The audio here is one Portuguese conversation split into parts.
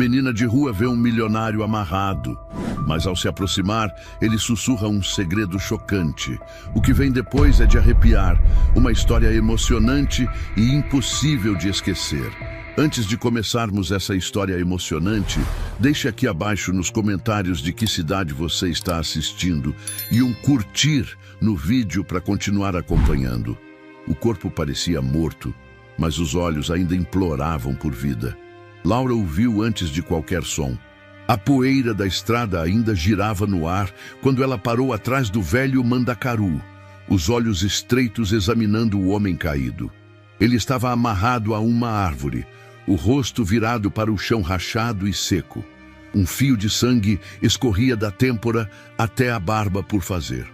Menina de rua vê um milionário amarrado, mas ao se aproximar, ele sussurra um segredo chocante. O que vem depois é de arrepiar, uma história emocionante e impossível de esquecer. Antes de começarmos essa história emocionante, deixe aqui abaixo nos comentários de que cidade você está assistindo e um curtir no vídeo para continuar acompanhando. O corpo parecia morto, mas os olhos ainda imploravam por vida. Laura o viu antes de qualquer som. A poeira da estrada ainda girava no ar quando ela parou atrás do velho Mandacaru, os olhos estreitos examinando o homem caído. Ele estava amarrado a uma árvore, o rosto virado para o chão rachado e seco. Um fio de sangue escorria da têmpora até a barba por fazer.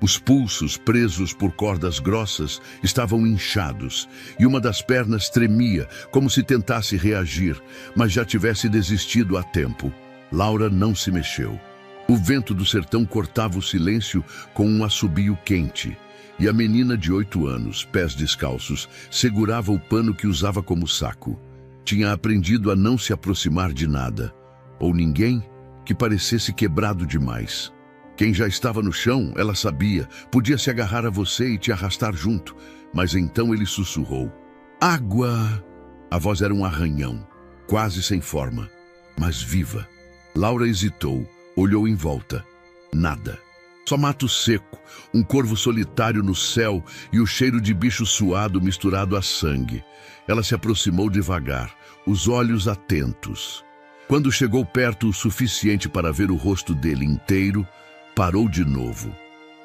Os pulsos, presos por cordas grossas, estavam inchados e uma das pernas tremia, como se tentasse reagir, mas já tivesse desistido há tempo. Laura não se mexeu. O vento do sertão cortava o silêncio com um assobio quente, e a menina de 8 anos, pés descalços, segurava o pano que usava como saco. Tinha aprendido a não se aproximar de nada, ou ninguém que parecesse quebrado demais. Quem já estava no chão, ela sabia, podia se agarrar a você e te arrastar junto, mas então ele sussurrou. Água! A voz era um arranhão, quase sem forma, mas viva. Laura hesitou, olhou em volta. Nada. Só mato seco, um corvo solitário no céu e o cheiro de bicho suado misturado a sangue. Ela se aproximou devagar, os olhos atentos. Quando chegou perto o suficiente para ver o rosto dele inteiro, parou de novo.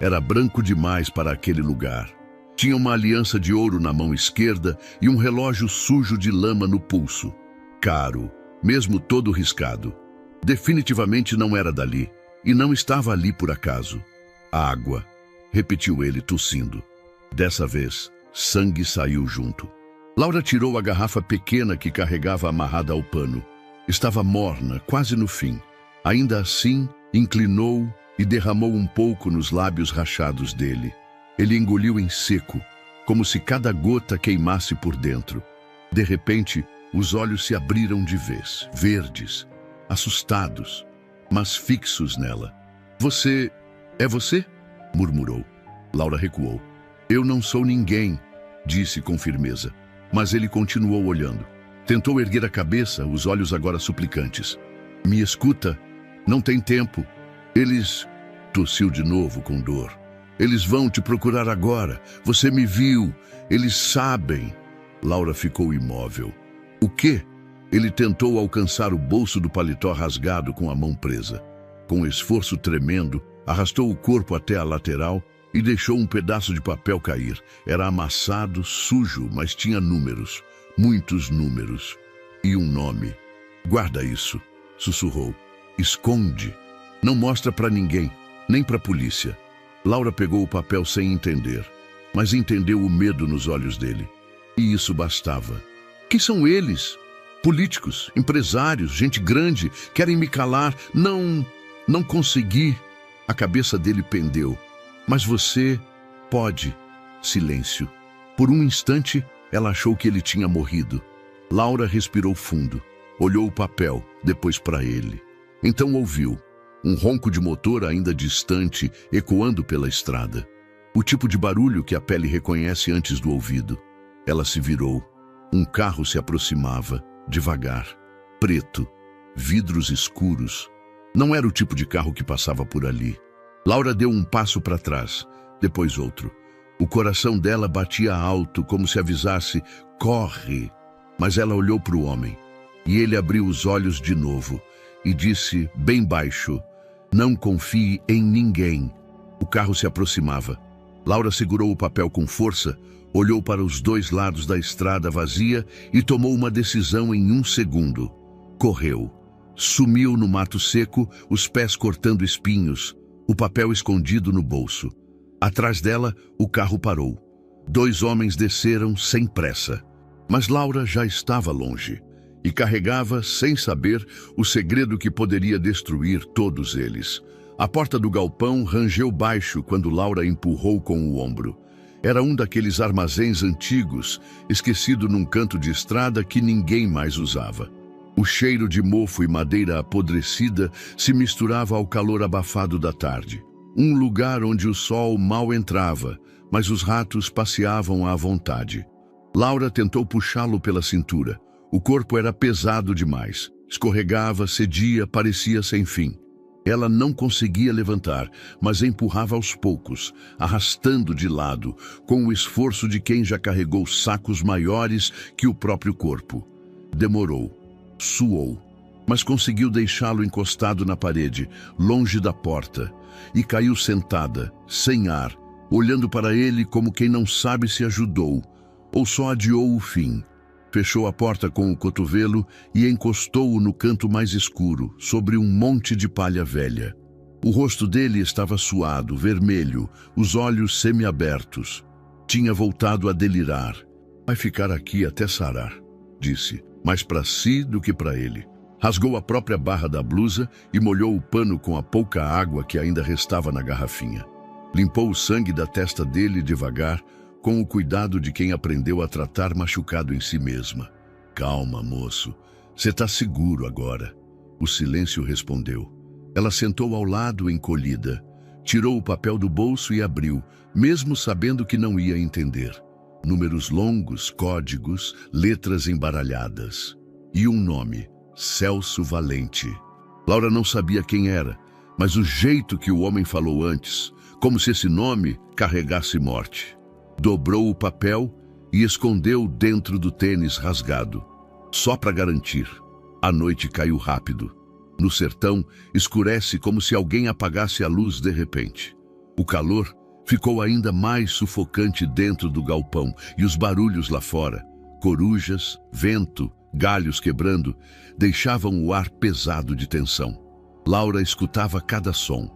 Era branco demais para aquele lugar. Tinha uma aliança de ouro na mão esquerda e um relógio sujo de lama no pulso. Caro, mesmo todo riscado. Definitivamente não era dali, e não estava ali por acaso. Água, repetiu ele tossindo. Dessa vez, sangue saiu junto. Laura tirou a garrafa pequena que carregava amarrada ao pano. Estava morna, quase no fim. Ainda assim, inclinou e derramou um pouco nos lábios rachados dele. Ele engoliu em seco, como se cada gota queimasse por dentro. De repente, os olhos se abriram de vez, verdes, assustados, mas fixos nela. Você... é você? Murmurou. Laura recuou. Eu não sou ninguém, disse com firmeza, mas ele continuou olhando. Tentou erguer a cabeça, os olhos agora suplicantes. Me escuta, não tem tempo. Eles... tossiu de novo com dor. Eles vão te procurar agora. Você me viu. Eles sabem. Laura ficou imóvel. O quê? Ele tentou alcançar o bolso do paletó rasgado com a mão presa. Com esforço tremendo, arrastou o corpo até a lateral e deixou um pedaço de papel cair. Era amassado, sujo, mas tinha números. Muitos números. E um nome. Guarda isso, sussurrou. Esconde. Não mostra para ninguém, nem para a polícia. Laura pegou o papel sem entender, mas entendeu o medo nos olhos dele. E isso bastava. Quem são eles? Políticos, empresários, gente grande, querem me calar. Não consegui. A cabeça dele pendeu. Mas você pode. Silêncio. Por um instante, ela achou que ele tinha morrido. Laura respirou fundo, olhou o papel, depois para ele. Então ouviu. Um ronco de motor ainda distante, ecoando pela estrada. O tipo de barulho que a pele reconhece antes do ouvido. Ela se virou. Um carro se aproximava, devagar, preto, vidros escuros. Não era o tipo de carro que passava por ali. Laura deu um passo para trás, depois outro. O coração dela batia alto, como se avisasse, corre! Mas ela olhou para o homem, e ele abriu os olhos de novo, e disse, bem baixo, não confie em ninguém. O carro se aproximava. Laura segurou o papel com força, olhou para os dois lados da estrada vazia e tomou uma decisão em 1 segundo. Correu. Sumiu no mato seco, os pés cortando espinhos, o papel escondido no bolso. Atrás dela, o carro parou. 2 homens desceram sem pressa. Mas Laura já estava longe e carregava, sem saber, o segredo que poderia destruir todos eles. A porta do galpão rangeu baixo quando Laura empurrou com o ombro. Era um daqueles armazéns antigos, esquecido num canto de estrada que ninguém mais usava. O cheiro de mofo e madeira apodrecida se misturava ao calor abafado da tarde. Um lugar onde o sol mal entrava, mas os ratos passeavam à vontade. Laura tentou puxá-lo pela cintura. O corpo era pesado demais. Escorregava, cedia, parecia sem fim. Ela não conseguia levantar, mas empurrava aos poucos, arrastando de lado, com o esforço de quem já carregou sacos maiores que o próprio corpo. Demorou, suou, mas conseguiu deixá-lo encostado na parede, longe da porta, e caiu sentada, sem ar, olhando para ele como quem não sabe se ajudou, ou só adiou o fim. Fechou a porta com o cotovelo e encostou-o no canto mais escuro, sobre um monte de palha velha. O rosto dele estava suado, vermelho, os olhos semiabertos. Tinha voltado a delirar. Vai ficar aqui até sarar, disse, mais para si do que para ele. Rasgou a própria barra da blusa e molhou o pano com a pouca água que ainda restava na garrafinha. Limpou o sangue da testa dele devagar, com o cuidado de quem aprendeu a tratar machucado em si mesma. Calma, moço. Você está seguro agora. O silêncio respondeu. Ela sentou ao lado, encolhida. Tirou o papel do bolso e abriu, mesmo sabendo que não ia entender. Números longos, códigos, letras embaralhadas. E um nome, Celso Valente. Laura não sabia quem era, mas o jeito que o homem falou antes, como se esse nome carregasse morte. Dobrou o papel e escondeu dentro do tênis rasgado. Só para garantir. A noite caiu rápido. No sertão, escurece como se alguém apagasse a luz de repente. O calor ficou ainda mais sufocante dentro do galpão e os barulhos lá fora, corujas, vento, galhos quebrando, deixavam o ar pesado de tensão. Laura escutava cada som.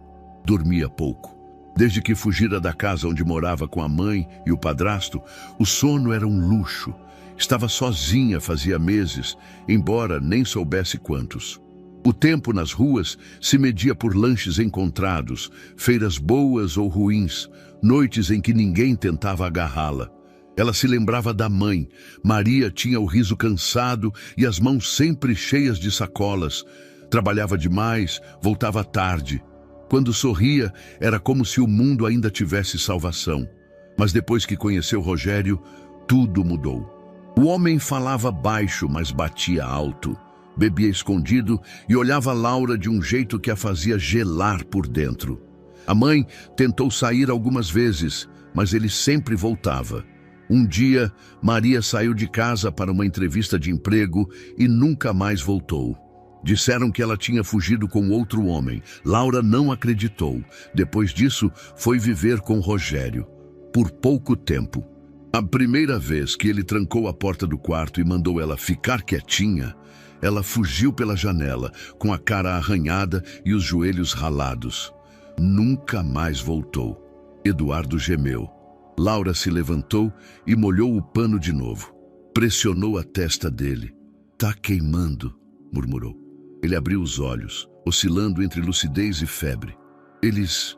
Dormia pouco. Desde que fugira da casa onde morava com a mãe e o padrasto, o sono era um luxo. Estava sozinha fazia meses, embora nem soubesse quantos. O tempo nas ruas se media por lanches encontrados, feiras boas ou ruins, noites em que ninguém tentava agarrá-la. Ela se lembrava da mãe. Maria tinha o riso cansado e as mãos sempre cheias de sacolas. Trabalhava demais, voltava tarde. Quando sorria, era como se o mundo ainda tivesse salvação. Mas depois que conheceu Rogério, tudo mudou. O homem falava baixo, mas batia alto. Bebia escondido e olhava Laura de um jeito que a fazia gelar por dentro. A mãe tentou sair algumas vezes, mas ele sempre voltava. Um dia, Maria saiu de casa para uma entrevista de emprego e nunca mais voltou. Disseram que ela tinha fugido com outro homem. Laura não acreditou. Depois disso, foi viver com Rogério. Por pouco tempo. A primeira vez que ele trancou a porta do quarto e mandou ela ficar quietinha, ela fugiu pela janela, com a cara arranhada e os joelhos ralados. Nunca mais voltou. Eduardo gemeu. Laura se levantou e molhou o pano de novo. Pressionou a testa dele. "Tá queimando", murmurou. Ele abriu os olhos, oscilando entre lucidez e febre. Eles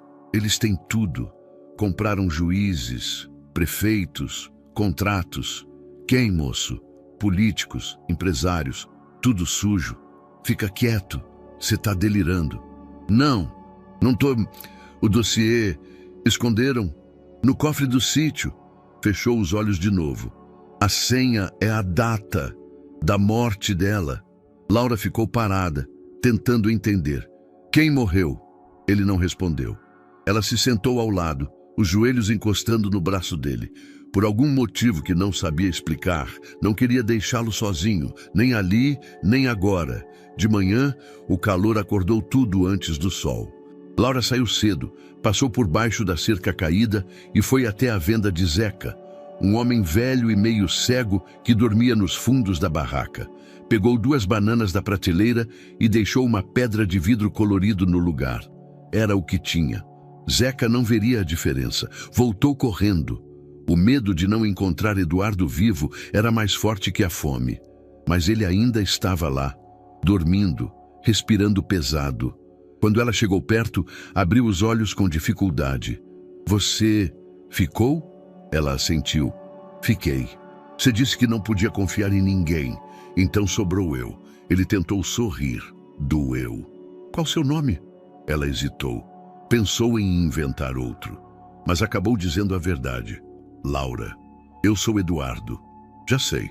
têm tudo. Compraram juízes, prefeitos, contratos. Quem, moço? Políticos, empresários, tudo sujo. Fica quieto, você tá delirando. Não tô... O dossiê esconderam no cofre do sítio. Fechou os olhos de novo. A senha é a data da morte dela. Laura ficou parada, tentando entender. Quem morreu? Ele não respondeu. Ela se sentou ao lado, os joelhos encostando no braço dele. Por algum motivo que não sabia explicar, não queria deixá-lo sozinho, nem ali, nem agora. De manhã, o calor acordou tudo antes do sol. Laura saiu cedo, passou por baixo da cerca caída e foi até a venda de Zeca, um homem velho e meio cego que dormia nos fundos da barraca. Pegou 2 bananas da prateleira e deixou uma pedra de vidro colorido no lugar. Era o que tinha. Zeca não veria a diferença. Voltou correndo. O medo de não encontrar Eduardo vivo era mais forte que a fome. Mas ele ainda estava lá, dormindo, respirando pesado. Quando ela chegou perto, abriu os olhos com dificuldade. "Você ficou?" Ela assentiu. "Fiquei. Você disse que não podia confiar em ninguém. Então sobrou eu. Ele tentou sorrir. Doeu. Qual seu nome? Ela hesitou. Pensou em inventar outro, mas acabou dizendo a verdade. Laura. Eu sou Eduardo. Já sei.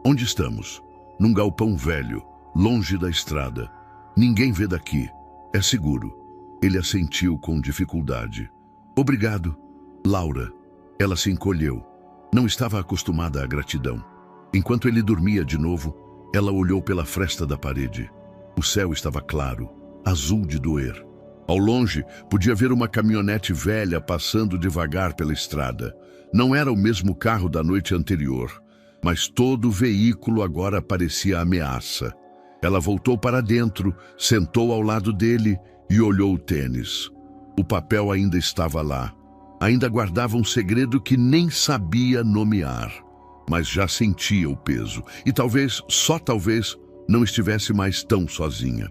Onde estamos? Num galpão velho, longe da estrada. Ninguém vê daqui. É seguro. Ele assentiu com dificuldade. Obrigado, Laura. Ela se encolheu. Não estava acostumada à gratidão. Enquanto ele dormia de novo, ela olhou pela fresta da parede. O céu estava claro, azul de doer. Ao longe, podia ver uma caminhonete velha passando devagar pela estrada. Não era o mesmo carro da noite anterior, mas todo o veículo agora parecia ameaça. Ela voltou para dentro, sentou ao lado dele e olhou o tênis. O papel ainda estava lá. Ainda guardava um segredo que nem sabia nomear, mas já sentia o peso. E talvez, só talvez, não estivesse mais tão sozinha.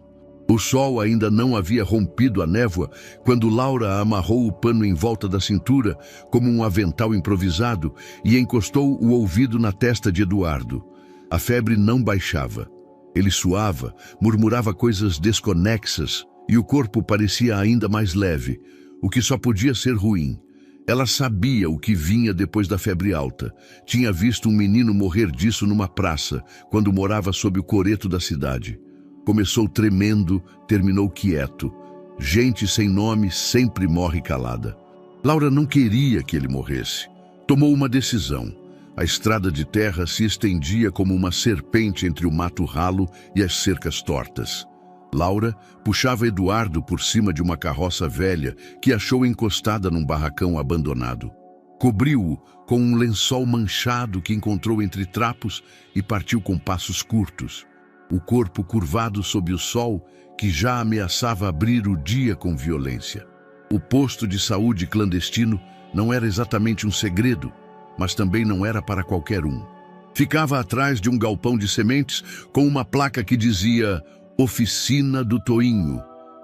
O sol ainda não havia rompido a névoa quando Laura amarrou o pano em volta da cintura como um avental improvisado e encostou o ouvido na testa de Eduardo. A febre não baixava. Ele suava, murmurava coisas desconexas e o corpo parecia ainda mais leve, o que só podia ser ruim. Ela sabia o que vinha depois da febre alta. Tinha visto um menino morrer disso numa praça, quando morava sob o coreto da cidade. Começou tremendo, terminou quieto. Gente sem nome sempre morre calada. Laura não queria que ele morresse. Tomou uma decisão. A estrada de terra se estendia como uma serpente entre o mato ralo e as cercas tortas. Laura puxava Eduardo por cima de uma carroça velha que achou encostada num barracão abandonado. Cobriu-o com um lençol manchado que encontrou entre trapos e partiu com passos curtos. O corpo curvado sob o sol que já ameaçava abrir o dia com violência. O posto de saúde clandestino não era exatamente um segredo, mas também não era para qualquer um. Ficava atrás de um galpão de sementes com uma placa que dizia Oficina do Toinho,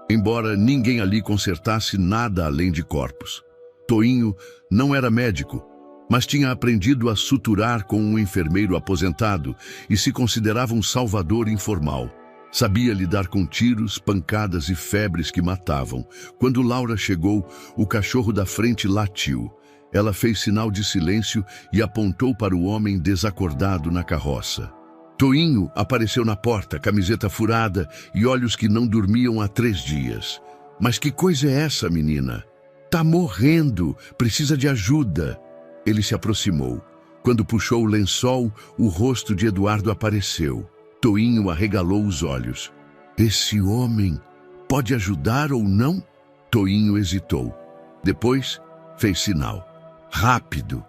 embora ninguém ali consertasse nada além de corpos. Toinho não era médico, mas tinha aprendido a suturar com um enfermeiro aposentado e se considerava um salvador informal. Sabia lidar com tiros, pancadas e febres que matavam. Quando Laura chegou, o cachorro da frente latiu. Ela fez sinal de silêncio e apontou para o homem desacordado na carroça. Toinho apareceu na porta, camiseta furada e olhos que não dormiam há 3 dias. Mas que coisa é essa, menina? Tá morrendo, precisa de ajuda. Ele se aproximou. Quando puxou o lençol, o rosto de Eduardo apareceu. Toinho arregalou os olhos. Esse homem pode ajudar ou não? Toinho hesitou. Depois, fez sinal. Rápido.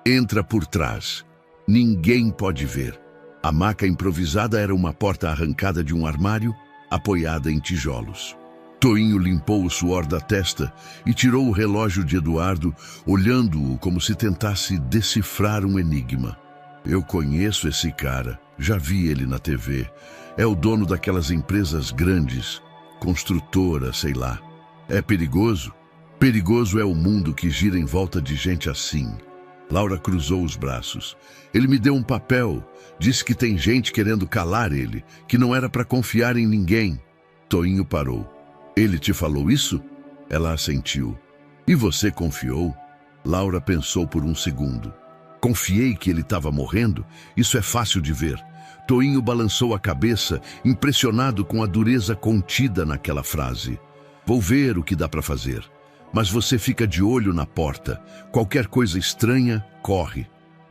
Entra por trás. Ninguém pode ver. A maca improvisada era uma porta arrancada de um armário, apoiada em tijolos. Toinho limpou o suor da testa e tirou o relógio de Eduardo, olhando-o como se tentasse decifrar um enigma. Eu conheço esse cara, já vi ele na TV. É o dono daquelas empresas grandes, construtora, sei lá. É perigoso? Perigoso é o mundo que gira em volta de gente assim. Laura cruzou os braços. Ele me deu um papel. Disse que tem gente querendo calar ele, que não era para confiar em ninguém. Toinho parou. Ele te falou isso? Ela assentiu. E você confiou? Laura pensou por um segundo. Confiei que ele estava morrendo? Isso é fácil de ver. Toinho balançou a cabeça, impressionado com a dureza contida naquela frase. Vou ver o que dá para fazer. Mas você fica de olho na porta. Qualquer coisa estranha, corre.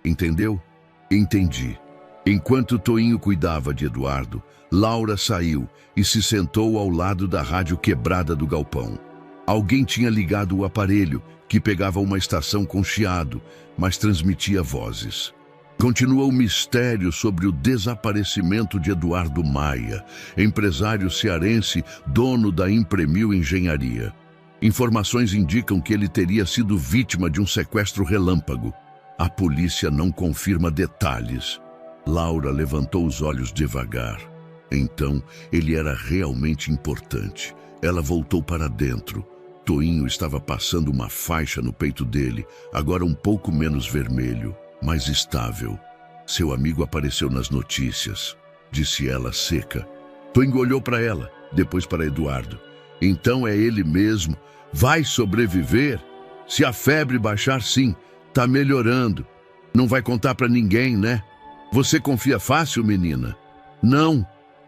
Entendeu? Entendi. Enquanto Toinho cuidava de Eduardo, Laura saiu e se sentou ao lado da rádio quebrada do galpão. Alguém tinha ligado o aparelho, que pegava uma estação com chiado, mas transmitia vozes. Continua o mistério sobre o desaparecimento de Eduardo Maia, empresário cearense, dono da Impremil Engenharia. Informações indicam que ele teria sido vítima de um sequestro relâmpago. A polícia não confirma detalhes. Laura levantou os olhos devagar. Então, ele era realmente importante. Ela voltou para dentro. Toinho estava passando uma faixa no peito dele, agora um pouco menos vermelho, mais estável. Seu amigo apareceu nas notícias, disse ela seca. Toinho olhou para ela, depois para Eduardo. Então é ele mesmo. Vai sobreviver? Se a febre baixar, sim, tá melhorando. Não vai contar para ninguém, né? Você confia fácil, menina? Não,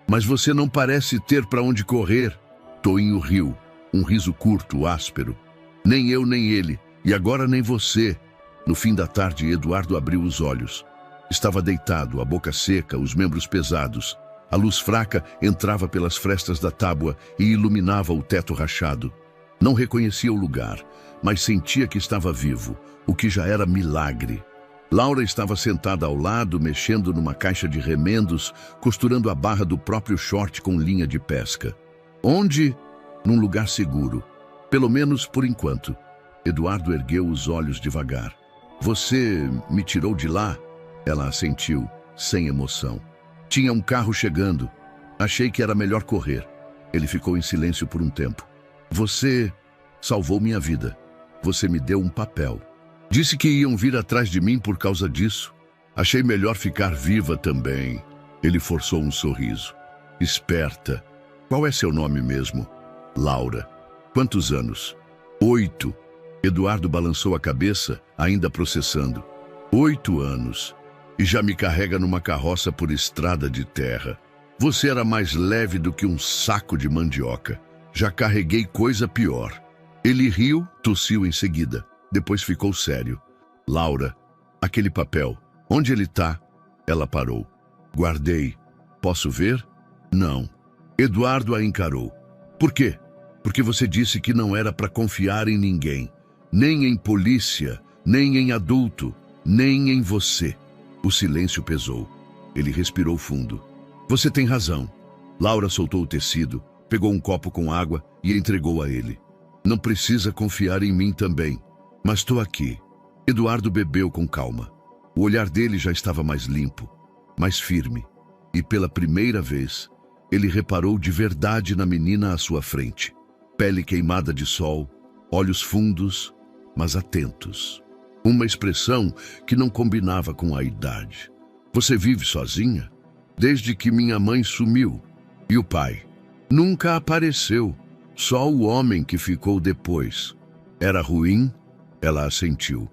mas você não parece ter para onde correr. Toinho riu, um riso curto, áspero. Nem eu, nem ele, e agora nem você. No fim da tarde, Eduardo abriu os olhos. Estava deitado, a boca seca, os membros pesados. A luz fraca entrava pelas frestas da tábua e iluminava o teto rachado. Não reconhecia o lugar, mas sentia que estava vivo, o que já era milagre. Laura estava sentada ao lado, mexendo numa caixa de remendos, costurando a barra do próprio short com linha de pesca. Onde? Num lugar seguro. Pelo menos por enquanto. Eduardo ergueu os olhos devagar. Você me tirou de lá? Ela assentiu, sem emoção. Tinha um carro chegando. Achei que era melhor correr. Ele ficou em silêncio por um tempo. Você salvou minha vida. Você me deu um papel. Disse que iam vir atrás de mim por causa disso. Achei melhor ficar viva também. Ele forçou um sorriso. Esperta. Qual é seu nome mesmo? Laura. Quantos anos? 8. Eduardo balançou a cabeça, ainda processando. 8 anos. E já me carrega numa carroça por estrada de terra. Você era mais leve do que um saco de mandioca. Já carreguei coisa pior. Ele riu, tossiu em seguida. Depois ficou sério. Laura, aquele papel, onde ele tá? Ela parou. Guardei. Posso ver? Não. Eduardo a encarou. Por quê? Porque você disse que não era para confiar em ninguém. Nem em polícia, nem em adulto, nem em você. O silêncio pesou. Ele respirou fundo. Você tem razão. Laura soltou o tecido, pegou um copo com água e entregou a ele. Não precisa confiar em mim também. Mas estou aqui. Eduardo bebeu com calma. O olhar dele já estava mais limpo, mais firme. E pela primeira vez, ele reparou de verdade na menina à sua frente. Pele queimada de sol, olhos fundos, mas atentos. Uma expressão que não combinava com a idade. Você vive sozinha? Desde que minha mãe sumiu. E o pai? Nunca apareceu. Só o homem que ficou depois. Era ruim? Ela assentiu.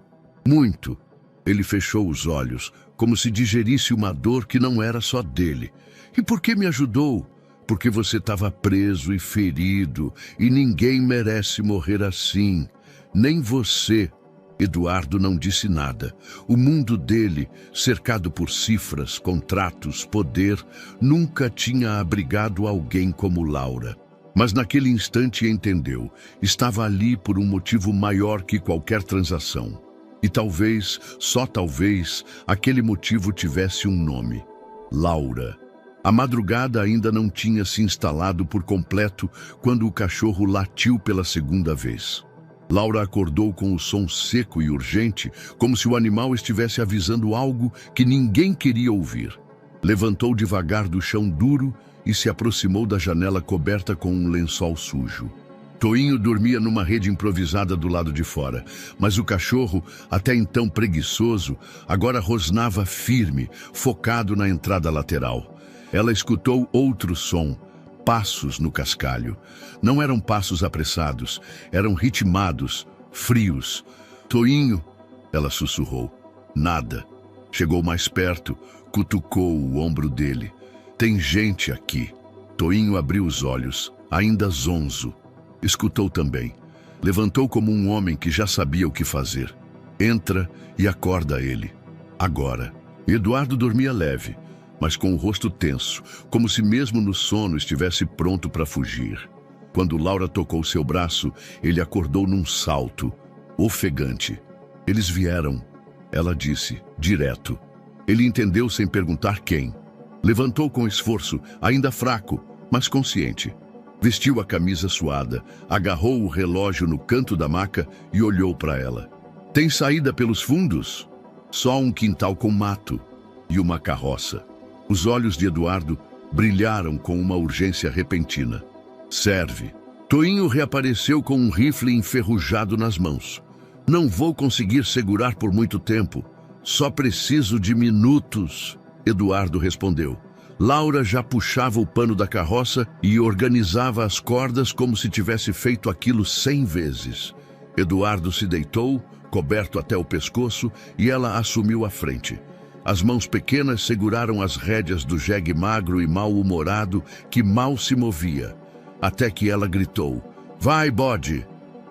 Muito. Ele fechou os olhos, como se digerisse uma dor que não era só dele. E por que me ajudou? Porque você estava preso e ferido, e ninguém merece morrer assim. Nem você. Eduardo não disse nada. O mundo dele, cercado por cifras, contratos, poder, nunca tinha abrigado alguém como Laura. Mas naquele instante entendeu. Estava ali por um motivo maior que qualquer transação. E talvez, só talvez, aquele motivo tivesse um nome. Laura. A madrugada ainda não tinha se instalado por completo quando o cachorro latiu pela segunda vez. Laura acordou com o som seco e urgente, como se o animal estivesse avisando algo que ninguém queria ouvir. Levantou devagar do chão duro e se aproximou da janela coberta com um lençol sujo. Toinho dormia numa rede improvisada do lado de fora, mas o cachorro, até então preguiçoso, agora rosnava firme, focado na entrada lateral. Ela escutou outro som, passos no cascalho. Não eram passos apressados, eram ritmados, frios. Toinho, ela sussurrou. Nada. Chegou mais perto, cutucou o ombro dele. Tem gente aqui. Toinho abriu os olhos, ainda zonzo. Escutou também. Levantou como um homem que já sabia o que fazer. Entra e acorda ele. Agora. Eduardo dormia leve, mas com o rosto tenso, como se mesmo no sono estivesse pronto para fugir. Quando Laura tocou seu braço, ele acordou num salto, ofegante. Eles vieram, ela disse, direto. Ele entendeu sem perguntar quem. Levantou com esforço, ainda fraco, mas consciente. Vestiu a camisa suada, agarrou o relógio no canto da maca e olhou para ela. Tem saída pelos fundos? Só um quintal com mato e uma carroça. Os olhos de Eduardo brilharam com uma urgência repentina. Serve. Toinho reapareceu com um rifle enferrujado nas mãos. Não vou conseguir segurar por muito tempo. Só preciso de minutos. Eduardo respondeu. Laura já puxava o pano da carroça e organizava as cordas como se tivesse feito aquilo 100 vezes. Eduardo se deitou, coberto até o pescoço, e ela assumiu a frente. As mãos pequenas seguraram as rédeas do jegue magro e mal-humorado que mal se movia, até que ela gritou: "Vai, bode!"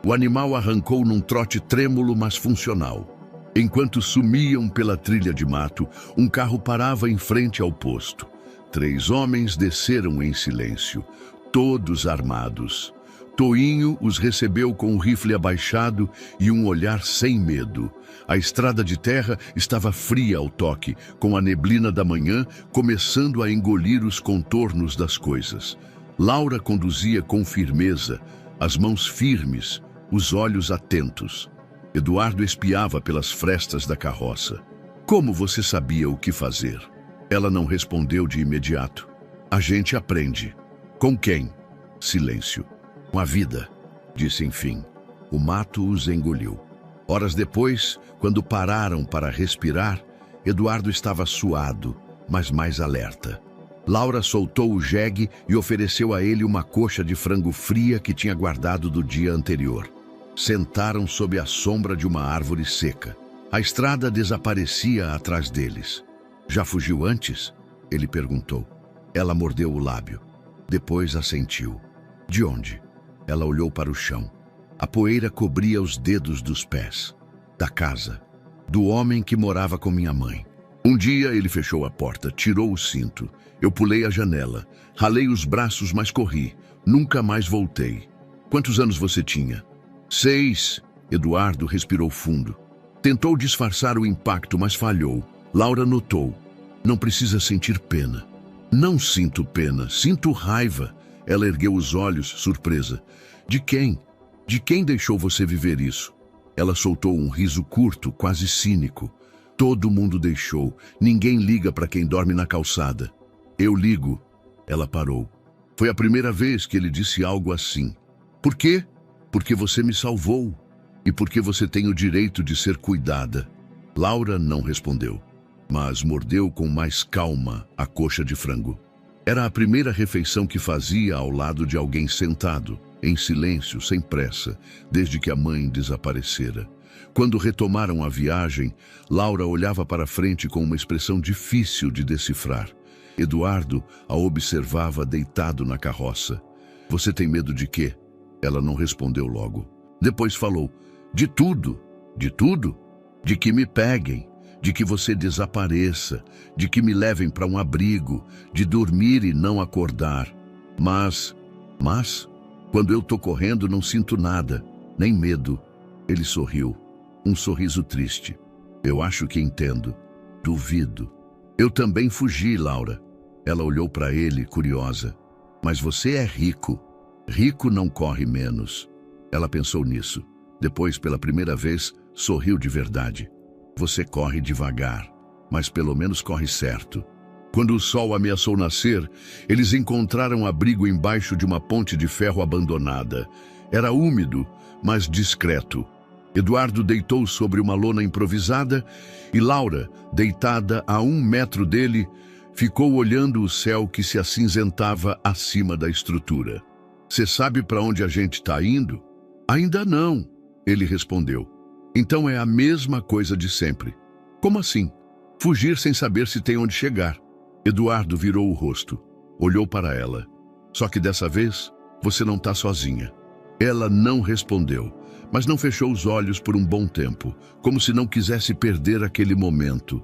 O animal arrancou num trote trêmulo, mas funcional. Enquanto sumiam pela trilha de mato, um carro parava em frente ao posto. 3 homens desceram em silêncio, todos armados. Toinho os recebeu com o rifle abaixado e um olhar sem medo. A estrada de terra estava fria ao toque, com a neblina da manhã começando a engolir os contornos das coisas. Laura conduzia com firmeza, as mãos firmes, os olhos atentos. Eduardo espiava pelas frestas da carroça. "Como você sabia o que fazer?" Ela não respondeu de imediato. "A gente aprende." "Com quem?" Silêncio. "Com a vida", disse enfim. O mato os engoliu. Horas depois, quando pararam para respirar, Eduardo estava suado, mas mais alerta. Laura soltou o jegue e ofereceu a ele uma coxa de frango fria que tinha guardado do dia anterior. Sentaram sob a sombra de uma árvore seca. A estrada desaparecia atrás deles. "Já fugiu antes?" ele perguntou. Ela mordeu o lábio. Depois assentiu. "De onde?" Ela olhou para o chão. A poeira cobria os dedos dos pés. "Da casa. Do homem que morava com minha mãe. Um dia ele fechou a porta, tirou o cinto. Eu pulei a janela. Ralei os braços, mas corri. Nunca mais voltei." "Quantos anos você tinha?" 6. Eduardo respirou fundo. Tentou disfarçar o impacto, mas falhou. Laura notou. "Não precisa sentir pena." "Não sinto pena, sinto raiva." Ela ergueu os olhos, surpresa. "De quem? De quem deixou você viver isso?" Ela soltou um riso curto, quase cínico. "Todo mundo deixou. Ninguém liga para quem dorme na calçada." "Eu ligo." Ela parou. Foi a primeira vez que ele disse algo assim. "Por quê?" "Porque você me salvou. E porque você tem o direito de ser cuidada." Laura não respondeu, mas mordeu com mais calma a coxa de frango. Era a primeira refeição que fazia ao lado de alguém sentado, em silêncio, sem pressa, desde que a mãe desaparecera. Quando retomaram a viagem, Laura olhava para frente com uma expressão difícil de decifrar. Eduardo a observava deitado na carroça. "Você tem medo de quê?" Ela não respondeu logo. Depois falou: "De tudo." "De tudo?" "De que me peguem, de que você desapareça, de que me levem para um abrigo, de dormir e não acordar. Mas, quando eu tô correndo não sinto nada, nem medo." Ele sorriu, um sorriso triste. "Eu acho que entendo. Duvido." "Eu também fugi, Laura." Ela olhou para ele, curiosa. "Mas você é rico. Rico não corre menos." Ela pensou nisso. Depois, pela primeira vez, sorriu de verdade. "Você corre devagar, mas pelo menos corre certo." Quando o sol ameaçou nascer, eles encontraram abrigo embaixo de uma ponte de ferro abandonada. Era úmido, mas discreto. Eduardo deitou sobre uma lona improvisada e Laura, deitada a 1 metro dele, ficou olhando o céu que se acinzentava acima da estrutura. "Você sabe para onde a gente está indo?" "Ainda não," ele respondeu. "Então é a mesma coisa de sempre." "Como assim?" "Fugir sem saber se tem onde chegar." Eduardo virou o rosto, olhou para ela. "Só que dessa vez, você não está sozinha." Ela não respondeu, mas não fechou os olhos por um bom tempo, como se não quisesse perder aquele momento,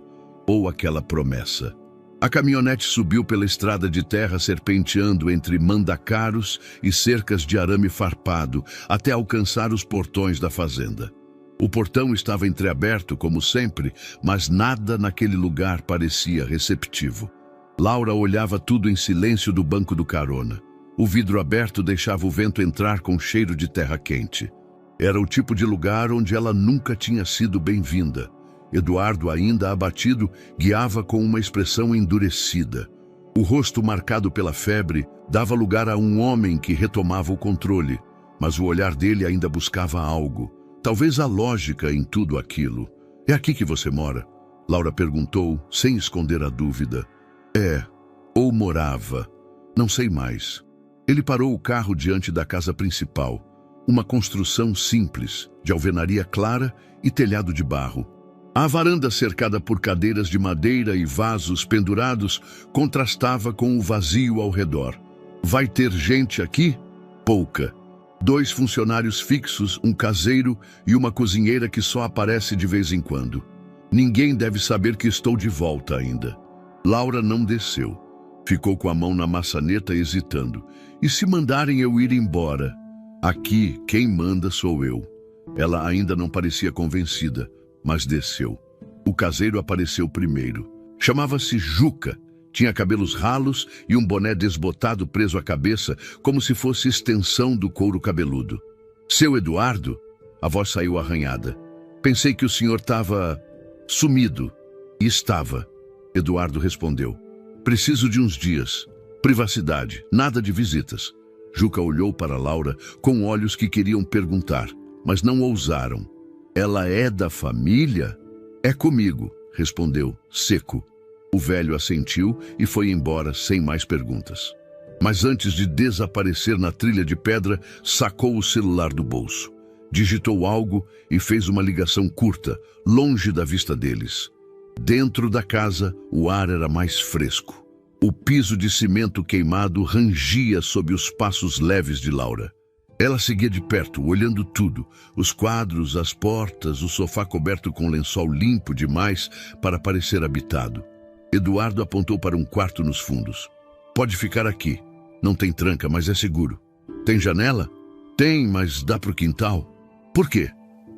ou aquela promessa. A caminhonete subiu pela estrada de terra serpenteando entre mandacaros e cercas de arame farpado até alcançar os portões da fazenda. O portão estava entreaberto, como sempre, mas nada naquele lugar parecia receptivo. Laura olhava tudo em silêncio do banco do carona. O vidro aberto deixava o vento entrar com cheiro de terra quente. Era o tipo de lugar onde ela nunca tinha sido bem-vinda. Eduardo, ainda abatido, guiava com uma expressão endurecida. O rosto marcado pela febre dava lugar a um homem que retomava o controle, mas o olhar dele ainda buscava algo. Talvez a lógica em tudo aquilo. "É aqui que você mora?" Laura perguntou, sem esconder a dúvida. "É." Ou morava. Não sei mais. Ele parou o carro diante da casa principal. Uma construção simples, de alvenaria clara e telhado de barro. A varanda, cercada por cadeiras de madeira e vasos pendurados, contrastava com o vazio ao redor. Vai ter gente aqui? Pouca. 2 funcionários fixos, um caseiro e uma cozinheira que só aparece de vez em quando. Ninguém deve saber que estou de volta ainda. Laura não desceu. Ficou com a mão na maçaneta hesitando. E se mandarem eu ir embora? Aqui, quem manda sou eu. Ela ainda não parecia convencida, mas desceu. O caseiro apareceu primeiro. Chamava-se Juca. Tinha cabelos ralos e um boné desbotado preso à cabeça, como se fosse extensão do couro cabeludo. Seu Eduardo? A voz saiu arranhada. Pensei que o senhor estava sumido. E estava. Eduardo respondeu. Preciso de uns dias. Privacidade, nada de visitas. Juca olhou para Laura com olhos que queriam perguntar, mas não ousaram. Ela é da família? É comigo, respondeu, seco. O velho assentiu e foi embora sem mais perguntas. Mas antes de desaparecer na trilha de pedra, sacou o celular do bolso. Digitou algo e fez uma ligação curta, longe da vista deles. Dentro da casa, o ar era mais fresco. O piso de cimento queimado rangia sob os passos leves de Laura. Ela seguia de perto, olhando tudo. Os quadros, as portas, o sofá coberto com lençol limpo demais para parecer habitado. Eduardo apontou para um quarto nos fundos. Pode ficar aqui. Não tem tranca, mas é seguro. Tem janela? Tem, mas dá para o quintal. Por quê?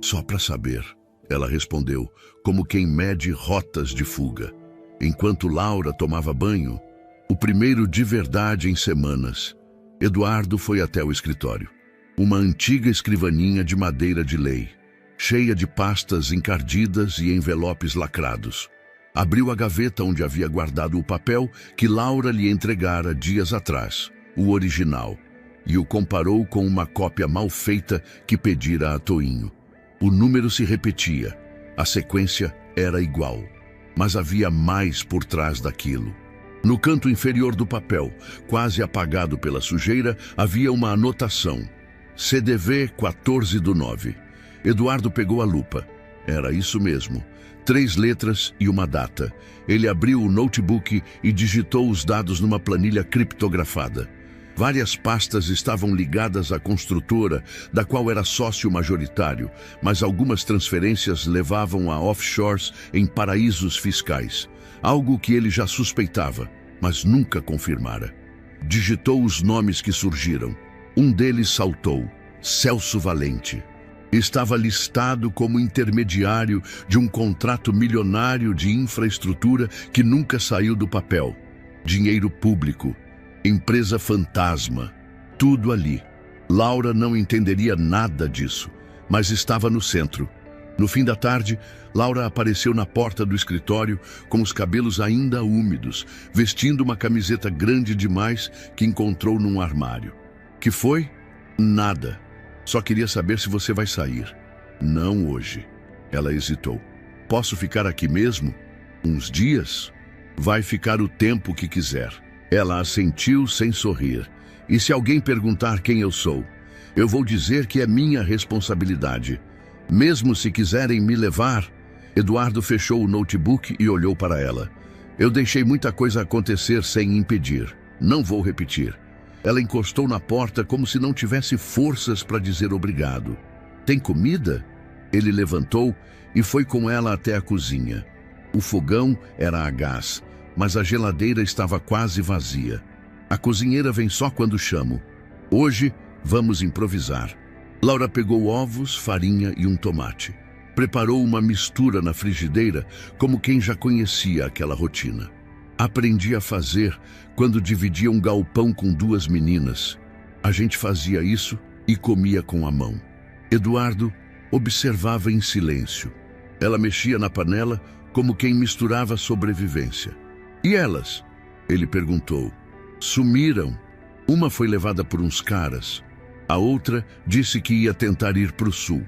Só para saber. Ela respondeu, como quem mede rotas de fuga. Enquanto Laura tomava banho, o primeiro de verdade em semanas, Eduardo foi até o escritório. Uma antiga escrivaninha de madeira de lei, cheia de pastas encardidas e envelopes lacrados. Abriu a gaveta onde havia guardado o papel que Laura lhe entregara dias atrás, o original, e o comparou com uma cópia mal feita que pedira a Toinho. O número se repetia, a sequência era igual, mas havia mais por trás daquilo. No canto inferior do papel, quase apagado pela sujeira, havia uma anotação. CDV 14/9. Eduardo pegou a lupa. Era isso mesmo. 3 letras e uma data. Ele abriu o notebook e digitou os dados numa planilha criptografada. Várias pastas estavam ligadas à construtora, da qual era sócio majoritário, mas algumas transferências levavam a offshores em paraísos fiscais. Algo que ele já suspeitava, mas nunca confirmara. Digitou os nomes que surgiram. Um deles saltou, Celso Valente. Estava listado como intermediário de um contrato milionário de infraestrutura que nunca saiu do papel. Dinheiro público, empresa fantasma, tudo ali. Laura não entenderia nada disso, mas estava no centro. No fim da tarde, Laura apareceu na porta do escritório com os cabelos ainda úmidos, vestindo uma camiseta grande demais que encontrou num armário. Que foi? Nada. Só queria saber se você vai sair. Não hoje. Ela hesitou. Posso ficar aqui mesmo? Uns dias? Vai ficar o tempo que quiser. Ela assentiu sem sorrir. E se alguém perguntar quem eu sou? Eu vou dizer que é minha responsabilidade. Mesmo se quiserem me levar... Eduardo fechou o notebook e olhou para ela. Eu deixei muita coisa acontecer sem impedir. Não vou repetir. Ela encostou na porta como se não tivesse forças para dizer obrigado. Tem comida? Ele levantou e foi com ela até a cozinha. O fogão era a gás, mas a geladeira estava quase vazia. A cozinheira vem só quando chamo. Hoje vamos improvisar. Laura pegou ovos, farinha e um tomate. Preparou uma mistura na frigideira, como quem já conhecia aquela rotina. Aprendi a fazer quando dividia um galpão com 2 meninas. A gente fazia isso e comia com a mão. Eduardo observava em silêncio. Ela mexia na panela como quem misturava sobrevivência. E elas? Ele perguntou. Sumiram. Uma foi levada por uns caras. A outra disse que ia tentar ir para o sul.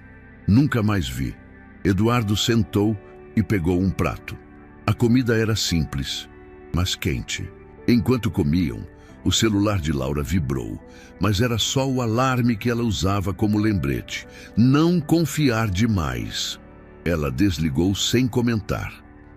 Nunca mais vi. Eduardo sentou e pegou um prato. A comida era simples, mas quente. Enquanto comiam, o celular de Laura vibrou, mas era só o alarme que ela usava como lembrete. Não confiar demais. Ela desligou sem comentar.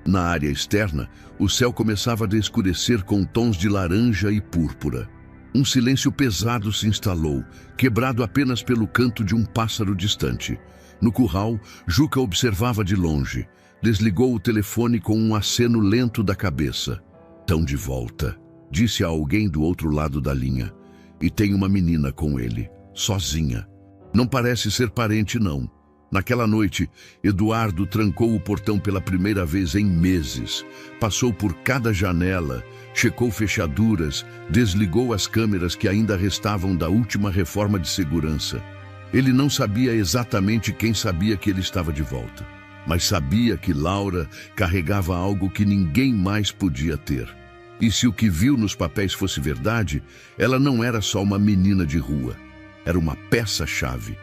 Na área externa, o céu começava a escurecer com tons de laranja e púrpura. Um silêncio pesado se instalou, quebrado apenas pelo canto de um pássaro distante. No curral, Juca observava de longe. Desligou o telefone com um aceno lento da cabeça. "Tão de volta", disse a alguém do outro lado da linha. "E tem uma menina com ele, sozinha. Não parece ser parente, não." Naquela noite, Eduardo trancou o portão pela primeira vez em meses. Passou por cada janela, checou fechaduras, desligou as câmeras que ainda restavam da última reforma de segurança. Ele não sabia exatamente quem sabia que ele estava de volta, mas sabia que Laura carregava algo que ninguém mais podia ter. E se o que viu nos papéis fosse verdade, ela não era só uma menina de rua. Era uma peça-chave.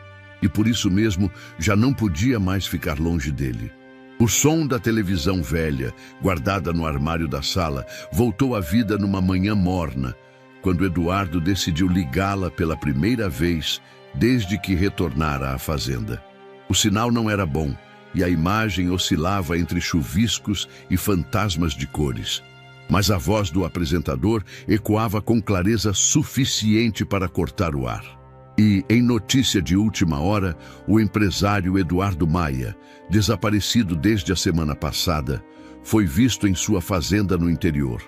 E por isso mesmo já não podia mais ficar longe dele. O som da televisão velha, guardada no armário da sala, voltou à vida numa manhã morna, quando Eduardo decidiu ligá-la pela primeira vez desde que retornara à fazenda. O sinal não era bom e a imagem oscilava entre chuviscos e fantasmas de cores. Mas a voz do apresentador ecoava com clareza suficiente para cortar o ar. E, em notícia de última hora, o empresário Eduardo Maia, desaparecido desde a semana passada, foi visto em sua fazenda no interior.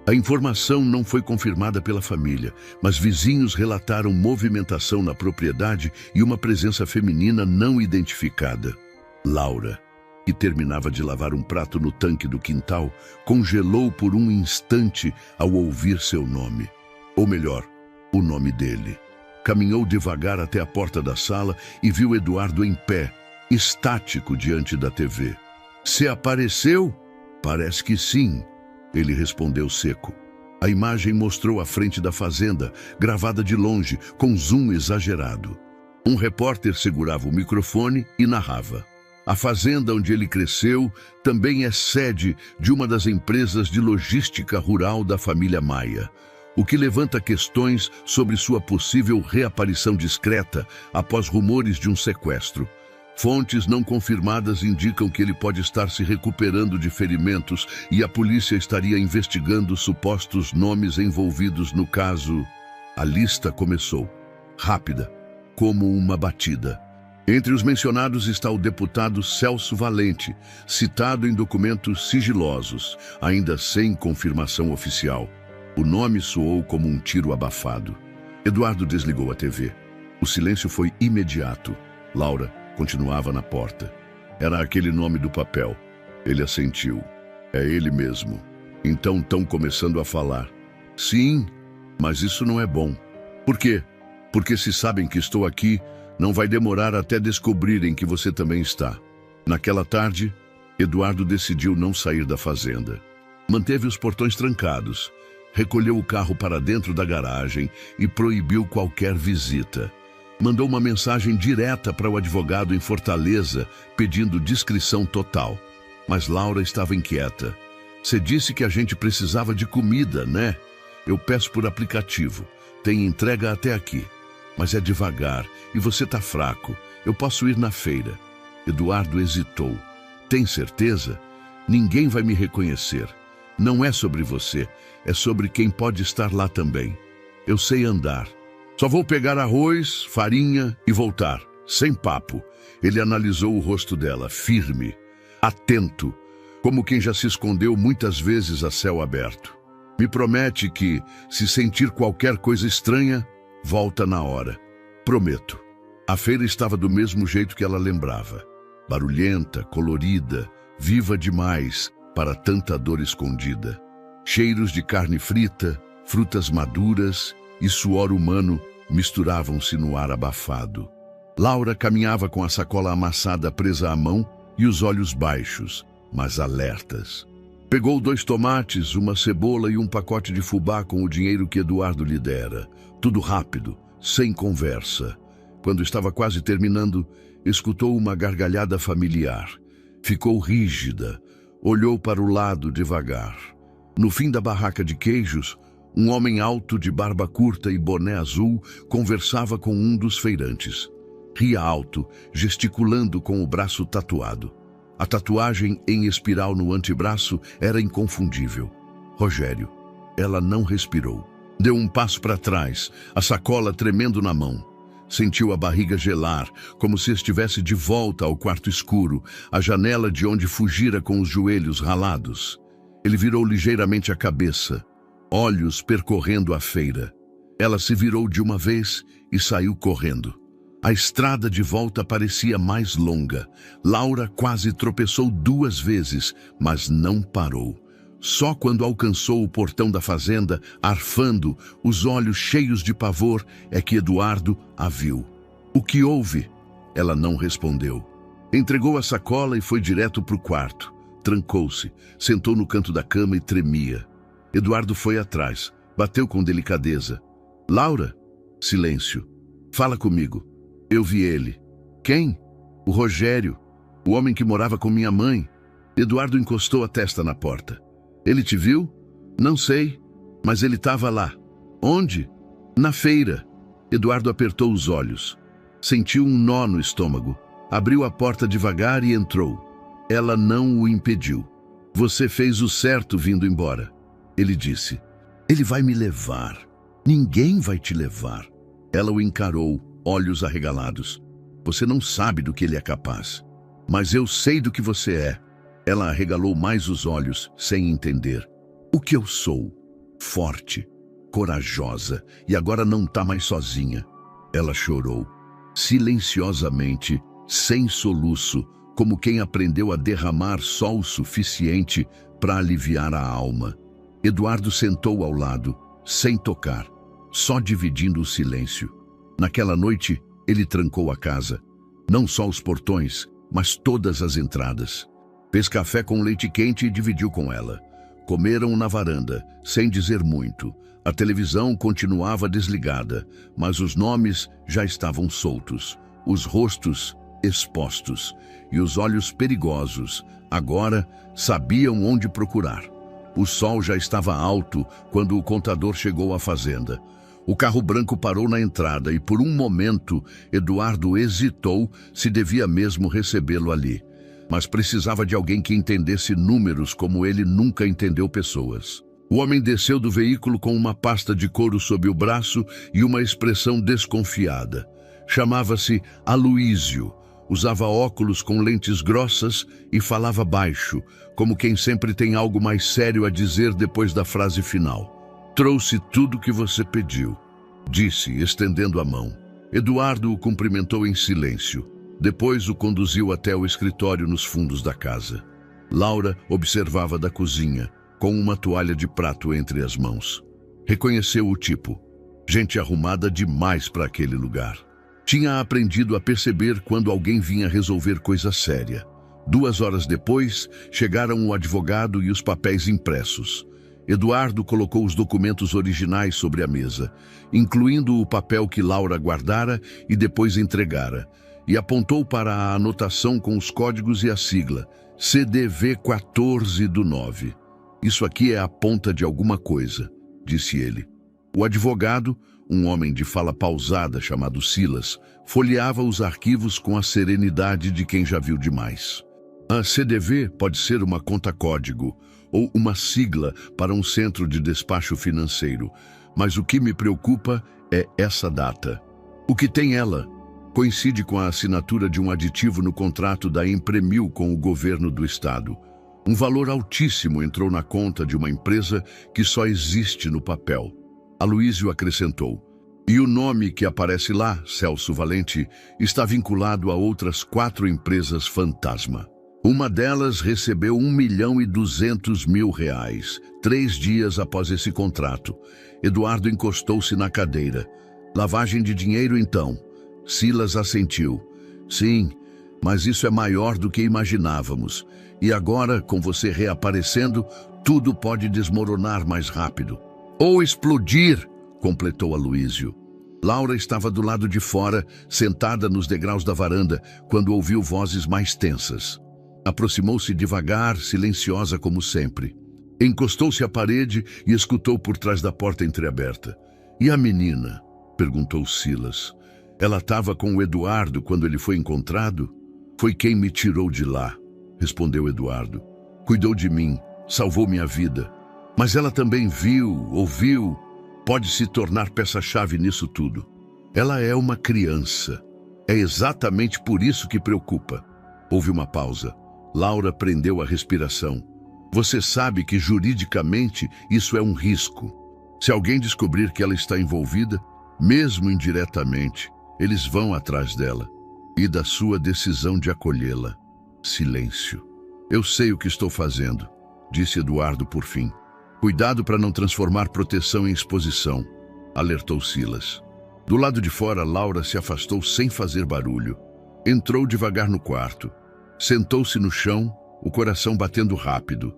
A informação não foi confirmada pela família, mas vizinhos relataram movimentação na propriedade e uma presença feminina não identificada. Laura, que terminava de lavar um prato no tanque do quintal, congelou por um instante ao ouvir seu nome. Ou melhor, o nome dele. Caminhou devagar até a porta da sala e viu Eduardo em pé, estático diante da TV. "Se apareceu?" "Parece que sim", ele respondeu seco. A imagem mostrou a frente da fazenda, gravada de longe, com zoom exagerado. Um repórter segurava o microfone e narrava. A fazenda onde ele cresceu também é sede de uma das empresas de logística rural da família Maia, o que levanta questões sobre sua possível reaparição discreta após rumores de um sequestro. Fontes não confirmadas indicam que ele pode estar se recuperando de ferimentos e a polícia estaria investigando supostos nomes envolvidos no caso. A lista começou, rápida, como uma batida. Entre os mencionados está o deputado Celso Valente, citado em documentos sigilosos, ainda sem confirmação oficial. O nome soou como um tiro abafado. Eduardo desligou a TV. O silêncio foi imediato. Laura continuava na porta. Era aquele nome do papel. Ele assentiu. "É ele mesmo. Então estão começando a falar." "Sim, mas isso não é bom." "Por quê?" "Porque se sabem que estou aqui, não vai demorar até descobrirem que você também está." Naquela tarde, Eduardo decidiu não sair da fazenda. Manteve os portões trancados, recolheu o carro para dentro da garagem e proibiu qualquer visita. Mandou uma mensagem direta para o advogado em Fortaleza, pedindo discrição total. Mas Laura estava inquieta. "Você disse que a gente precisava de comida, né? Eu peço por aplicativo. Tem entrega até aqui. Mas é devagar e você está fraco. Eu posso ir na feira." Eduardo hesitou. "Tem certeza? Ninguém vai me reconhecer. Não é sobre você, é sobre quem pode estar lá também. Eu sei andar. Só vou pegar arroz, farinha e voltar, sem papo." Ele analisou o rosto dela, firme, atento, como quem já se escondeu muitas vezes a céu aberto. "Me promete que, se sentir qualquer coisa estranha, volta na hora." "Prometo." A feira estava do mesmo jeito que ela lembrava. Barulhenta, colorida, viva demais para tanta dor escondida. Cheiros de carne frita, frutas maduras e suor humano misturavam-se no ar abafado. Laura caminhava com a sacola amassada presa à mão e os olhos baixos, mas alertas. Pegou 2 tomates, uma cebola e um pacote de fubá com o dinheiro que Eduardo lhe dera. Tudo rápido, sem conversa. Quando estava quase terminando, escutou uma gargalhada familiar. Ficou rígida, olhou para o lado devagar. No fim da barraca de queijos, Um homem alto de barba curta e boné azul conversava com um dos feirantes. Ria alto, gesticulando com o braço tatuado. A tatuagem em espiral no antebraço era inconfundível. Rogério. Ela não respirou. Deu um passo para trás, a sacola tremendo na mão. Sentiu a barriga gelar, como se estivesse de volta ao quarto escuro, a janela de onde fugira com os joelhos ralados. Ele virou ligeiramente a cabeça, olhos percorrendo a feira. Ela se virou de uma vez e saiu correndo. A estrada de volta parecia mais longa. Laura quase tropeçou 2 vezes, mas não parou. Só quando alcançou o portão da fazenda, arfando, os olhos cheios de pavor, é que Eduardo a viu. O que houve? Ela não respondeu. Entregou a sacola e foi direto para o quarto. Trancou-se, sentou no canto da cama e tremia. Eduardo foi atrás, bateu com delicadeza. Laura? Silêncio. Fala comigo. Eu vi ele. Quem? O Rogério, o homem que morava com minha mãe. Eduardo encostou a testa na porta. Ele te viu? Não sei, mas ele estava lá. Onde? Na feira. Eduardo apertou os olhos. Sentiu um nó no estômago. Abriu a porta devagar e entrou. Ela não o impediu. Você fez o certo vindo embora. Ele disse. Ele vai me levar. Ninguém vai te levar. Ela o encarou, olhos arregalados. Você não sabe do que ele é capaz. Mas eu sei do que você é. Ela arregalou mais os olhos, sem entender. O que eu sou? Forte, corajosa, e agora não está mais sozinha. Ela chorou, silenciosamente, sem soluço, como quem aprendeu a derramar só o suficiente para aliviar a alma. Eduardo sentou ao lado, sem tocar, só dividindo o silêncio. Naquela noite, ele trancou a casa. Não só os portões, mas todas as entradas. Fez café com leite quente e dividiu com ela. Comeram na varanda, sem dizer muito. A televisão continuava desligada, mas os nomes já estavam soltos. Os rostos expostos e os olhos perigosos, agora sabiam onde procurar. O sol já estava alto quando o contador chegou à fazenda. O carro branco parou na entrada e, por um momento, Eduardo hesitou se devia mesmo recebê-lo ali. Mas precisava de alguém que entendesse números como ele nunca entendeu pessoas. O homem desceu do veículo com uma pasta de couro sob o braço e uma expressão desconfiada. Chamava-se Aloísio. Usava óculos com lentes grossas e falava baixo, como quem sempre tem algo mais sério a dizer depois da frase final. Trouxe tudo o que você pediu, disse, estendendo a mão. Eduardo o cumprimentou em silêncio. Depois o conduziu até o escritório nos fundos da casa. Laura observava da cozinha, com uma toalha de prato entre as mãos. Reconheceu o tipo. Gente arrumada demais para aquele lugar. Tinha aprendido a perceber quando alguém vinha resolver coisa séria. 2 horas depois, chegaram o advogado e os papéis impressos. Eduardo colocou os documentos originais sobre a mesa, incluindo o papel que Laura guardara e depois entregara, e apontou para a anotação com os códigos e a sigla, CDV 14 do 9. Isso aqui é a ponta de alguma coisa, disse ele. O advogado, um homem de fala pausada chamado Silas, folheava os arquivos com a serenidade de quem já viu demais. A CDV pode ser uma conta-código ou uma sigla para um centro de despacho financeiro, mas o que me preocupa é essa data. O que tem ela coincide com a assinatura de um aditivo no contrato da Impremil com o governo do estado. Um valor altíssimo entrou na conta de uma empresa que só existe no papel. Aloísio acrescentou. E o nome que aparece lá, Celso Valente, está vinculado a outras 4 empresas fantasma. Uma delas recebeu R$1.200.000, 3 dias após esse contrato. Eduardo encostou-se na cadeira. Lavagem de dinheiro, então? Silas assentiu. Sim, mas isso é maior do que imaginávamos. E agora, com você reaparecendo, tudo pode desmoronar mais rápido. Ou explodir, completou Aloísio. Laura estava do lado de fora, sentada nos degraus da varanda, quando ouviu vozes mais tensas. Aproximou-se devagar, silenciosa como sempre. Encostou-se à parede e escutou por trás da porta entreaberta. E a menina? Perguntou Silas. Ela estava com o Eduardo quando ele foi encontrado? Foi quem me tirou de lá, respondeu Eduardo. Cuidou de mim, salvou minha vida. Mas ela também viu, ouviu, pode se tornar peça-chave nisso tudo. Ela é uma criança. É exatamente por isso que preocupa. Houve uma pausa. Laura prendeu a respiração. Você sabe que juridicamente isso é um risco. Se alguém descobrir que ela está envolvida, mesmo indiretamente, eles vão atrás dela e da sua decisão de acolhê-la. Silêncio. Eu sei o que estou fazendo, disse Eduardo por fim. Cuidado para não transformar proteção em exposição, alertou Silas. Do lado de fora, Laura se afastou sem fazer barulho. Entrou devagar no quarto. Sentou-se no chão, o coração batendo rápido.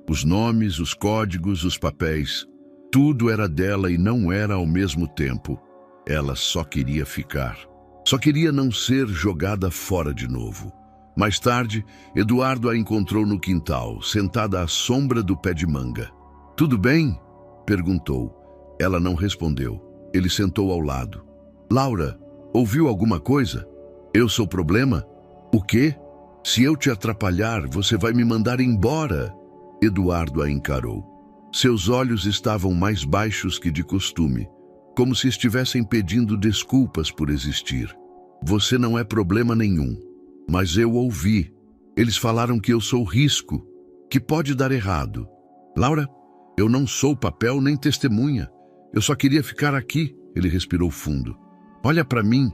Os nomes, os códigos, os papéis. Tudo era dela e não era ao mesmo tempo. Ela só queria ficar. Só queria não ser jogada fora de novo. Mais tarde, Eduardo a encontrou no quintal, sentada à sombra do pé de manga. Tudo bem? Perguntou. Ela não respondeu. Ele sentou ao lado. Laura, ouviu alguma coisa? Eu sou o problema? O quê? Se eu te atrapalhar, você vai me mandar embora. Eduardo a encarou. Seus olhos estavam mais baixos que de costume, como se estivessem pedindo desculpas por existir. Você não é problema nenhum, mas eu ouvi. Eles falaram que eu sou risco, que pode dar errado. Laura, eu não sou papel nem testemunha. Eu só queria ficar aqui. Ele respirou fundo. Olha para mim.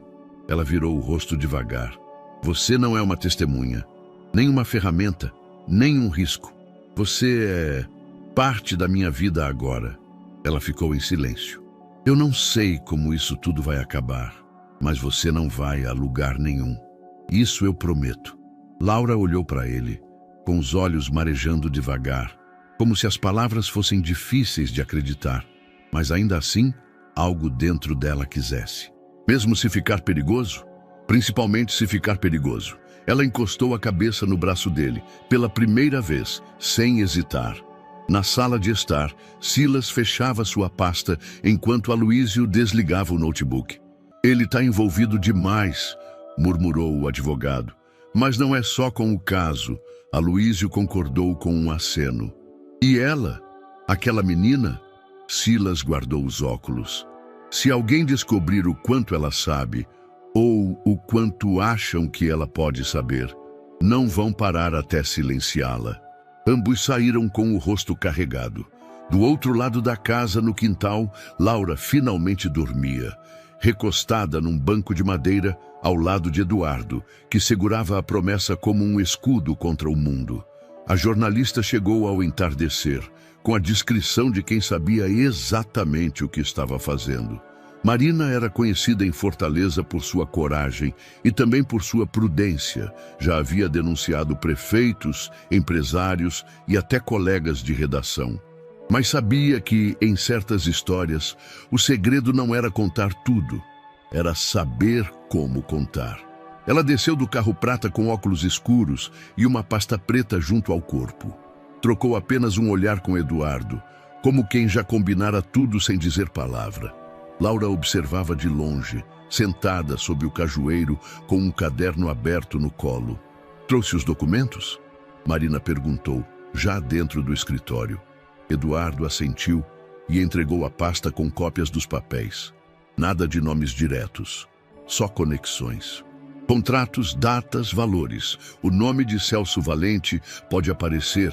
Ela virou o rosto devagar. Você não é uma testemunha, nem uma ferramenta, nem um risco. Você é parte da minha vida agora. Ela ficou em silêncio. Eu não sei como isso tudo vai acabar, mas você não vai a lugar nenhum. Isso eu prometo. Laura olhou para ele, com os olhos marejando devagar, como se as palavras fossem difíceis de acreditar, mas ainda assim, algo dentro dela quisesse. Mesmo se ficar perigoso? Principalmente se ficar perigoso. Ela encostou a cabeça no braço dele, pela primeira vez, sem hesitar. Na sala de estar, Silas fechava sua pasta enquanto Aloísio desligava o notebook. Ele está envolvido demais, murmurou o advogado. Mas não é só com o caso. Aloísio concordou com um aceno. E ela? Aquela menina? Silas guardou os óculos. Se alguém descobrir o quanto ela sabe, ou o quanto acham que ela pode saber, não vão parar até silenciá-la. Ambos saíram com o rosto carregado. Do outro lado da casa, no quintal, Laura finalmente dormia, recostada num banco de madeira ao lado de Eduardo, que segurava a promessa como um escudo contra o mundo. A jornalista chegou ao entardecer, com a descrição de quem sabia exatamente o que estava fazendo. Marina era conhecida em Fortaleza por sua coragem e também por sua prudência. Já havia denunciado prefeitos, empresários e até colegas de redação. Mas sabia que, em certas histórias, o segredo não era contar tudo, era saber como contar. Ela desceu do carro prata com óculos escuros e uma pasta preta junto ao corpo. Trocou apenas um olhar com Eduardo, como quem já combinara tudo sem dizer palavra. Laura observava de longe, sentada sob o cajueiro, com um caderno aberto no colo. Trouxe os documentos? Marina perguntou, já dentro do escritório. Eduardo assentiu e entregou a pasta com cópias dos papéis. Nada de nomes diretos, só conexões. Contratos, datas, valores. O nome de Celso Valente pode aparecer,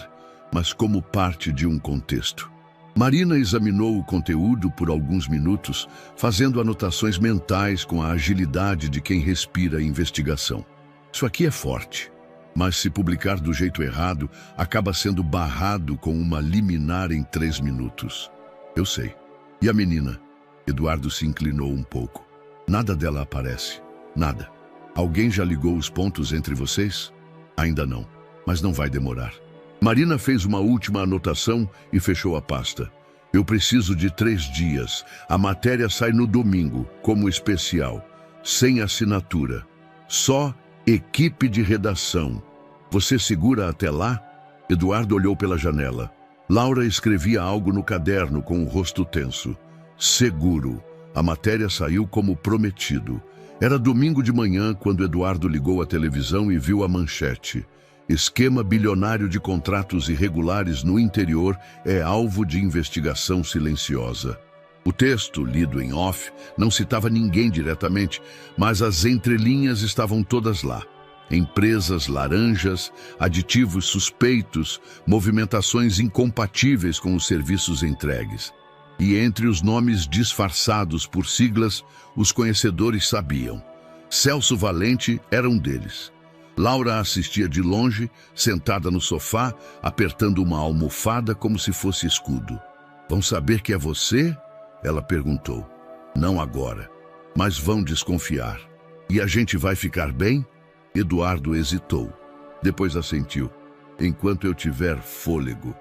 mas como parte de um contexto. Marina examinou o conteúdo por alguns minutos, fazendo anotações mentais com a agilidade de quem respira a investigação. Isso aqui é forte, mas se publicar do jeito errado, acaba sendo barrado com uma liminar em 3 minutos. Eu sei. E a menina? Eduardo se inclinou um pouco. Nada dela aparece. Nada. Alguém já ligou os pontos entre vocês? Ainda não, mas não vai demorar. Marina fez uma última anotação e fechou a pasta. Eu preciso de 3 dias. A matéria sai no domingo, como especial, sem assinatura. Só equipe de redação. Você segura até lá? Eduardo olhou pela janela. Laura escrevia algo no caderno com o rosto tenso. Seguro. A matéria saiu como prometido. Era domingo de manhã quando Eduardo ligou a televisão e viu a manchete. Esquema bilionário de contratos irregulares no interior é alvo de investigação silenciosa. O texto, lido em off, não citava ninguém diretamente, mas as entrelinhas estavam todas lá. Empresas laranjas, aditivos suspeitos, movimentações incompatíveis com os serviços entregues. E entre os nomes disfarçados por siglas, os conhecedores sabiam. Celso Valente era um deles. Laura assistia de longe, sentada no sofá, apertando uma almofada como se fosse escudo. "Vão saber que é você?" ela perguntou. "Não agora, mas vão desconfiar. E a gente vai ficar bem?" Eduardo hesitou. Depois assentiu. "Enquanto eu tiver fôlego."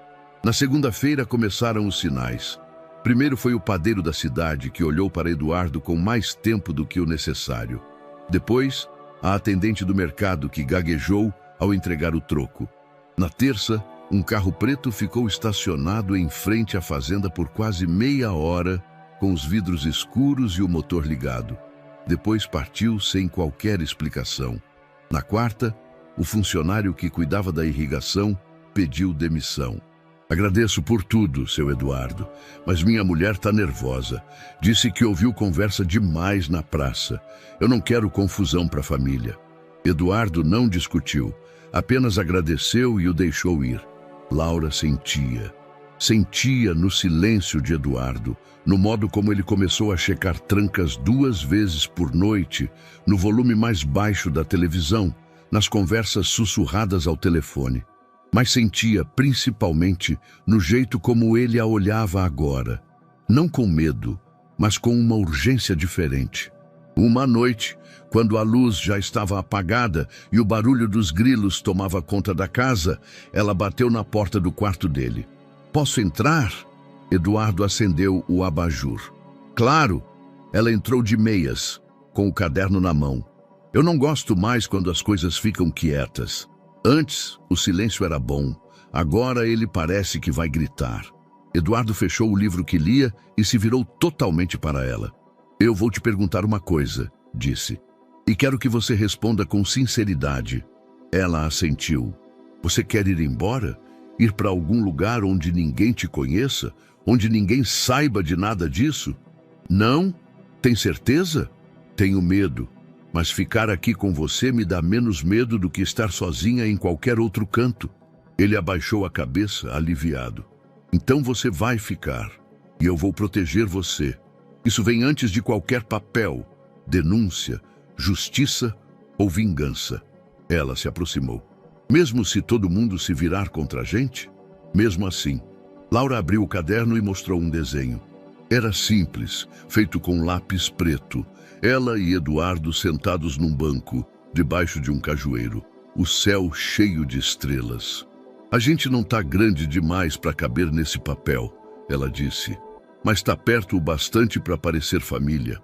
Na segunda-feira começaram os sinais. Primeiro foi o padeiro da cidade, que olhou para Eduardo com mais tempo do que o necessário. Depois, a atendente do mercado, que gaguejou ao entregar o troco. Na terça, um carro preto ficou estacionado em frente à fazenda por quase meia hora, com os vidros escuros e o motor ligado. Depois partiu sem qualquer explicação. Na quarta, o funcionário que cuidava da irrigação pediu demissão. "Agradeço por tudo, seu Eduardo, mas minha mulher está nervosa. Disse que ouviu conversa demais na praça. Eu não quero confusão para a família." Eduardo não discutiu, apenas agradeceu e o deixou ir. Laura sentia. Sentia no silêncio de Eduardo, no modo como ele começou a checar trancas 2 vezes por noite, no volume mais baixo da televisão, nas conversas sussurradas ao telefone. Mas sentia, principalmente, no jeito como ele a olhava agora. Não com medo, mas com uma urgência diferente. Uma noite, quando a luz já estava apagada e o barulho dos grilos tomava conta da casa, ela bateu na porta do quarto dele. "Posso entrar?" Eduardo acendeu o abajur. "Claro!" Ela entrou de meias, com o caderno na mão. "Eu não gosto mais quando as coisas ficam quietas. Antes, o silêncio era bom. Agora ele parece que vai gritar." Eduardo fechou o livro que lia e se virou totalmente para ela. "Eu vou te perguntar uma coisa", disse. "E quero que você responda com sinceridade." Ela assentiu. "Você quer ir embora? Ir para algum lugar onde ninguém te conheça? Onde ninguém saiba de nada disso?" "Não? Tem certeza?" "Tenho medo. Mas ficar aqui com você me dá menos medo do que estar sozinha em qualquer outro canto." Ele abaixou a cabeça, aliviado. "Então você vai ficar. E eu vou proteger você. Isso vem antes de qualquer papel, denúncia, justiça ou vingança." Ela se aproximou. "Mesmo se todo mundo se virar contra a gente?" "Mesmo assim." Laura abriu o caderno e mostrou um desenho. Era simples, feito com lápis preto. Ela e Eduardo sentados num banco, debaixo de um cajueiro. O céu cheio de estrelas. "A gente não tá grande demais para caber nesse papel", ela disse. "Mas tá perto o bastante para parecer família."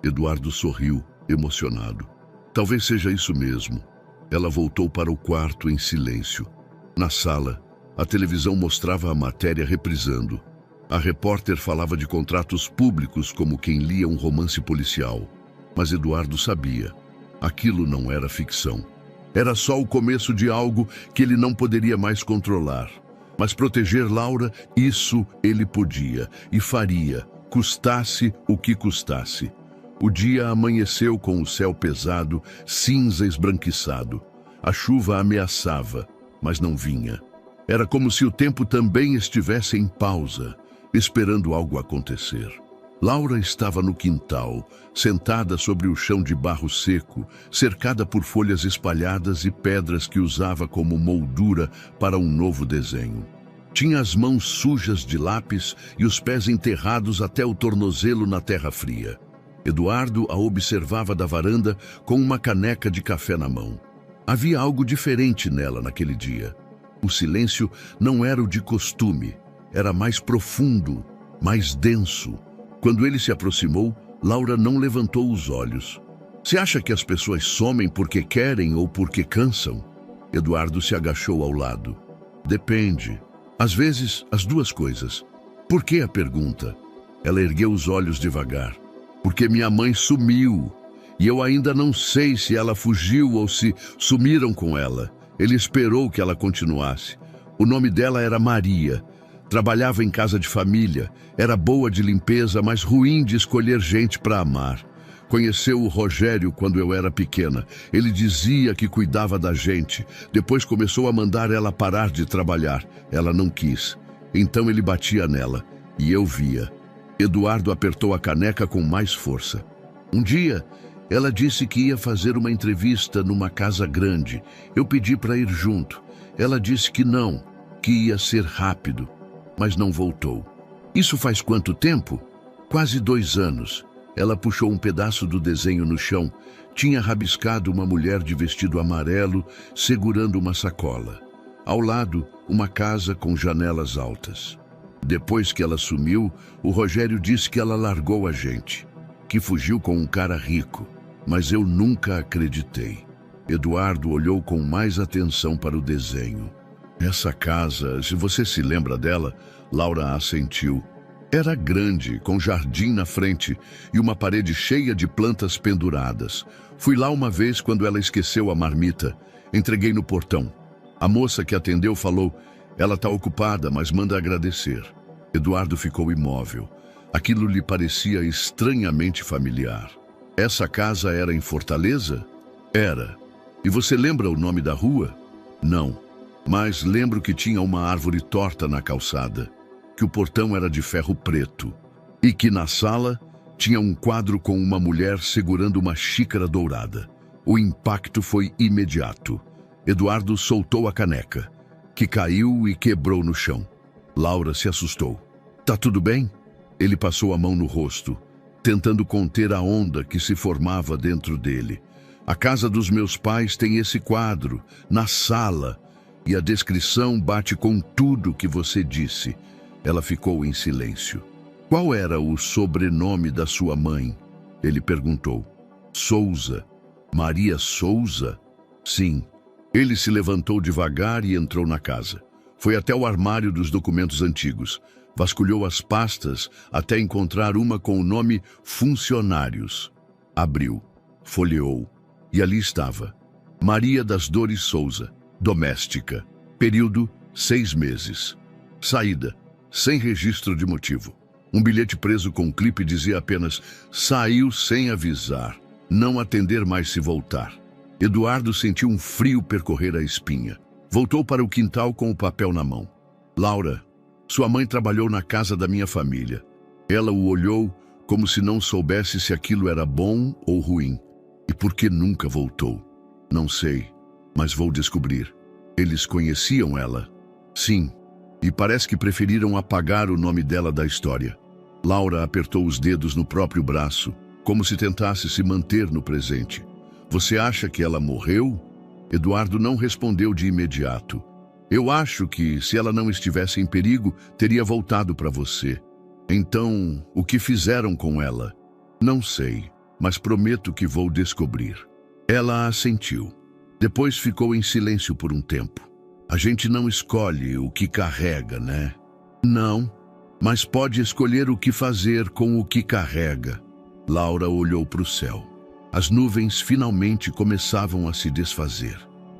Eduardo sorriu, emocionado. "Talvez seja isso mesmo." Ela voltou para o quarto em silêncio. Na sala, a televisão mostrava a matéria reprisando. A repórter falava de contratos públicos como quem lia um romance policial. Mas Eduardo sabia. Aquilo não era ficção. Era só o começo de algo que ele não poderia mais controlar. Mas proteger Laura, isso ele podia e faria, custasse o que custasse. O dia amanheceu com o céu pesado, cinza esbranquiçado. A chuva ameaçava, mas não vinha. Era como se o tempo também estivesse em pausa, esperando algo acontecer. Laura estava no quintal, sentada sobre o chão de barro seco, cercada por folhas espalhadas e pedras que usava como moldura para um novo desenho. Tinha as mãos sujas de lápis e os pés enterrados até o tornozelo na terra fria. Eduardo a observava da varanda com uma caneca de café na mão. Havia algo diferente nela naquele dia. O silêncio não era o de costume, era mais profundo, mais denso. Quando ele se aproximou, Laura não levantou os olhos. "Você acha que as pessoas somem porque querem ou porque cansam?" Eduardo se agachou ao lado. "Depende. Às vezes, as duas coisas. Por que a pergunta? Ela ergueu os olhos devagar. Porque minha mãe sumiu. E eu ainda não sei se ela fugiu ou se sumiram com ela. Ele esperou que ela continuasse. O nome dela era Maria. Trabalhava em casa de família. Era boa de limpeza, mas ruim de escolher gente para amar. Conheceu o Rogério quando eu era pequena. Ele dizia que cuidava da gente. Depois começou a mandar ela parar de trabalhar. Ela não quis. Então ele batia nela. E eu via. Eduardo apertou a caneca com mais força. Um dia, ela disse que ia fazer uma entrevista numa casa grande. Eu pedi para ir junto. Ela disse que não, que ia ser rápido, mas não voltou. Isso faz quanto tempo? Quase 2 anos. Ela puxou um pedaço do desenho no chão. Tinha rabiscado uma mulher de vestido amarelo, segurando uma sacola. Ao lado, uma casa com janelas altas. Depois que ela sumiu, o Rogério disse que ela largou a gente, que fugiu com um cara rico. Mas eu nunca acreditei. Eduardo olhou com mais atenção para o desenho. Essa casa, se você se lembra dela, Laura assentiu. Era grande, com jardim na frente e uma parede cheia de plantas penduradas. Fui lá uma vez quando ela esqueceu a marmita. Entreguei no portão. A moça que atendeu falou, ela está ocupada, mas manda agradecer. Eduardo ficou imóvel. Aquilo lhe parecia estranhamente familiar. Essa casa era em Fortaleza? Era. E você lembra o nome da rua? Não. Mas lembro que tinha uma árvore torta na calçada, que o portão era de ferro preto e que na sala tinha um quadro com uma mulher segurando uma xícara dourada. O impacto foi imediato. Eduardo soltou a caneca, que caiu e quebrou no chão. Laura se assustou. Tá tudo bem? Ele passou a mão no rosto, tentando conter a onda que se formava dentro dele. A casa dos meus pais tem esse quadro, na sala, e a descrição bate com tudo que você disse. Ela ficou em silêncio. Qual era o sobrenome da sua mãe? Ele perguntou. Souza. Maria Souza? Sim. Ele se levantou devagar e entrou na casa. Foi até o armário dos documentos antigos. Vasculhou as pastas até encontrar uma com o nome Funcionários. Abriu, folheou, e ali estava. Maria das Dores Souza, doméstica. Período, 6 meses. Saída, sem registro de motivo. Um bilhete preso com um clipe dizia apenas, saiu sem avisar, não atender mais se voltar. Eduardo sentiu um frio percorrer a espinha. Voltou para o quintal com o papel na mão. Laura, sua mãe trabalhou na casa da minha família. Ela o olhou como se não soubesse se aquilo era bom ou ruim. E por que nunca voltou? Não sei, mas vou descobrir. Eles conheciam ela? Sim, e parece que preferiram apagar o nome dela da história. Laura apertou os dedos no próprio braço, como se tentasse se manter no presente. Você acha que ela morreu? Eduardo não respondeu de imediato. Eu acho que, se ela não estivesse em perigo, teria voltado para você. Então, o que fizeram com ela? Não sei, mas prometo que vou descobrir. Ela assentiu. Depois ficou em silêncio por um tempo. A gente não escolhe o que carrega, né? Não, mas pode escolher o que fazer com o que carrega. Laura olhou para o céu. As nuvens finalmente começavam a se desfazer.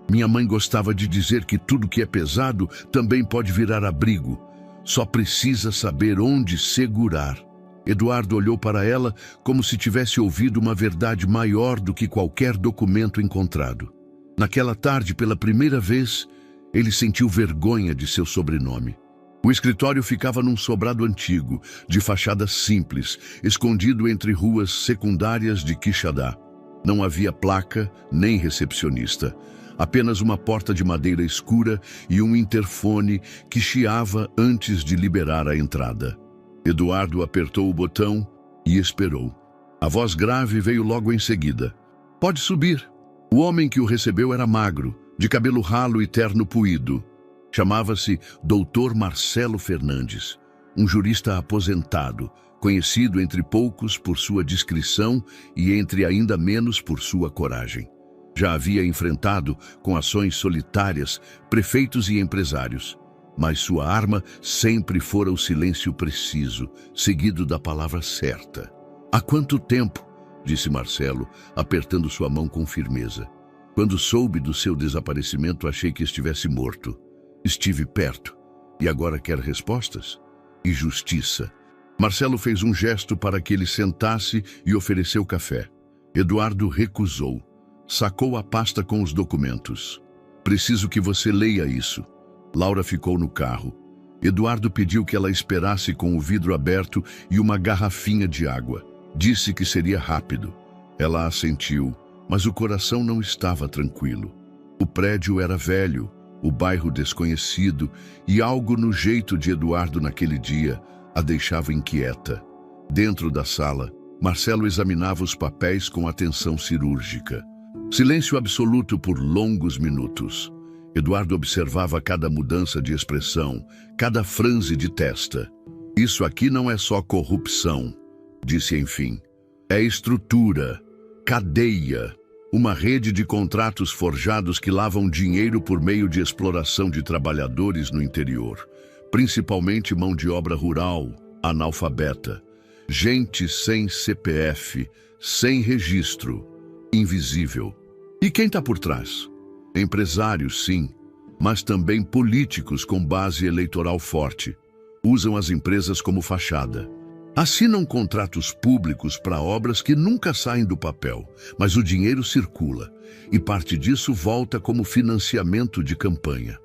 Minha mãe gostava de dizer que tudo que é pesado também pode virar abrigo. Só precisa saber onde segurar. Eduardo olhou para ela como se tivesse ouvido uma verdade maior do que qualquer documento encontrado. Naquela tarde, pela primeira vez, ele sentiu vergonha de seu sobrenome. O escritório ficava num sobrado antigo, de fachada simples, escondido entre ruas secundárias de Quixadá. Não havia placa nem recepcionista. Apenas uma porta de madeira escura e um interfone que chiava antes de liberar a entrada. Eduardo apertou o botão e esperou. A voz grave veio logo em seguida. Pode subir. O homem que o recebeu era magro, de cabelo ralo e terno puído. Chamava-se Dr. Marcelo Fernandes, um jurista aposentado, conhecido entre poucos por sua discrição e entre ainda menos por sua coragem. Já havia enfrentado, com ações solitárias, prefeitos e empresários. mas sua arma sempre fora o silêncio preciso, seguido da palavra certa. Há quanto tempo? Disse Marcelo, apertando sua mão com firmeza. Quando soube do seu desaparecimento, achei que estivesse morto. Estive perto. E agora quer respostas? E justiça. Marcelo fez um gesto para que ele sentasse e ofereceu café. Eduardo recusou. Sacou a pasta com os documentos. Preciso que você leia isso. Laura ficou no carro. Eduardo pediu que ela esperasse com o vidro aberto e uma garrafinha de água. Disse que seria rápido. Ela assentiu, mas o coração não estava tranquilo. O prédio era velho, o bairro desconhecido, e algo no jeito de Eduardo naquele dia a deixava inquieta. Dentro da sala, Marcelo examinava os papéis com atenção cirúrgica. Silêncio absoluto por longos minutos. Eduardo observava cada mudança de expressão, cada franze de testa. Isso aqui não é só corrupção, disse enfim. É estrutura, cadeia, uma rede de contratos forjados que lavam dinheiro por meio de exploração de trabalhadores no interior, principalmente mão de obra rural, analfabeta, gente sem CPF, sem registro, invisível. E quem está por trás? Empresários, sim, mas também políticos com base eleitoral forte. Usam as empresas como fachada. Assinam contratos públicos para obras que nunca saem do papel, mas o dinheiro circula, e parte disso volta como financiamento de campanha.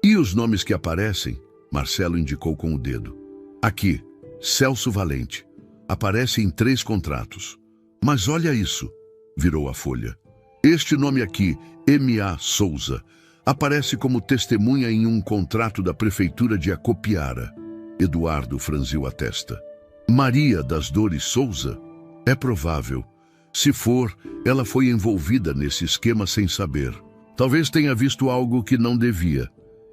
E os nomes que aparecem? Marcelo indicou com o dedo. Aqui, Celso Valente. Aparece em 3 contratos. Mas olha isso, virou a folha. Este nome aqui, M.A. Souza, aparece como testemunha em um contrato da prefeitura de Acopiara. Eduardo franziu a testa. Maria das Dores Souza? É provável. Se for, ela foi envolvida nesse esquema sem saber. Talvez tenha visto algo que não devia.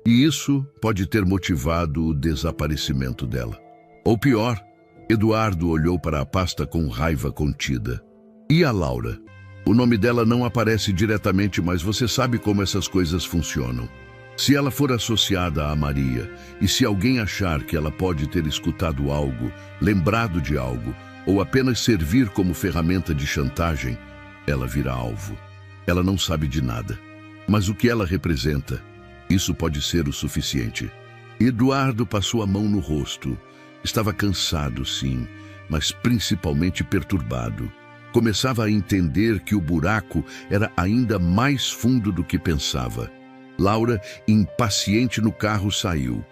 E isso pode ter motivado o desaparecimento dela. Ou pior, Eduardo olhou para a pasta com raiva contida. E a Laura? O nome dela não aparece diretamente, mas você sabe como essas coisas funcionam. Se ela for associada a Maria, e se alguém achar que ela pode ter escutado algo, lembrado de algo, ou apenas servir como ferramenta de chantagem, ela vira alvo. Ela não sabe de nada. Mas o que ela representa, isso pode ser o suficiente. Eduardo passou a mão no rosto. Estava cansado, sim, mas principalmente perturbado. Começava a entender que o buraco era ainda mais fundo do que pensava. Laura, impaciente no carro, saiu.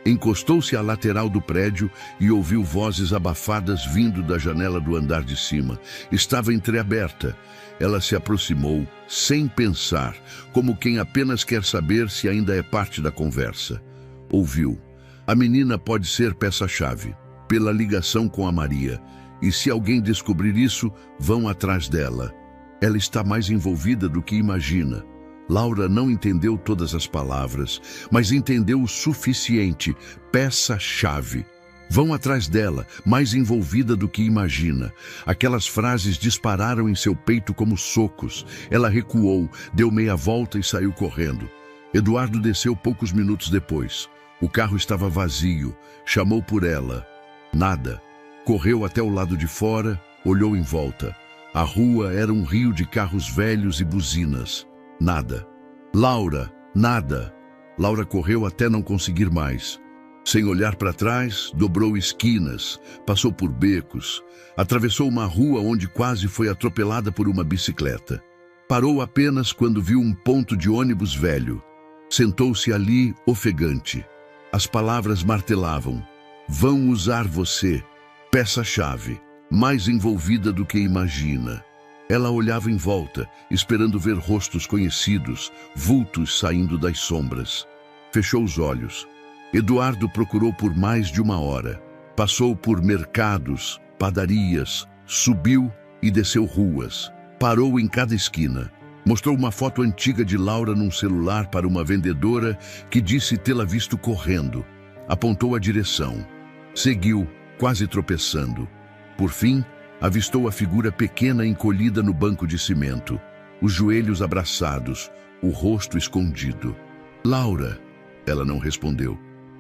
Encostou-se à lateral do prédio e ouviu vozes abafadas vindo da janela do andar de cima. Estava entreaberta. Ela se aproximou, sem pensar, como quem apenas quer saber se ainda é parte da conversa. Ouviu. A menina pode ser peça-chave, pela ligação com a Maria. E se alguém descobrir isso, vão atrás dela. Ela está mais envolvida do que imagina. Laura não entendeu todas as palavras, mas entendeu o suficiente. Peça-chave. Vão atrás dela, mais envolvida do que imagina. Aquelas frases dispararam em seu peito como socos. Ela recuou, deu meia volta e saiu correndo. Eduardo desceu poucos minutos depois. O carro estava vazio. Chamou por ela. Nada. Correu até o lado de fora, olhou em volta. A rua era um rio de carros velhos e buzinas. Nada. Laura, nada. Laura correu até não conseguir mais. Sem olhar para trás, dobrou esquinas, passou por becos, atravessou uma rua onde quase foi atropelada por uma bicicleta. Parou apenas quando viu um ponto de ônibus velho. Sentou-se ali, ofegante. As palavras martelavam. Vão usar você. Peça-chave, mais envolvida do que imagina. Ela olhava em volta, esperando ver rostos conhecidos, vultos saindo das sombras. Fechou os olhos. Eduardo procurou por mais de 1 hora. Passou por mercados, padarias, subiu e desceu ruas. Parou em cada esquina. Mostrou uma foto antiga de Laura num celular para uma vendedora que disse tê-la visto correndo. Apontou a direção. Seguiu, quase tropeçando. Por fim, avistou a figura pequena encolhida no banco de cimento, os joelhos abraçados, o rosto escondido. Laura, ela não respondeu.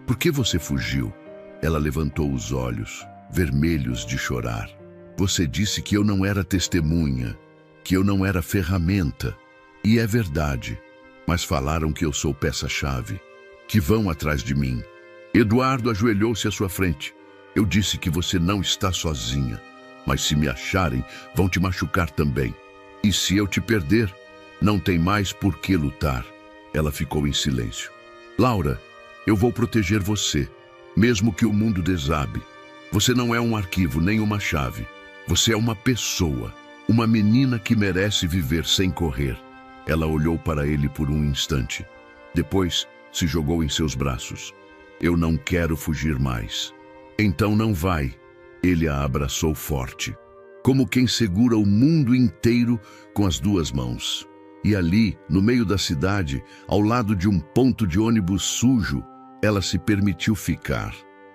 Por que você fugiu? Ela levantou os olhos, vermelhos de chorar. Você disse que eu não era testemunha, que eu não era ferramenta. E é verdade, mas falaram que eu sou peça-chave, que vão atrás de mim. Eduardo ajoelhou-se à sua frente. Eu disse que você não está sozinha, mas se me acharem, vão te machucar também. E se eu te perder, não tem mais por que lutar. Ela ficou em silêncio. Laura, eu vou proteger você, mesmo que o mundo desabe. Você não é um arquivo nem uma chave. Você é uma pessoa, uma menina que merece viver sem correr. Ela olhou para ele por um instante. Depois, se jogou em seus braços. Eu não quero fugir mais. Então não vai. Ele a abraçou forte, como quem segura o mundo inteiro com as duas mãos. E ali, no meio da cidade, ao lado de um ponto de ônibus sujo, ela se permitiu ficar.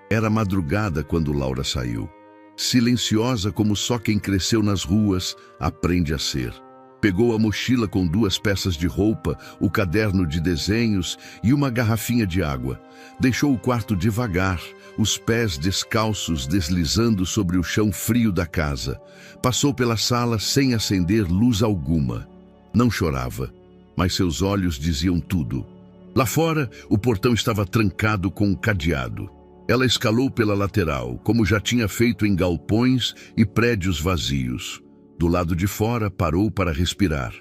Era madrugada quando Laura saiu. Silenciosa como só quem cresceu nas ruas aprende a ser. Pegou a mochila com 2 peças de roupa, o caderno de desenhos e uma garrafinha de água. Deixou o quarto devagar, os pés descalços deslizando sobre o chão frio da casa. Passou pela sala sem acender luz alguma. Não chorava, mas seus olhos diziam tudo. Lá fora, o portão estava trancado com um cadeado. Ela escalou pela lateral, como já tinha feito em galpões e prédios vazios. Do lado de fora, parou para respirar.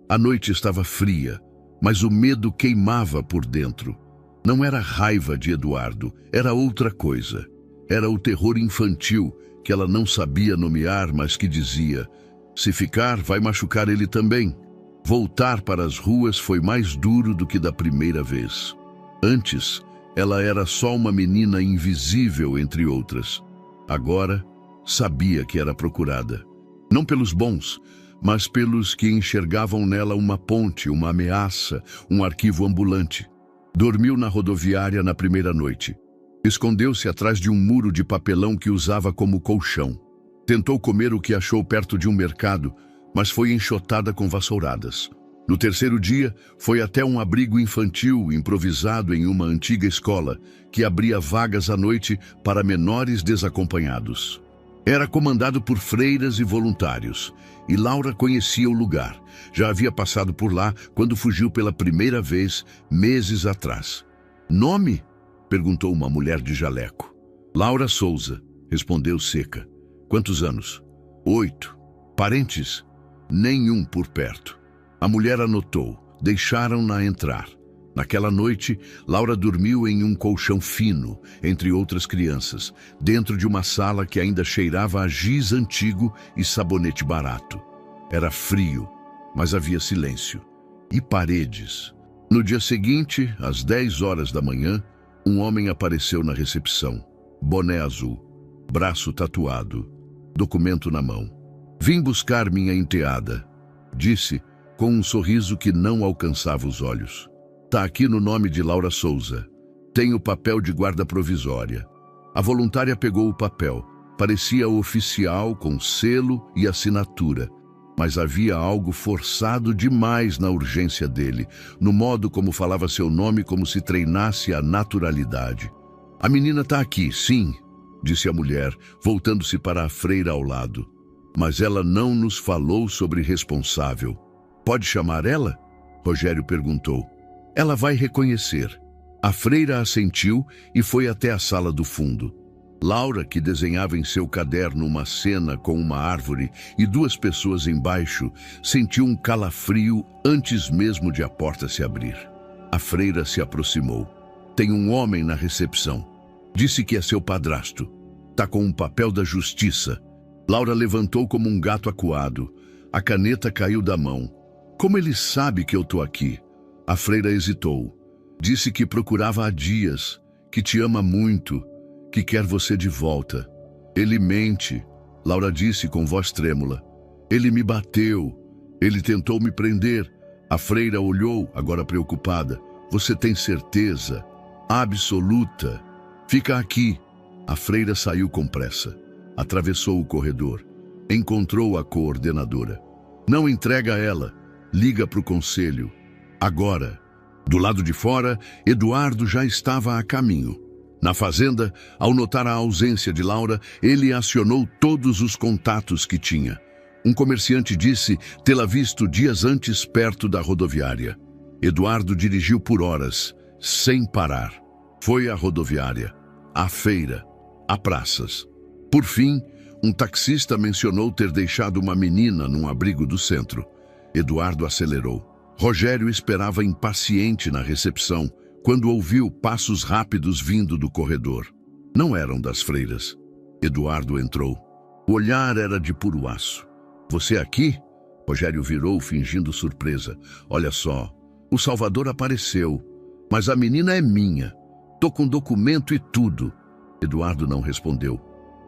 A noite estava fria, mas o medo queimava por dentro. Não era raiva de Eduardo, era outra coisa. Era o terror infantil que ela não sabia nomear, mas que dizia: se ficar, vai machucar ele também. Voltar para as ruas foi mais duro do que da primeira vez. Antes, ela era só uma menina invisível entre outras. Agora, sabia que era procurada. Não pelos bons, mas pelos que enxergavam nela uma ponte, uma ameaça, um arquivo ambulante. Dormiu na rodoviária na primeira noite. Escondeu-se atrás de um muro de papelão que usava como colchão. Tentou comer o que achou perto de um mercado, mas foi enxotada com vassouradas. No terceiro dia, foi até um abrigo infantil improvisado em uma antiga escola, que abria vagas à noite para menores desacompanhados. Era comandado por freiras e voluntários, e Laura conhecia o lugar. Já havia passado por lá quando fugiu pela primeira vez, meses atrás. Nome? Perguntou uma mulher de jaleco. Laura Souza, respondeu seca. Quantos anos? 8. Parentes? Nenhum por perto. A mulher anotou. Deixaram-na entrar. Naquela noite, Laura dormiu em um colchão fino, entre outras crianças, dentro de uma sala que ainda cheirava a giz antigo e sabonete barato. Era frio, mas havia silêncio. E paredes. No dia seguinte, às 10 horas da manhã, um homem apareceu na recepção. Boné azul, braço tatuado, documento na mão. Vim buscar minha enteada, disse, com um sorriso que não alcançava os olhos. Tá aqui no nome de Laura Souza. Tem o papel de guarda provisória. A voluntária pegou o papel. Parecia oficial, com selo e assinatura. Mas havia algo forçado demais na urgência dele, no modo como falava seu nome, como se treinasse a naturalidade. A menina tá aqui, sim, disse a mulher, voltando-se para a freira ao lado. Mas ela não nos falou sobre responsável. Pode chamar ela? Rogério perguntou. Ela vai reconhecer. A freira assentiu e foi até a sala do fundo. Laura, que desenhava em seu caderno uma cena com uma árvore e 2 pessoas embaixo, sentiu um calafrio antes mesmo de a porta se abrir. A freira se aproximou. Tem um homem na recepção. Disse que é seu padrasto. Tá com um papel da justiça. Laura levantou como um gato acuado. A caneta caiu da mão. Como ele sabe que eu tô aqui? A freira hesitou. Disse que procurava há dias, que te ama muito, que quer você de volta. Ele mente, Laura disse com voz trêmula. Ele me bateu, ele tentou me prender. A freira olhou, agora preocupada. Você tem certeza? Absoluta. Fica aqui. A freira saiu com pressa. Atravessou o corredor. Encontrou a coordenadora. Não entrega ela. Liga para o conselho. Agora. Do lado de fora, Eduardo já estava a caminho. Na fazenda, ao notar a ausência de Laura, ele acionou todos os contatos que tinha. Um comerciante disse tê-la visto dias antes perto da rodoviária. Eduardo dirigiu por horas, sem parar. Foi à rodoviária, à feira, a praças. Por fim, um taxista mencionou ter deixado uma menina num abrigo do centro. Eduardo acelerou. Rogério esperava impaciente na recepção, quando ouviu passos rápidos vindo do corredor. Não eram das freiras. Eduardo entrou. O olhar era de puro aço. Você aqui? Rogério virou, fingindo surpresa. Olha só, o Salvador apareceu, mas a menina é minha. Tô com documento e tudo. Eduardo não respondeu,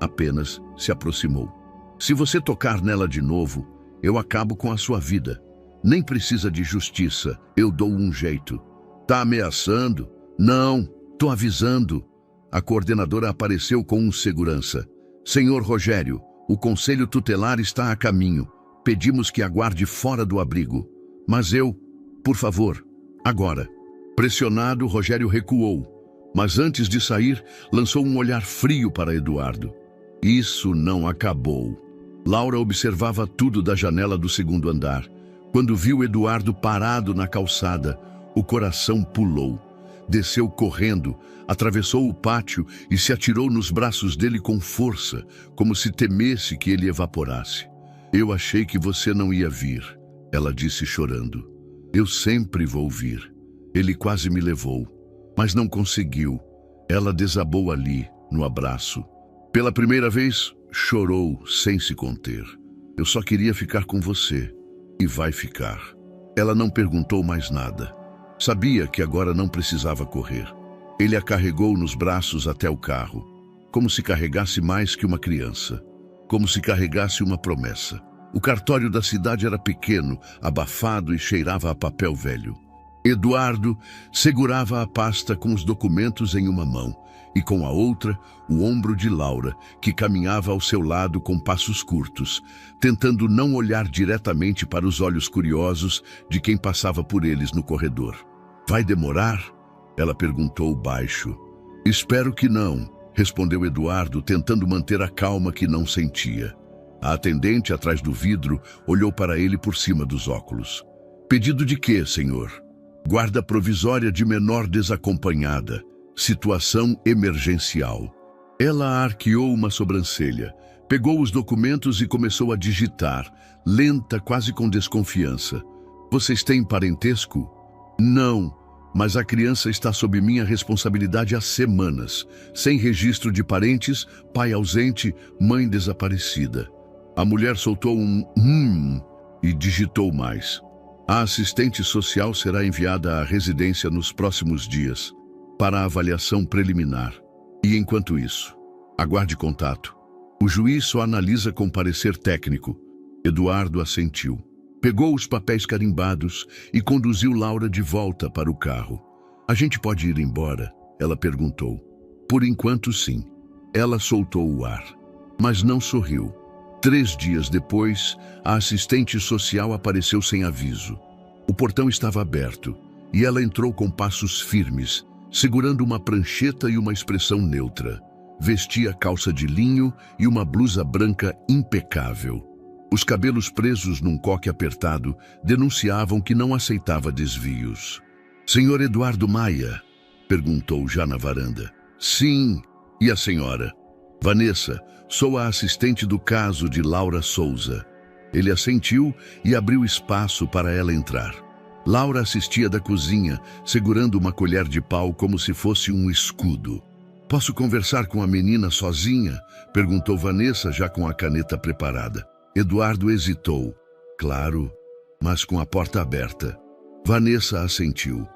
apenas se aproximou. Se você tocar nela de novo, eu acabo com a sua vida. Nem precisa de justiça, eu dou um jeito. Tá ameaçando? Não, tô avisando. A coordenadora apareceu com um segurança. Senhor Rogério, o conselho tutelar está a caminho. Pedimos que aguarde fora do abrigo. Mas por favor, agora. Pressionado, Rogério recuou. Mas antes de sair, lançou um olhar frio para Eduardo. Isso não acabou. Laura observava tudo da janela do segundo andar. Quando viu Eduardo parado na calçada, o coração pulou. Desceu correndo, atravessou o pátio e se atirou nos braços dele com força, como se temesse que ele evaporasse. Eu achei que você não ia vir, ela disse chorando. Eu sempre vou vir. Ele quase me levou, mas não conseguiu. Ela desabou ali, no abraço. Pela primeira vez, chorou sem se conter. Eu só queria ficar com você. E vai ficar. Ela não perguntou mais nada. Sabia que agora não precisava correr. Ele a carregou nos braços até o carro, como se carregasse mais que uma criança, como se carregasse uma promessa. O cartório da cidade era pequeno, abafado e cheirava a papel velho. Eduardo segurava a pasta com os documentos em uma mão e com a outra o ombro de Laura, que caminhava ao seu lado com passos curtos, tentando não olhar diretamente para os olhos curiosos de quem passava por eles no corredor. Vai demorar? Ela perguntou baixo. Espero que não, respondeu Eduardo, tentando manter a calma que não sentia. A atendente atrás do vidro olhou para ele por cima dos óculos. Pedido de quê, senhor? Guarda provisória de menor desacompanhada. Situação emergencial. Ela arqueou uma sobrancelha, pegou os documentos e começou a digitar, lenta, quase com desconfiança. Vocês têm parentesco? Não, mas a criança está sob minha responsabilidade há semanas, sem registro de parentes, pai ausente, mãe desaparecida. A mulher soltou um e digitou mais. A assistente social será enviada à residência nos próximos dias, para a avaliação preliminar. E enquanto isso, aguarde contato. O juiz só analisa com parecer técnico. Eduardo assentiu. Pegou os papéis carimbados e conduziu Laura de volta para o carro. A gente pode ir embora? Ela perguntou. Por enquanto, sim. Ela soltou o ar, mas não sorriu. 3 dias depois, a assistente social apareceu sem aviso. O portão estava aberto e ela entrou com passos firmes, segurando uma prancheta e uma expressão neutra. Vestia calça de linho e uma blusa branca impecável. Os cabelos presos num coque apertado denunciavam que não aceitava desvios. Senhor Eduardo Maia? Perguntou já na varanda. Sim. E a senhora? Vanessa, sou a assistente do caso de Laura Souza. Ele assentiu e abriu espaço para ela entrar. Laura assistia da cozinha, segurando uma colher de pau como se fosse um escudo. Posso conversar com a menina sozinha? Perguntou Vanessa, já com a caneta preparada. Eduardo hesitou. Claro, mas com a porta aberta. Vanessa assentiu.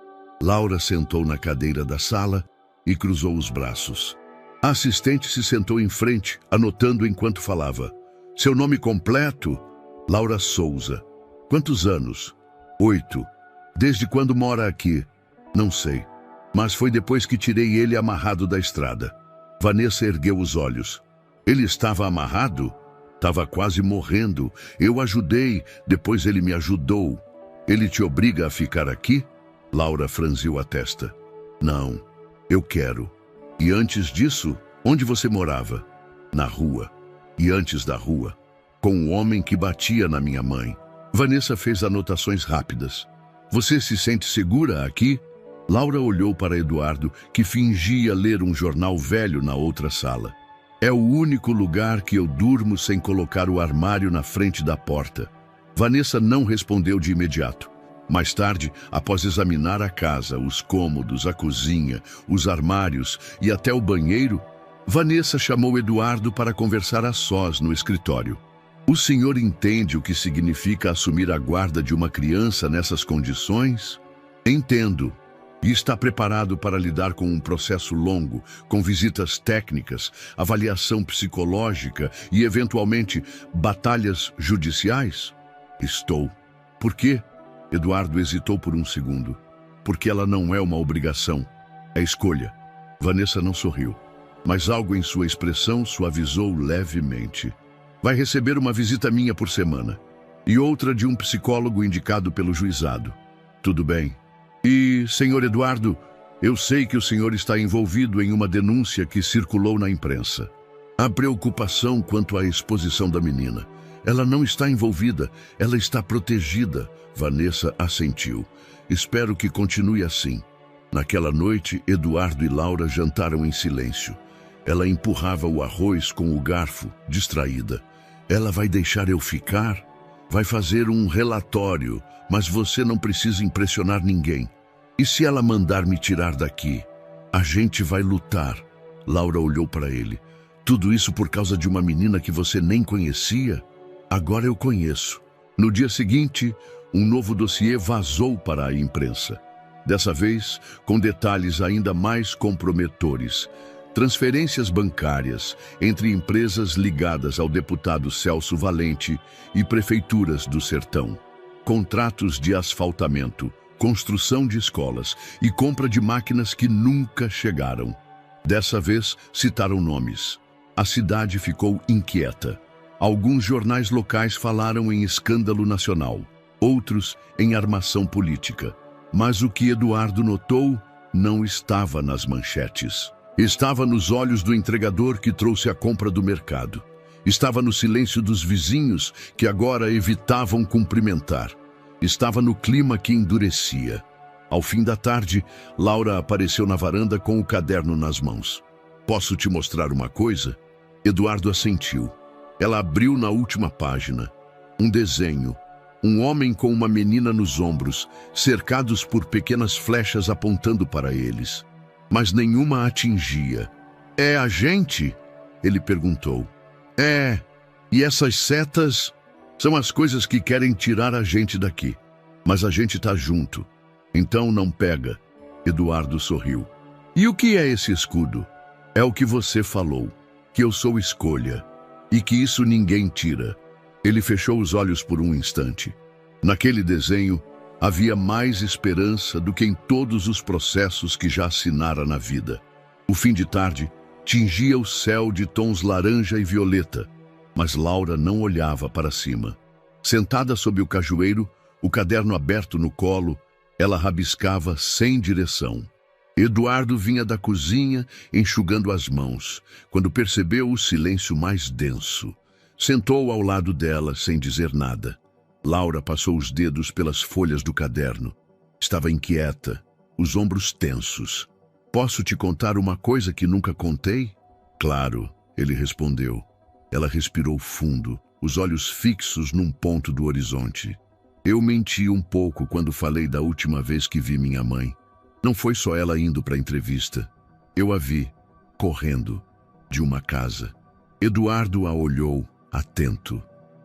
Laura sentou na cadeira da sala e cruzou os braços. A assistente se sentou em frente, anotando enquanto falava. Seu nome completo? Laura Souza. Quantos anos? 8. Desde quando mora aqui? Não sei. Mas foi depois que tirei ele amarrado da estrada. Vanessa ergueu os olhos. Ele estava amarrado? Estava quase morrendo. Eu ajudei, depois ele me ajudou. Ele te obriga a ficar aqui? Laura franziu a testa. Não, eu quero. E antes disso, onde você morava? Na rua. E antes da rua? Com o homem que batia na minha mãe. Vanessa fez anotações rápidas. Você se sente segura aqui? Laura olhou para Eduardo, que fingia ler um jornal velho na outra sala. É o único lugar que eu durmo sem colocar o armário na frente da porta. Vanessa não respondeu de imediato. Mais tarde, após examinar a casa, os cômodos, a cozinha, os armários e até o banheiro, Vanessa chamou Eduardo para conversar a sós no escritório. O senhor entende o que significa assumir a guarda de uma criança nessas condições? Entendo. E está preparado para lidar com um processo longo, com visitas técnicas, avaliação psicológica e, eventualmente, batalhas judiciais? Estou. Por quê? Eduardo hesitou por um segundo. Porque ela não é uma obrigação. É escolha. Vanessa não sorriu, mas algo em sua expressão suavizou levemente. Vai receber uma visita minha por semana e outra de um psicólogo indicado pelo juizado. Tudo bem. E, senhor Eduardo, eu sei que o senhor está envolvido em uma denúncia que circulou na imprensa. Há preocupação quanto à exposição da menina. Ela não está envolvida, ela está protegida. Vanessa assentiu. Espero que continue assim. Naquela noite, Eduardo e Laura jantaram em silêncio. Ela empurrava o arroz com o garfo, distraída. Ela vai deixar eu ficar? Vai fazer um relatório, mas você não precisa impressionar ninguém. E se ela mandar me tirar daqui? A gente vai lutar. Laura olhou para ele. Tudo isso por causa de uma menina que você nem conhecia? Agora eu conheço. No dia seguinte, um novo dossiê vazou para a imprensa. Dessa vez, com detalhes ainda mais comprometedores. Transferências bancárias entre empresas ligadas ao deputado Celso Valente e prefeituras do Sertão. Contratos de asfaltamento, construção de escolas e compra de máquinas que nunca chegaram. Dessa vez, citaram nomes. A cidade ficou inquieta. Alguns jornais locais falaram em escândalo nacional, outros em armação política. Mas o que Eduardo notou não estava nas manchetes. Estava nos olhos do entregador que trouxe a compra do mercado. Estava no silêncio dos vizinhos que agora evitavam cumprimentar. Estava no clima que endurecia. Ao fim da tarde, Laura apareceu na varanda com o caderno nas mãos. Posso te mostrar uma coisa? Eduardo assentiu. Ela abriu na última página. Um desenho. Um homem com uma menina nos ombros, cercados por pequenas flechas apontando para eles. Mas nenhuma atingia. É a gente? Ele perguntou. É. E essas setas são as coisas que querem tirar a gente daqui. Mas a gente tá junto. Então não pega. Eduardo sorriu. E o que é esse escudo? É o que você falou. Que eu sou escolha. E que isso ninguém tira. Ele fechou os olhos por um instante. Naquele desenho, havia mais esperança do que em todos os processos que já assinara na vida. O fim de tarde tingia o céu de tons laranja e violeta, mas Laura não olhava para cima. Sentada sob o cajueiro, o caderno aberto no colo, ela rabiscava sem direção. Eduardo vinha da cozinha, enxugando as mãos, quando percebeu o silêncio mais denso. Sentou ao lado dela, sem dizer nada. Laura passou os dedos pelas folhas do caderno. Estava inquieta, os ombros tensos. Posso te contar uma coisa que nunca contei? Claro, ele respondeu. Ela respirou fundo, os olhos fixos num ponto do horizonte. Eu menti um pouco quando falei da última vez que vi minha mãe. Não foi só ela indo para a entrevista. Eu a vi, correndo, de uma casa. Eduardo a olhou, atento.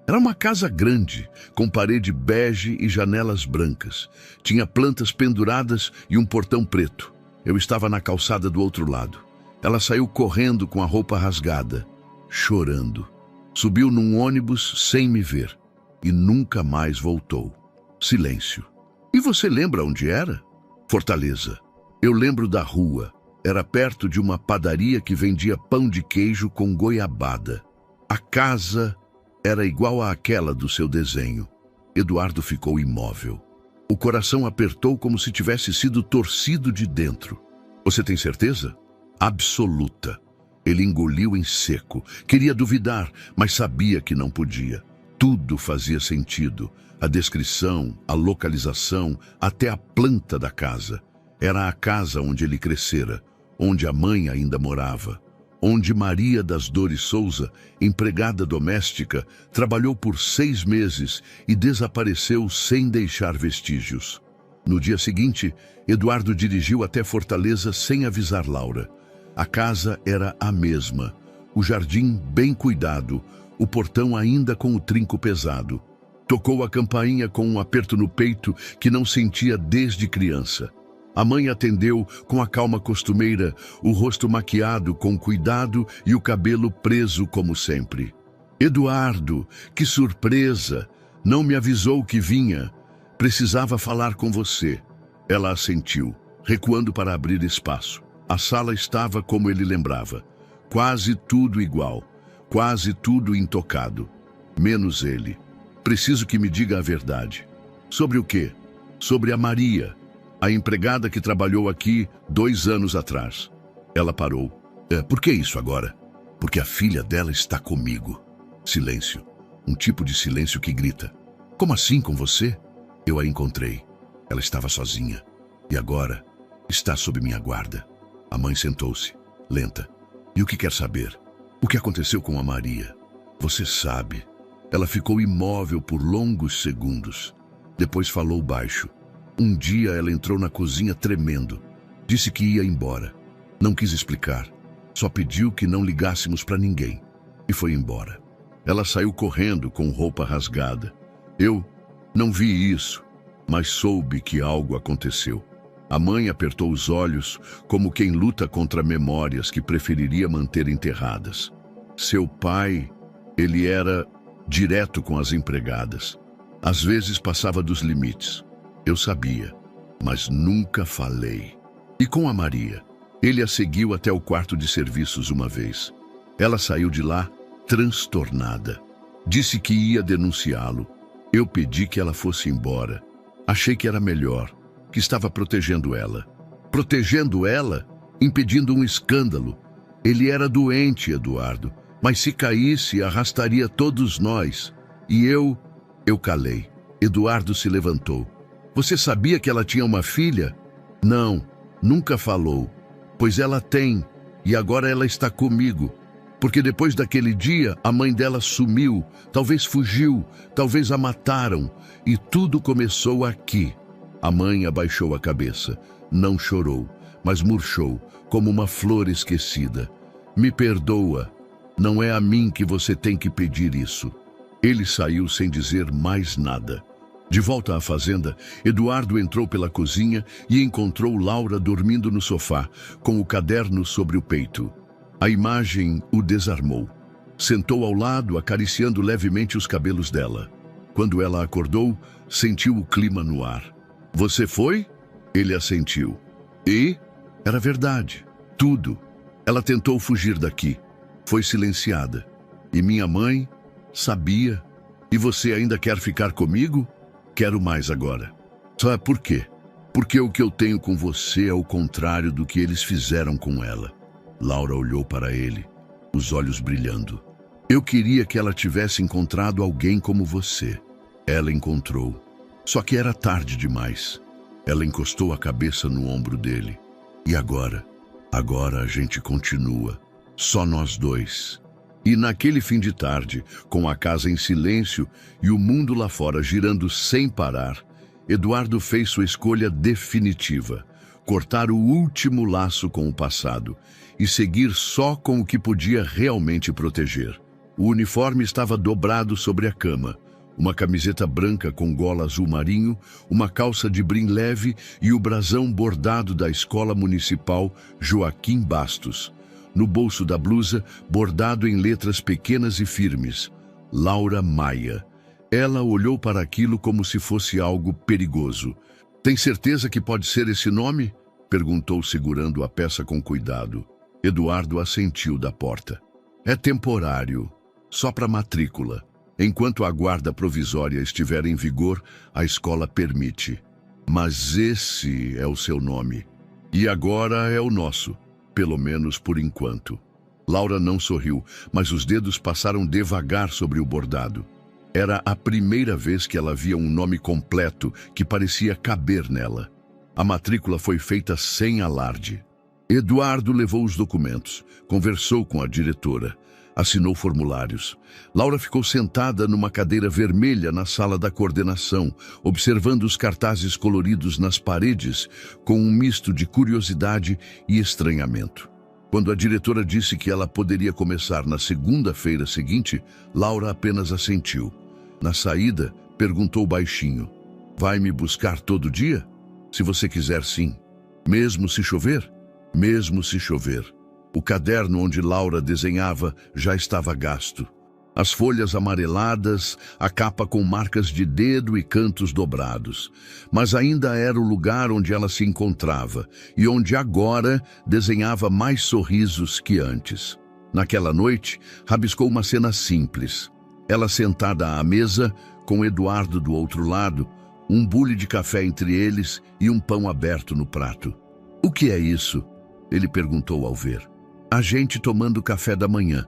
Era uma casa grande, com parede bege e janelas brancas. Tinha plantas penduradas e um portão preto. Eu estava na calçada do outro lado. Ela saiu correndo com a roupa rasgada, chorando. Subiu num ônibus sem me ver e nunca mais voltou. Silêncio. E você lembra onde era? Fortaleza. Eu lembro da rua. Era perto de uma padaria que vendia pão de queijo com goiabada. A casa era igual àquela do seu desenho. Eduardo ficou imóvel. O coração apertou como se tivesse sido torcido de dentro. Você tem certeza? absoluta. Ele engoliu em seco. Queria duvidar, mas sabia que não podia. Tudo fazia sentido. A descrição, a localização, até a planta da casa. Era a casa onde ele crescera, onde a mãe ainda morava, onde Maria das Dores Souza, empregada doméstica, trabalhou por 6 meses e desapareceu sem deixar vestígios. No dia seguinte, Eduardo dirigiu até Fortaleza sem avisar Laura. A casa era a mesma, o jardim bem cuidado, o portão ainda com o trinco pesado. Tocou a campainha com um aperto no peito que não sentia desde criança. A mãe atendeu com a calma costumeira, o rosto maquiado com cuidado e o cabelo preso como sempre. Eduardo, que surpresa! Não me avisou que vinha. Precisava falar com você. Ela assentiu, recuando para abrir espaço. A sala estava como ele lembrava. Quase tudo igual, quase tudo intocado. Menos ele. Preciso que me diga a verdade. Sobre o quê? Sobre a Maria, a empregada que trabalhou aqui 2 anos atrás. Ela parou. Por que isso agora? Porque a filha dela está comigo. Silêncio. Um tipo de silêncio que grita. Como assim com você? Eu a encontrei. Ela estava sozinha. E agora está sob minha guarda. A mãe sentou-se, lenta. E o que quer saber? O que aconteceu com a Maria? Você sabe. Ela ficou imóvel por longos segundos. Depois falou baixo. Um dia ela entrou na cozinha tremendo. Disse que ia embora. Não quis explicar. Só pediu que não ligássemos para ninguém. E foi embora. Ela saiu correndo com roupa rasgada. Eu não vi isso, mas soube que algo aconteceu. A mãe apertou os olhos, como quem luta contra memórias que preferiria manter enterradas. Seu pai, ele era direto com as empregadas. Às vezes passava dos limites. Eu sabia, mas nunca falei. E com a Maria? Ele a seguiu até o quarto de serviços uma vez. Ela saiu de lá transtornada. Disse que ia denunciá-lo. Eu pedi que ela fosse embora. Achei que era melhor, que estava protegendo ela. Protegendo ela? Impedindo um escândalo. Ele era doente, Eduardo, mas se caísse, arrastaria todos nós. E eu calei. Eduardo se levantou. Você sabia que ela tinha uma filha? Não, nunca falou. Pois ela tem, e agora ela está comigo. Porque depois daquele dia, a mãe dela sumiu, talvez fugiu, talvez a mataram. E tudo começou aqui. A mãe abaixou a cabeça. Não chorou, mas murchou, como uma flor esquecida. Me perdoa. Não é a mim que você tem que pedir isso. Ele saiu sem dizer mais nada. De volta à fazenda, Eduardo entrou pela cozinha e encontrou Laura dormindo no sofá, com o caderno sobre o peito. A imagem o desarmou. Sentou ao lado, acariciando levemente os cabelos dela. Quando ela acordou, sentiu o clima no ar. Você foi? Ele assentiu. E? Era verdade. Tudo. Ela tentou fugir daqui. Foi silenciada. E minha mãe sabia. E você ainda quer ficar comigo? Quero mais agora. Sabe por quê? Porque o que eu tenho com você é o contrário do que eles fizeram com ela. Laura olhou para ele, os olhos brilhando. Eu queria que ela tivesse encontrado alguém como você. Ela encontrou. Só que era tarde demais. Ela encostou a cabeça no ombro dele. E agora? Agora a gente continua. Só nós dois. E naquele fim de tarde, com a casa em silêncio e o mundo lá fora girando sem parar, Eduardo fez sua escolha definitiva: cortar o último laço com o passado e seguir só com o que podia realmente proteger. O uniforme estava dobrado sobre a cama, uma camiseta branca com gola azul marinho, uma calça de brim leve e o brasão bordado da Escola Municipal Joaquim Bastos. No bolso da blusa, bordado em letras pequenas e firmes, Laura Maia. Ela olhou para aquilo como se fosse algo perigoso. Tem certeza que pode ser esse nome? Perguntou, segurando a peça com cuidado. Eduardo assentiu da porta. É temporário, só para matrícula. Enquanto a guarda provisória estiver em vigor, a escola permite. Mas esse é o seu nome. E agora é o nosso. pelo menos por enquanto. Laura não sorriu, mas os dedos passaram devagar sobre o bordado. Era a primeira vez que ela via um nome completo que parecia caber nela. A matrícula foi feita sem alarde. Eduardo levou os documentos, conversou com a diretora, assinou formulários. Laura ficou sentada numa cadeira vermelha na sala da coordenação, observando os cartazes coloridos nas paredes, com um misto de curiosidade e estranhamento. Quando a diretora disse que ela poderia começar na segunda-feira seguinte, Laura apenas assentiu. Na saída, perguntou baixinho: "Vai me buscar todo dia? Se você quiser, sim. Mesmo se chover?" Mesmo se chover. O caderno onde Laura desenhava já estava gasto. As folhas amareladas, a capa com marcas de dedo e cantos dobrados. Mas ainda era o lugar onde ela se encontrava e onde agora desenhava mais sorrisos que antes. Naquela noite, rabiscou uma cena simples. Ela sentada à mesa, com Eduardo do outro lado, um bule de café entre eles e um pão aberto no prato. "O que é isso?" ele perguntou ao ver. "A gente tomando café da manhã.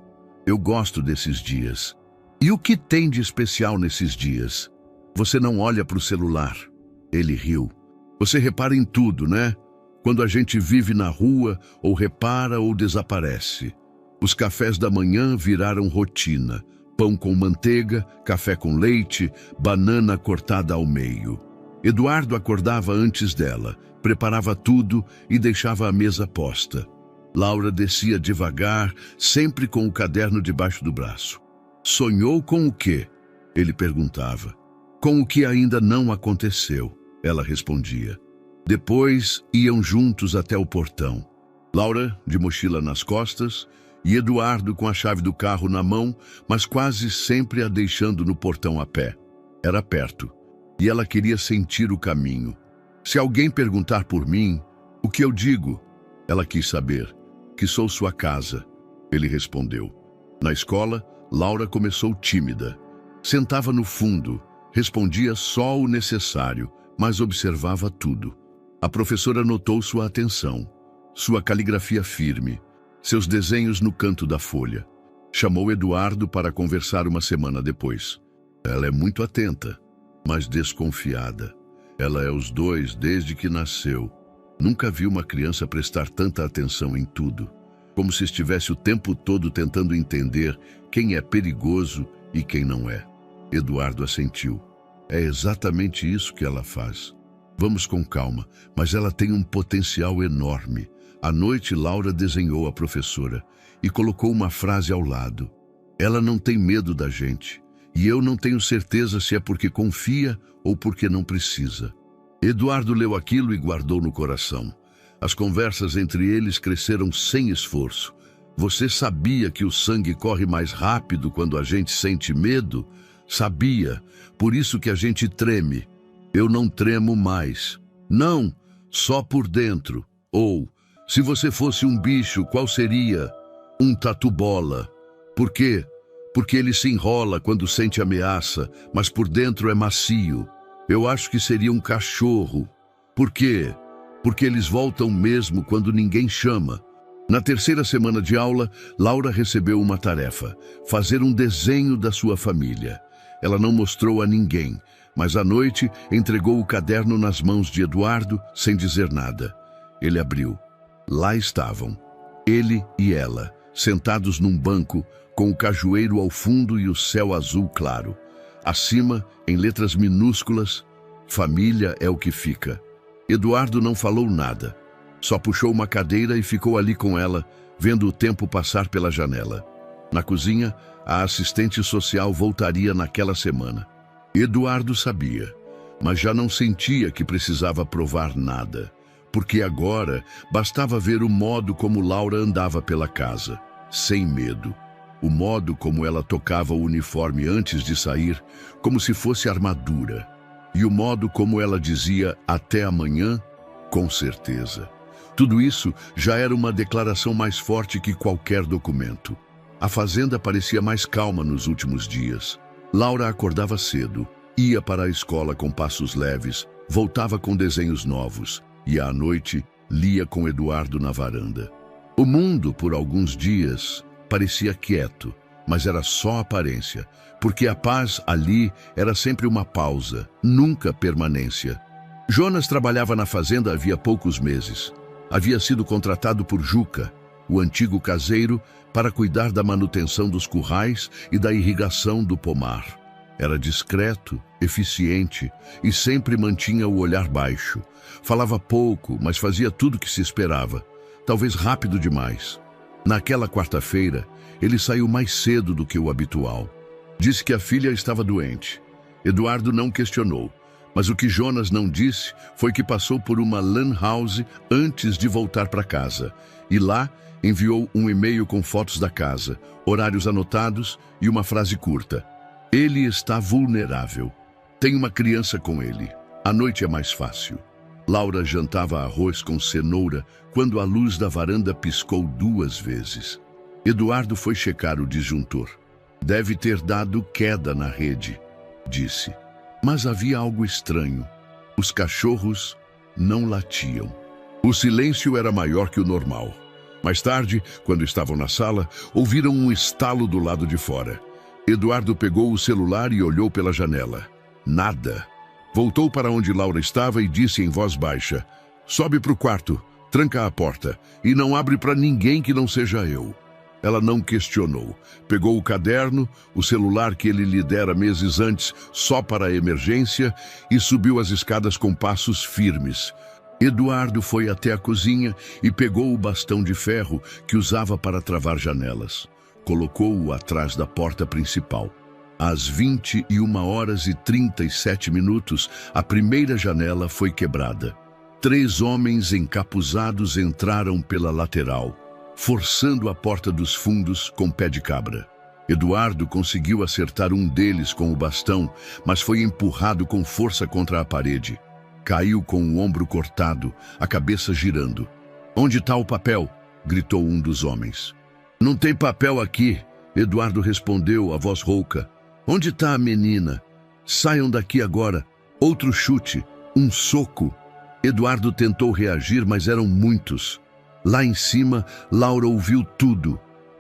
Eu gosto desses dias." "E o que tem de especial nesses dias? Você não olha para o celular." Ele riu. "Você repara em tudo, né? Quando a gente vive na rua, ou repara ou desaparece. Os cafés da manhã viraram rotina. Pão com manteiga, café com leite, banana cortada ao meio." Eduardo acordava antes dela, preparava tudo e deixava a mesa posta. Laura descia devagar, sempre com o caderno debaixo do braço. "Sonhou com o quê?" ele perguntava. "Com o que ainda não aconteceu," ela respondia. Depois iam juntos até o portão. Laura, de mochila nas costas, e Eduardo com a chave do carro na mão, mas quase sempre a deixando no portão a pé. Era perto, e ela queria sentir o caminho. "Se alguém perguntar por mim, o que eu digo?" Ela quis saber. "Que sou sua casa," ele respondeu. Na escola, Laura começou tímida. Sentava no fundo, respondia só o necessário, mas observava tudo. A professora notou sua atenção, sua caligrafia firme, seus desenhos no canto da folha. Chamou Eduardo para conversar uma semana depois. "Ela é muito atenta, mas desconfiada. Ela é os dois desde que nasceu. Nunca vi uma criança prestar tanta atenção em tudo, como se estivesse o tempo todo tentando entender quem é perigoso e quem não é." Eduardo assentiu. "É exatamente isso que ela faz. Vamos com calma, mas ela tem um potencial enorme." À noite, Laura desenhou a professora e colocou uma frase ao lado. "Ela não tem medo da gente, e eu não tenho certeza se é porque confia ou porque não precisa." Eduardo leu aquilo e guardou no coração. As conversas entre eles cresceram sem esforço. "Você sabia que o sangue corre mais rápido quando a gente sente medo?" "Sabia, por isso que a gente treme." "Eu não tremo mais." "Não, só por dentro." Ou, "Se você fosse um bicho, qual seria?" "Um tatu-bola." "Por quê?" "Porque ele se enrola quando sente ameaça, mas por dentro é macio." "Eu acho que seria um cachorro." "Por quê?" "Porque eles voltam mesmo quando ninguém chama." Na terceira semana de aula, Laura recebeu uma tarefa: fazer um desenho da sua família. Ela não mostrou a ninguém, mas à noite entregou o caderno nas mãos de Eduardo sem dizer nada. Ele abriu. Lá estavam, ele e ela, sentados num banco, com o cajueiro ao fundo e o céu azul claro. Acima, em letras minúsculas, "Família é o que fica." Eduardo não falou nada. Só puxou uma cadeira e ficou ali com ela, vendo o tempo passar pela janela. Na cozinha, a assistente social voltaria naquela semana. Eduardo sabia, mas já não sentia que precisava provar nada, porque agora bastava ver o modo como Laura andava pela casa, sem medo. O modo como ela tocava o uniforme antes de sair, como se fosse armadura. E o modo como ela dizia "até amanhã", com certeza. Tudo isso já era uma declaração mais forte que qualquer documento. A fazenda parecia mais calma nos últimos dias. Laura acordava cedo, ia para a escola com passos leves, voltava com desenhos novos e à noite lia com Eduardo na varanda. O mundo, por alguns dias, parecia quieto, mas era só aparência, porque a paz ali era sempre uma pausa, nunca permanência. Jonas trabalhava na fazenda havia poucos meses. Havia sido contratado por Juca, o antigo caseiro, para cuidar da manutenção dos currais e da irrigação do pomar. Era discreto, eficiente e sempre mantinha o olhar baixo. Falava pouco, mas fazia tudo o que se esperava, talvez rápido demais. Naquela quarta-feira, ele saiu mais cedo do que o habitual. Disse que a filha estava doente. Eduardo não questionou, mas o que Jonas não disse foi que passou por uma lan house antes de voltar para casa. E lá enviou um e-mail com fotos da casa, horários anotados e uma frase curta. Ele está vulnerável. Tem uma criança com ele. A noite é mais fácil. Laura jantava arroz com cenoura quando a luz da varanda piscou 2 vezes. Eduardo foi checar o disjuntor. Deve ter dado queda na rede, disse. Mas havia algo estranho. Os cachorros não latiam. O silêncio era maior que o normal. Mais tarde, quando estavam na sala, ouviram um estalo do lado de fora. Eduardo pegou o celular e olhou pela janela. Nada. Voltou para onde Laura estava e disse em voz baixa: "Sobe para o quarto, tranca a porta e não abre para ninguém que não seja eu." Ela não questionou. Pegou o caderno, o celular que ele lhe dera meses antes só para a emergência e subiu as escadas com passos firmes. Eduardo foi até a cozinha e pegou o bastão de ferro que usava para travar janelas. Colocou-o atrás da porta principal. Às 21h37, a primeira janela foi quebrada. 3 homens encapuzados entraram pela lateral, forçando a porta dos fundos com pé de cabra. Eduardo conseguiu acertar um deles com o bastão, mas foi empurrado com força contra a parede. Caiu com o ombro cortado, a cabeça girando. "Onde está o papel?" gritou um dos homens. "Não tem papel aqui", Eduardo respondeu, a voz rouca. "Onde está a menina? Saiam daqui agora." Outro chute, um soco. Eduardo tentou reagir, mas eram muitos. Lá em cima, Laura ouviu tudo.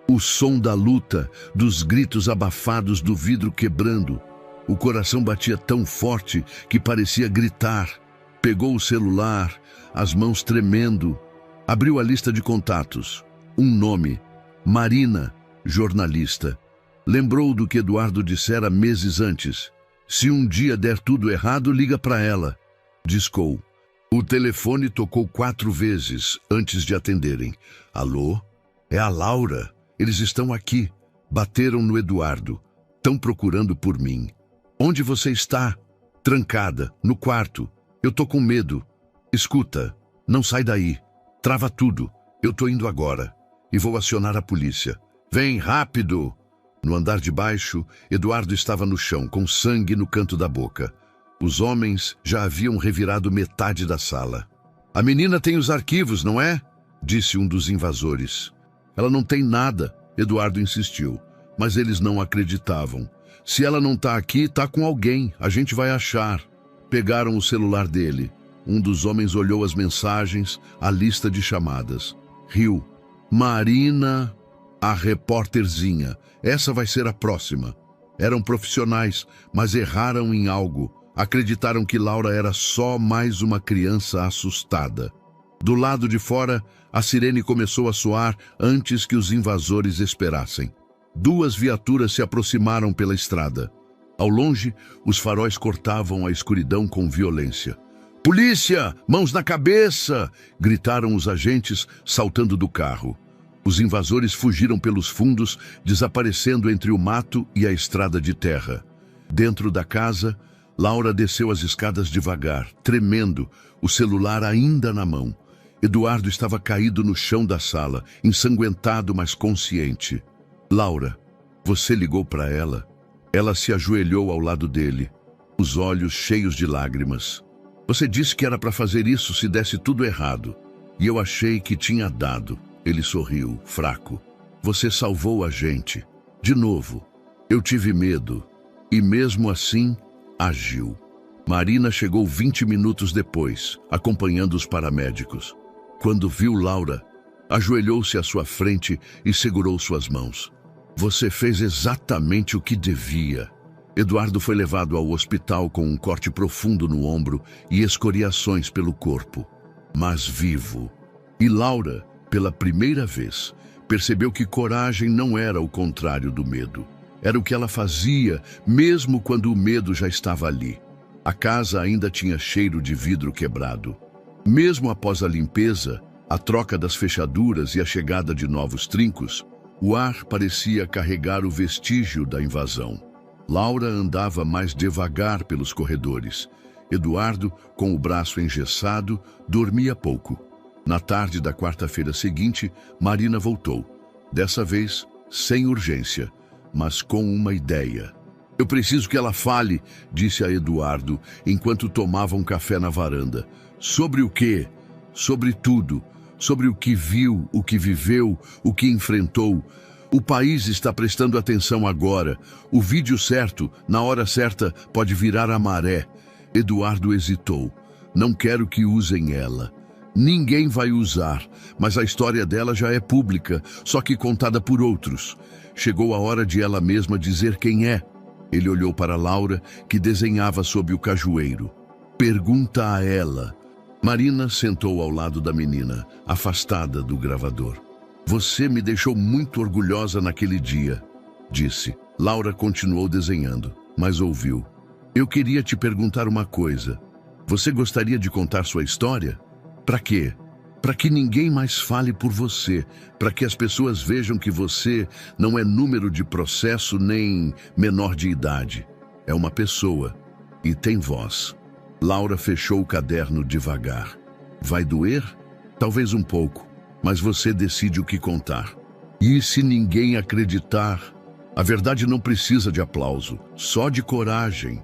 O som da luta, dos gritos abafados do vidro quebrando. O coração batia tão forte que parecia gritar. Pegou o celular, as mãos tremendo. Abriu a lista de contatos. Um nome: Marina, jornalista. Lembrou do que Eduardo dissera meses antes. "Se um dia der tudo errado, liga para ela." Discou. O telefone tocou 4 vezes antes de atenderem. "Alô? É a Laura. Eles estão aqui." Bateram no Eduardo. "Estão procurando por mim." "Onde você está?" "Trancada, no quarto. Eu tô com medo." "Escuta, não sai daí. Trava tudo. Eu tô indo agora. E vou acionar a polícia." "Vem, rápido!" No andar de baixo, Eduardo estava no chão, com sangue no canto da boca. Os homens já haviam revirado metade da sala. "A menina tem os arquivos, não é?" disse um dos invasores. "Ela não tem nada", Eduardo insistiu, mas eles não acreditavam. "Se ela não tá aqui, tá com alguém, a gente vai achar." Pegaram o celular dele. Um dos homens olhou as mensagens, a lista de chamadas. Riu. "Marina, a repórterzinha. Essa vai ser a próxima." Eram profissionais, mas erraram em algo. Acreditaram que Laura era só mais uma criança assustada. Do lado de fora, a sirene começou a soar antes que os invasores esperassem. 2 viaturas se aproximaram pela estrada. Ao longe, os faróis cortavam a escuridão com violência. "Polícia! Mãos na cabeça!" gritaram os agentes, saltando do carro. Os invasores fugiram pelos fundos, desaparecendo entre o mato e a estrada de terra. Dentro da casa, Laura desceu as escadas devagar, tremendo, o celular ainda na mão. Eduardo estava caído no chão da sala, ensanguentado, mas consciente. "Laura, você ligou para ela?" Ela se ajoelhou ao lado dele, os olhos cheios de lágrimas. "Você disse que era para fazer isso se desse tudo errado. E eu achei que tinha dado." Ele sorriu, fraco. "Você salvou a gente. De novo. Eu tive medo. E mesmo assim, agiu." Marina chegou 20 minutos depois, acompanhando os paramédicos. Quando viu Laura, Ajoelhou-se à sua frente e segurou suas mãos. Você fez exatamente o que devia. Eduardo foi levado ao hospital com um corte profundo no ombro e escoriações pelo corpo, mas vivo. E Laura, pela primeira vez, percebeu que coragem não era o contrário do medo. Era o que ela fazia, mesmo quando o medo já estava ali. A casa ainda tinha cheiro de vidro quebrado. Mesmo após a limpeza, a troca das fechaduras e a chegada de novos trincos, o ar parecia carregar o vestígio da invasão. Laura andava mais devagar pelos corredores. Eduardo, com o braço engessado, dormia pouco. Na tarde da quarta-feira seguinte, Marina voltou. Dessa vez, sem urgência, mas com uma ideia. Eu preciso que ela fale, disse a Eduardo, enquanto tomava um café na varanda. Sobre o quê? Sobre tudo. Sobre o que viu, o que viveu, o que enfrentou. O país está prestando atenção agora. O vídeo certo, na hora certa, pode virar a maré. Eduardo hesitou. Não quero que usem ela. Ninguém vai usar, mas a história dela já é pública, só que contada por outros. Chegou a hora de ela mesma dizer quem é. Ele olhou para Laura, que desenhava sob o cajueiro. Pergunta a ela. Marina sentou ao lado da menina, afastada do gravador. Você me deixou muito orgulhosa naquele dia, disse. Laura continuou desenhando, mas ouviu. Eu queria te perguntar uma coisa. Você gostaria de contar sua história? Para quê? Para que ninguém mais fale por você, para que as pessoas vejam que você não é número de processo nem menor de idade. É uma pessoa e tem voz. Laura fechou o caderno devagar. Vai doer? Talvez um pouco, mas você decide o que contar. E se ninguém acreditar? A verdade não precisa de aplauso, só de coragem.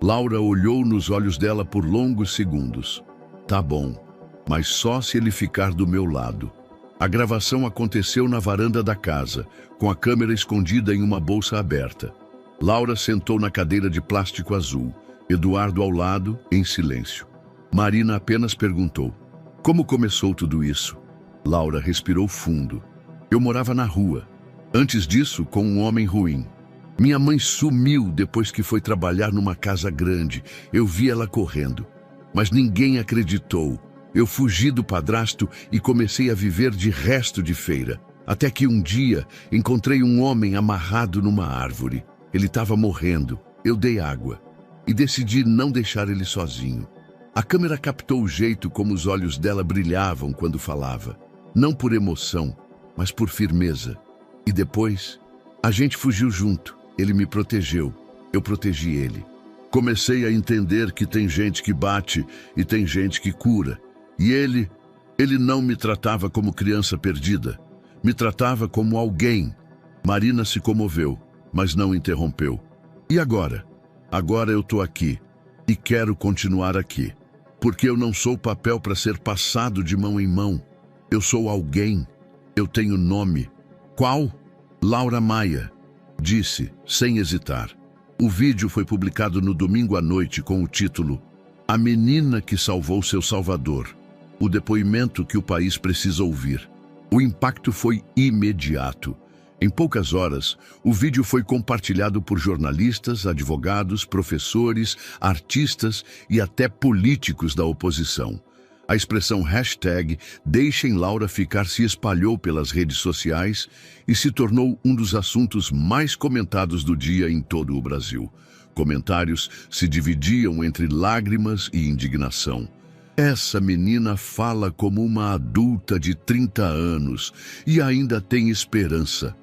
Laura olhou nos olhos dela por longos segundos. Tá bom. Mas só se ele ficar do meu lado. A gravação aconteceu na varanda da casa, com a câmera escondida em uma bolsa aberta. Laura sentou na cadeira de plástico azul, Eduardo ao lado, em silêncio. Marina apenas perguntou, como começou tudo isso? Laura respirou fundo. Eu morava na rua. Antes disso, com um homem ruim. Minha mãe sumiu depois que foi trabalhar numa casa grande. Eu vi ela correndo. Mas ninguém acreditou. Eu fugi do padrasto e comecei a viver de resto de feira. Até que um dia encontrei um homem amarrado numa árvore. Ele estava morrendo. Eu dei água e decidi não deixar ele sozinho. A câmera captou o jeito como os olhos dela brilhavam quando falava. Não por emoção, mas por firmeza. E depois, a gente fugiu junto. Ele me protegeu. Eu protegi ele. Comecei a entender que tem gente que bate e tem gente que cura. E ele não me tratava como criança perdida. Me tratava como alguém. Marina se comoveu, mas não interrompeu. E agora? Agora eu tô aqui. E quero continuar aqui. Porque eu não sou papel para ser passado de mão em mão. Eu sou alguém. Eu tenho nome. Qual? Laura Maia, disse, sem hesitar. O vídeo foi publicado no domingo à noite com o título A Menina que Salvou Seu Salvador. O depoimento que o país precisa ouvir. O impacto foi imediato. Em poucas horas, o vídeo foi compartilhado por jornalistas, advogados, professores, artistas e até políticos da oposição. A expressão #Deixem Laura Ficar se espalhou pelas redes sociais e se tornou um dos assuntos mais comentados do dia em todo o Brasil. Comentários se dividiam entre lágrimas e indignação. Essa menina fala como uma adulta de 30 anos e ainda tem esperança.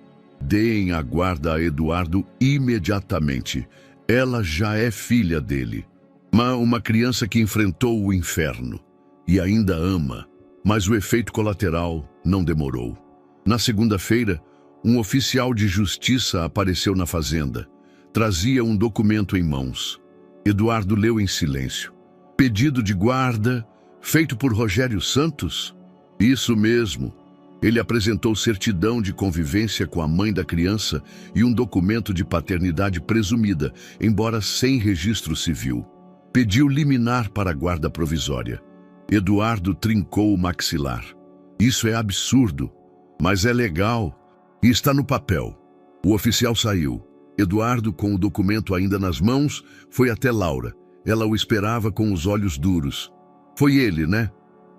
Deem a guarda a Eduardo imediatamente. Ela já é filha dele. Uma criança que enfrentou o inferno e ainda ama, mas o efeito colateral não demorou. Na segunda-feira, um oficial de justiça apareceu na fazenda. Trazia um documento em mãos. Eduardo leu em silêncio. Pedido de guarda, feito por Rogério Santos? Isso mesmo. Ele apresentou certidão de convivência com a mãe da criança e um documento de paternidade presumida, embora sem registro civil. Pediu liminar para a guarda provisória. Eduardo trincou o maxilar. Isso é absurdo, mas é legal e está no papel. O oficial saiu. Eduardo, com o documento ainda nas mãos, foi até Laura. Ela o esperava com os olhos duros. Foi ele, né?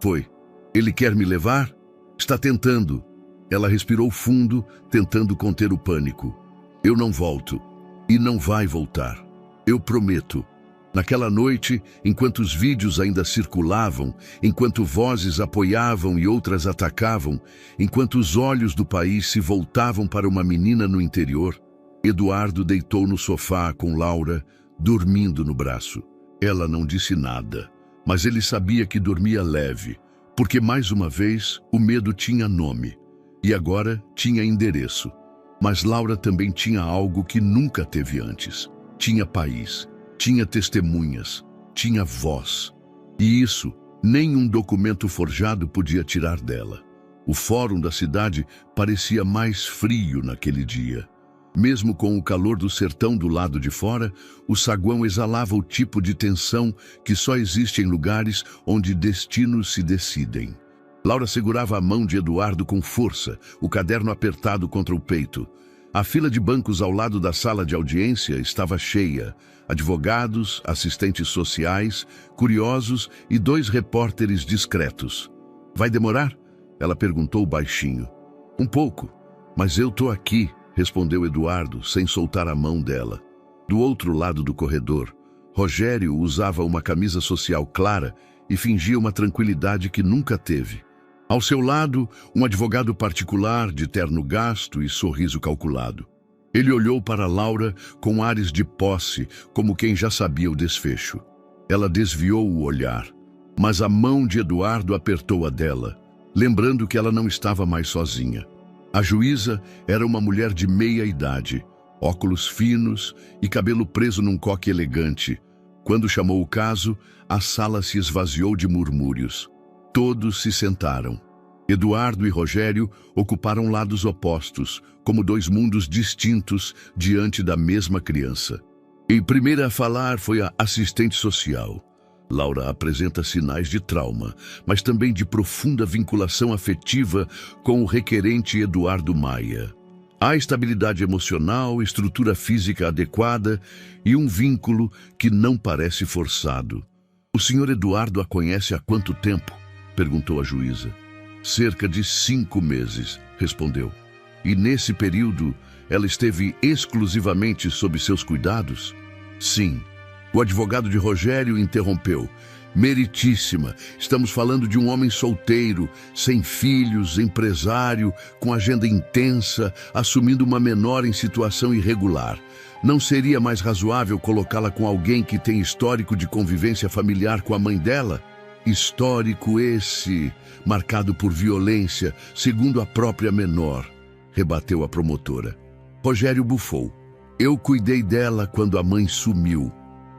Foi. Ele quer me levar? Está tentando. Ela respirou fundo, tentando conter o pânico. Eu não volto. E não vai voltar. Eu prometo. Naquela noite, enquanto os vídeos ainda circulavam, enquanto vozes apoiavam e outras atacavam, enquanto os olhos do país se voltavam para uma menina no interior, Eduardo deitou no sofá com Laura, dormindo no braço. Ela não disse nada, mas ele sabia que dormia leve, porque mais uma vez o medo tinha nome, e agora tinha endereço. Mas Laura também tinha algo que nunca teve antes. Tinha país. Tinha testemunhas, tinha voz. E isso, nenhum documento forjado podia tirar dela. O fórum da cidade parecia mais frio naquele dia. Mesmo com o calor do sertão do lado de fora, o saguão exalava o tipo de tensão que só existe em lugares onde destinos se decidem. Laura segurava a mão de Eduardo com força, o caderno apertado contra o peito. A fila de bancos ao lado da sala de audiência estava cheia. Advogados, assistentes sociais, curiosos e 2 repórteres discretos. Vai demorar? Ela perguntou baixinho. Um pouco, mas eu tô aqui, respondeu Eduardo, sem soltar a mão dela. Do outro lado do corredor, Rogério usava uma camisa social clara e fingia uma tranquilidade que nunca teve. Ao seu lado, um advogado particular de terno gasto e sorriso calculado. Ele olhou para Laura com ares de posse, como quem já sabia o desfecho. Ela desviou o olhar, mas a mão de Eduardo apertou a dela, lembrando que ela não estava mais sozinha. A juíza era uma mulher de meia idade, óculos finos e cabelo preso num coque elegante. Quando chamou o caso, a sala se esvaziou de murmúrios. Todos se sentaram. Eduardo e Rogério ocuparam lados opostos, como 2 mundos distintos diante da mesma criança. Em primeira a falar foi a assistente social. Laura apresenta sinais de trauma, mas também de profunda vinculação afetiva com o requerente Eduardo Maia. Há estabilidade emocional, estrutura física adequada e um vínculo que não parece forçado. O senhor Eduardo a conhece há quanto tempo? Perguntou a juíza. Cerca de 5 meses, respondeu. E nesse período, ela esteve exclusivamente sob seus cuidados? Sim. O advogado de Rogério interrompeu. Meritíssima, estamos falando de um homem solteiro, sem filhos, empresário, com agenda intensa, assumindo uma menor em situação irregular. Não seria mais razoável colocá-la com alguém que tem histórico de convivência familiar com a mãe dela? Histórico esse, marcado por violência, segundo a própria menor, rebateu a promotora. Rogério bufou. Eu cuidei dela quando a mãe sumiu.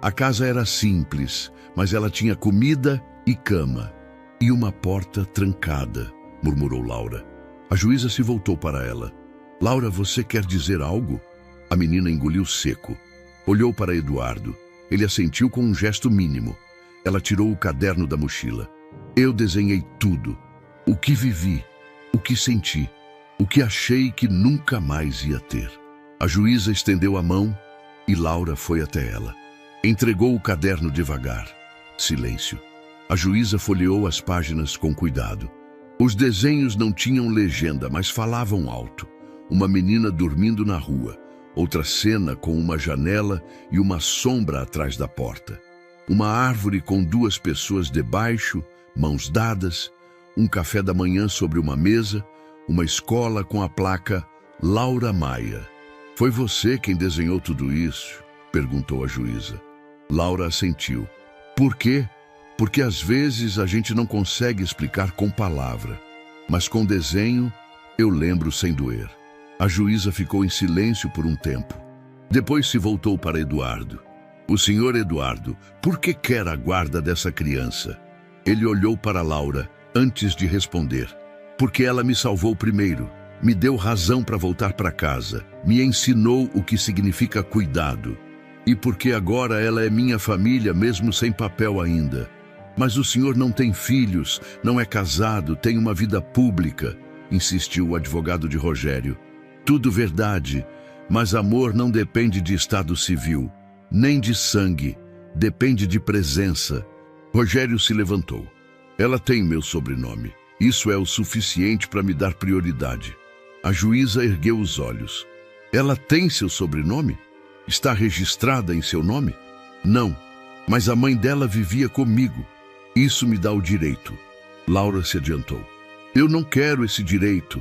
A casa era simples, mas ela tinha comida e cama. E uma porta trancada, murmurou Laura. A juíza se voltou para ela. Laura, você quer dizer algo? A menina engoliu seco. Olhou para Eduardo. Ele assentiu com um gesto mínimo. Ela tirou o caderno da mochila. Eu desenhei tudo. O que vivi, o que senti, o que achei que nunca mais ia ter. A juíza estendeu a mão e Laura foi até ela. Entregou o caderno devagar. Silêncio. A juíza folheou as páginas com cuidado. Os desenhos não tinham legenda, mas falavam alto. Uma menina dormindo na rua. Outra cena com uma janela e uma sombra atrás da porta. Uma árvore com 2 pessoas debaixo, mãos dadas, um café da manhã sobre uma mesa, uma escola com a placa Laura Maia. Foi você quem desenhou tudo isso? Perguntou a juíza. Laura assentiu. Por quê? Porque às vezes a gente não consegue explicar com palavra, mas com desenho eu lembro sem doer. A juíza ficou em silêncio por um tempo. Depois se voltou para Eduardo. O senhor Eduardo, por que quer a guarda dessa criança? Ele olhou para Laura antes de responder. Porque ela me salvou primeiro, me deu razão para voltar para casa, me ensinou o que significa cuidado. E porque agora ela é minha família mesmo sem papel ainda. Mas o senhor não tem filhos, não é casado, tem uma vida pública, insistiu o advogado de Rogério. Tudo verdade, mas amor não depende de estado civil, nem de sangue, depende de presença. Rogério se levantou. Ela tem meu sobrenome. Isso é o suficiente para me dar prioridade. A juíza ergueu os olhos. Ela tem seu sobrenome? Está registrada em seu nome? Não, mas a mãe dela vivia comigo. Isso me dá o direito. Laura se adiantou. Eu não quero esse direito.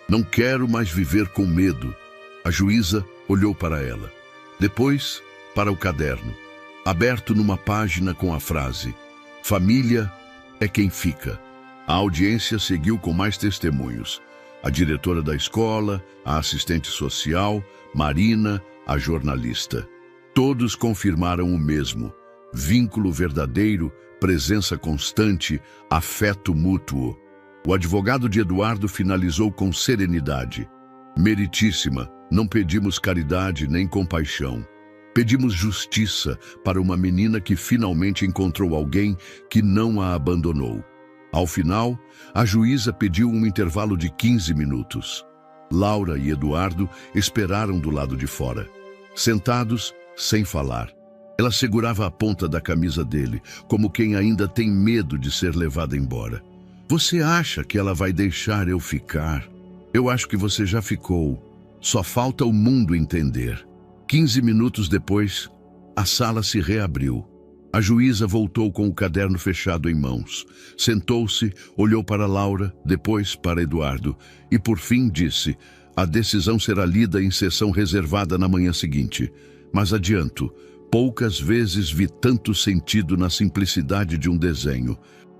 Não quero mais viver com medo. A juíza olhou para ela. Depois, para o caderno, aberto numa página com a frase: família é quem fica. A audiência seguiu com mais testemunhos. A diretora da escola, a assistente social, Marina, a jornalista. Todos confirmaram o mesmo: vínculo verdadeiro, presença constante, afeto mútuo. O advogado de Eduardo finalizou com serenidade. Meritíssima, não pedimos caridade nem compaixão. Pedimos justiça para uma menina que finalmente encontrou alguém que não a abandonou. Ao final, a juíza pediu um intervalo de 15 minutos. Laura e Eduardo esperaram do lado de fora, sentados, sem falar. Ela segurava a ponta da camisa dele, como quem ainda tem medo de ser levada embora. Você acha que ela vai deixar eu ficar? Eu acho que você já ficou. Só falta o mundo entender. 15 minutos depois, a sala se reabriu. A juíza voltou com o caderno fechado em mãos. Sentou-se, olhou para Laura, depois para Eduardo e, por fim, disse: a decisão será lida em sessão reservada na manhã seguinte. Mas adianto, poucas vezes vi tanto sentido na simplicidade de um desenho.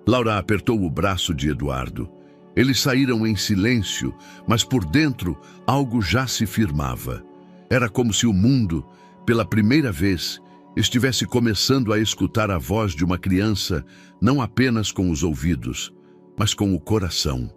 Laura apertou o braço de Eduardo. Eles saíram em silêncio, mas por dentro algo já se firmava. Era como se o mundo, pela primeira vez, estivesse começando a escutar a voz de uma criança, não apenas com os ouvidos, mas com o coração.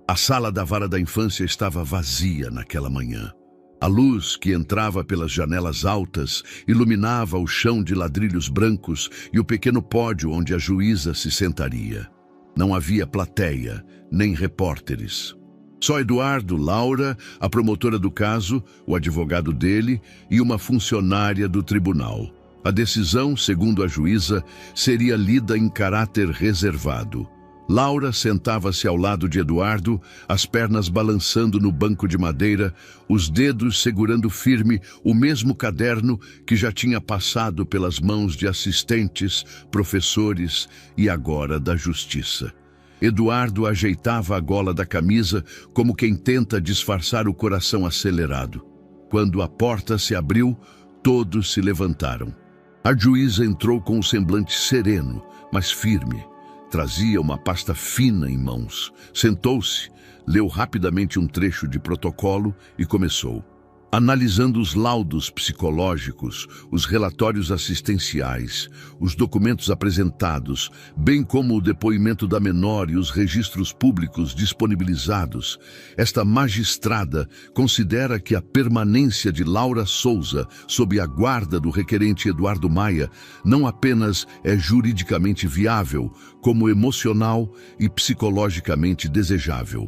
A sala da vara da infância estava vazia naquela manhã. A luz que entrava pelas janelas altas iluminava o chão de ladrilhos brancos e o pequeno pódio onde a juíza se sentaria. Não havia plateia, nem repórteres. Só Eduardo, Laura, a promotora do caso, o advogado dele e uma funcionária do tribunal. A decisão, segundo a juíza, seria lida em caráter reservado. Laura sentava-se ao lado de Eduardo, as pernas balançando no banco de madeira, os dedos segurando firme o mesmo caderno que já tinha passado pelas mãos de assistentes, professores e agora da justiça. Eduardo ajeitava a gola da camisa como quem tenta disfarçar o coração acelerado. Quando a porta se abriu, todos se levantaram. A juíza entrou com um semblante sereno, mas firme. Trazia uma pasta fina em mãos. Sentou-se, leu rapidamente um trecho de protocolo e começou. Analisando os laudos psicológicos, os relatórios assistenciais, os documentos apresentados, bem como o depoimento da menor e os registros públicos disponibilizados, esta magistrada considera que a permanência de Laura Souza sob a guarda do requerente Eduardo Maia não apenas é juridicamente viável, como emocional e psicologicamente desejável.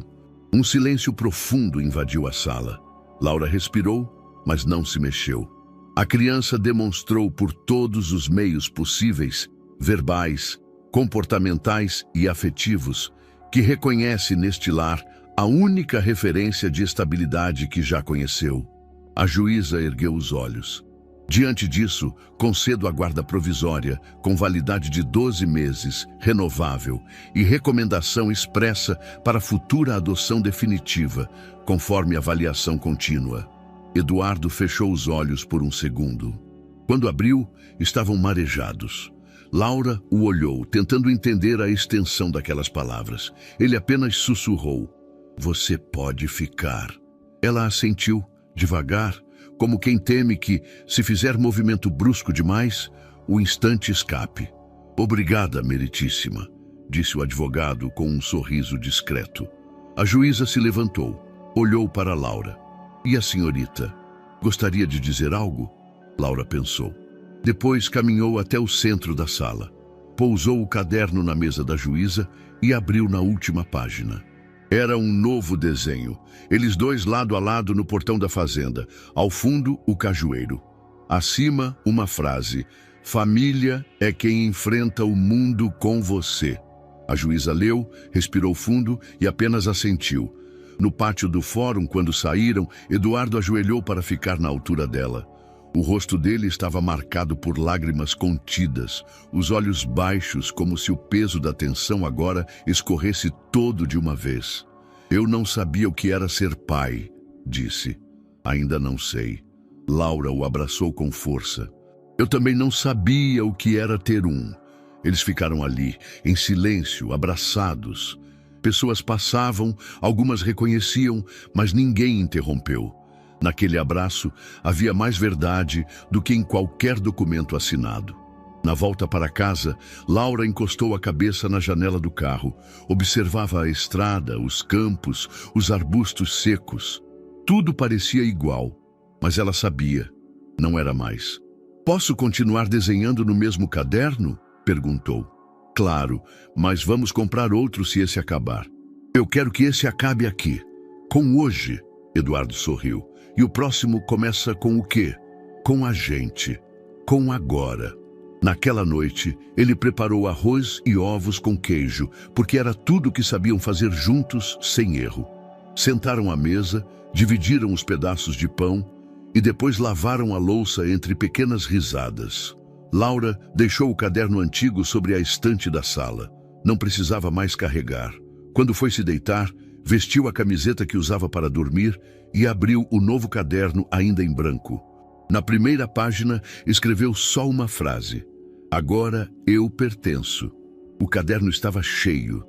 Um silêncio profundo invadiu a sala. Laura respirou, mas não se mexeu. A criança demonstrou por todos os meios possíveis, verbais, comportamentais e afetivos, que reconhece neste lar a única referência de estabilidade que já conheceu. A juíza ergueu os olhos. Diante disso, concedo a guarda provisória, com validade de 12 meses, renovável, e recomendação expressa para futura adoção definitiva, conforme avaliação contínua. Eduardo fechou os olhos por um segundo. Quando abriu, estavam marejados. Laura o olhou, tentando entender a extensão daquelas palavras. Ele apenas sussurrou: "Você pode ficar." Ela assentiu, devagar, como quem teme que, se fizer movimento brusco demais, o instante escape. "Obrigada, meritíssima", disse o advogado com um sorriso discreto. A juíza se levantou, olhou para Laura. "E a senhorita? Gostaria de dizer algo?" Laura pensou. Depois caminhou até o centro da sala. pousou o caderno na mesa da juíza e abriu na última página. Era um novo desenho. Eles dois lado a lado no portão da fazenda. Ao fundo, o cajueiro. Acima, uma frase: família é quem enfrenta o mundo com você. A juíza leu, respirou fundo e apenas assentiu. No pátio do fórum, quando saíram, Eduardo ajoelhou para ficar na altura dela. O rosto dele estava marcado por lágrimas contidas, os olhos baixos, como se o peso da tensão agora escorresse todo de uma vez. Eu não sabia o que era ser pai, disse. Ainda não sei. Laura o abraçou com força. Eu também não sabia o que era ter um. Eles ficaram ali, em silêncio, abraçados. Pessoas passavam, algumas reconheciam, mas ninguém interrompeu. Naquele abraço havia mais verdade do que em qualquer documento assinado. Na volta para casa, Laura encostou a cabeça na janela do carro. Observava a estrada, os campos, os arbustos secos. Tudo parecia igual, mas ela sabia, não era mais. Posso continuar desenhando no mesmo caderno? Perguntou. Claro, mas vamos comprar outro se esse acabar. Eu quero que esse acabe aqui. Com hoje, Eduardo sorriu. E o próximo começa com o quê? Com a gente. Com agora. Naquela noite, ele preparou arroz e ovos com queijo, porque era tudo o que sabiam fazer juntos, sem erro. Sentaram à mesa, dividiram os pedaços de pão e depois lavaram a louça entre pequenas risadas. Laura deixou o caderno antigo sobre a estante da sala. Não precisava mais carregar. Quando foi se deitar, vestiu a camiseta que usava para dormir e abriu o novo caderno ainda em branco. Na primeira página, escreveu só uma frase: agora eu pertenço. O caderno estava cheio.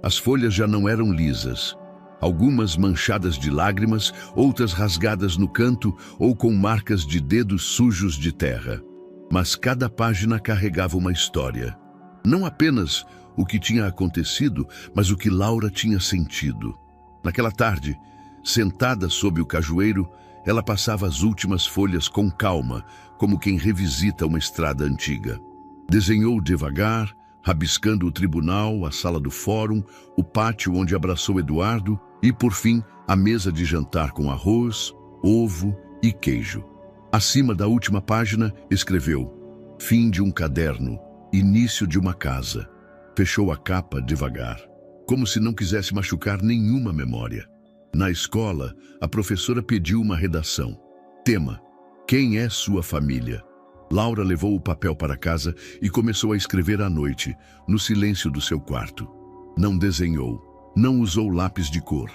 As folhas já não eram lisas. Algumas manchadas de lágrimas, outras rasgadas no canto ou com marcas de dedos sujos de terra. Mas cada página carregava uma história. Não apenas o que tinha acontecido, mas o que Laura tinha sentido. Naquela tarde, sentada sob o cajueiro, ela passava as últimas folhas com calma, como quem revisita uma estrada antiga. Desenhou devagar, rabiscando o tribunal, a sala do fórum, o pátio onde abraçou Eduardo e, por fim, a mesa de jantar com arroz, ovo e queijo. Acima da última página, escreveu: fim de um caderno, início de uma casa. Fechou a capa devagar, como se não quisesse machucar nenhuma memória. Na escola, a professora pediu uma redação. Tema: quem é sua família? Laura levou o papel para casa e começou a escrever à noite, no silêncio do seu quarto. Não desenhou, não usou lápis de cor.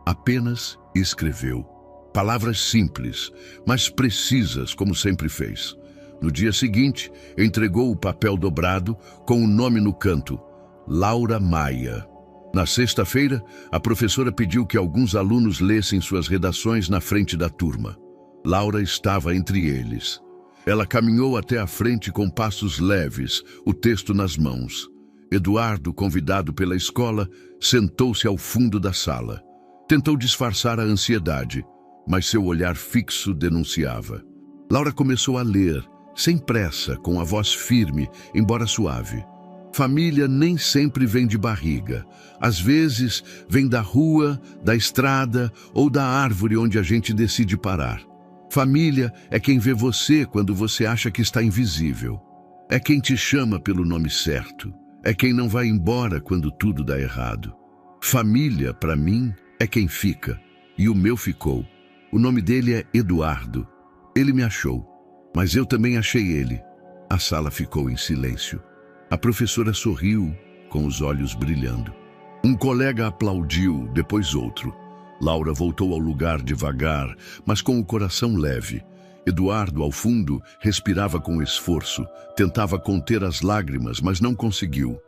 Apenas escreveu. Palavras simples, mas precisas, como sempre fez. No dia seguinte, entregou o papel dobrado com o nome no canto: Laura Maia. Na sexta-feira, a professora pediu que alguns alunos lessem suas redações na frente da turma. Laura estava entre eles. Ela caminhou até a frente com passos leves, o texto nas mãos. Eduardo, convidado pela escola, sentou-se ao fundo da sala. Tentou disfarçar a ansiedade, mas seu olhar fixo denunciava. Laura começou a ler, sem pressa, com a voz firme, embora suave. Família nem sempre vem de barriga. Às vezes, vem da rua, da estrada ou da árvore onde a gente decide parar. Família é quem vê você quando você acha que está invisível. É quem te chama pelo nome certo. É quem não vai embora quando tudo dá errado. Família, para mim, é quem fica. E o meu ficou. O nome dele é Eduardo. Ele me achou, mas eu também achei ele. A sala ficou em silêncio. A professora sorriu, com os olhos brilhando. Um colega aplaudiu, depois outro. Laura voltou ao lugar devagar, mas com o coração leve. Eduardo, ao fundo, respirava com esforço, tentava conter as lágrimas, mas não conseguiu.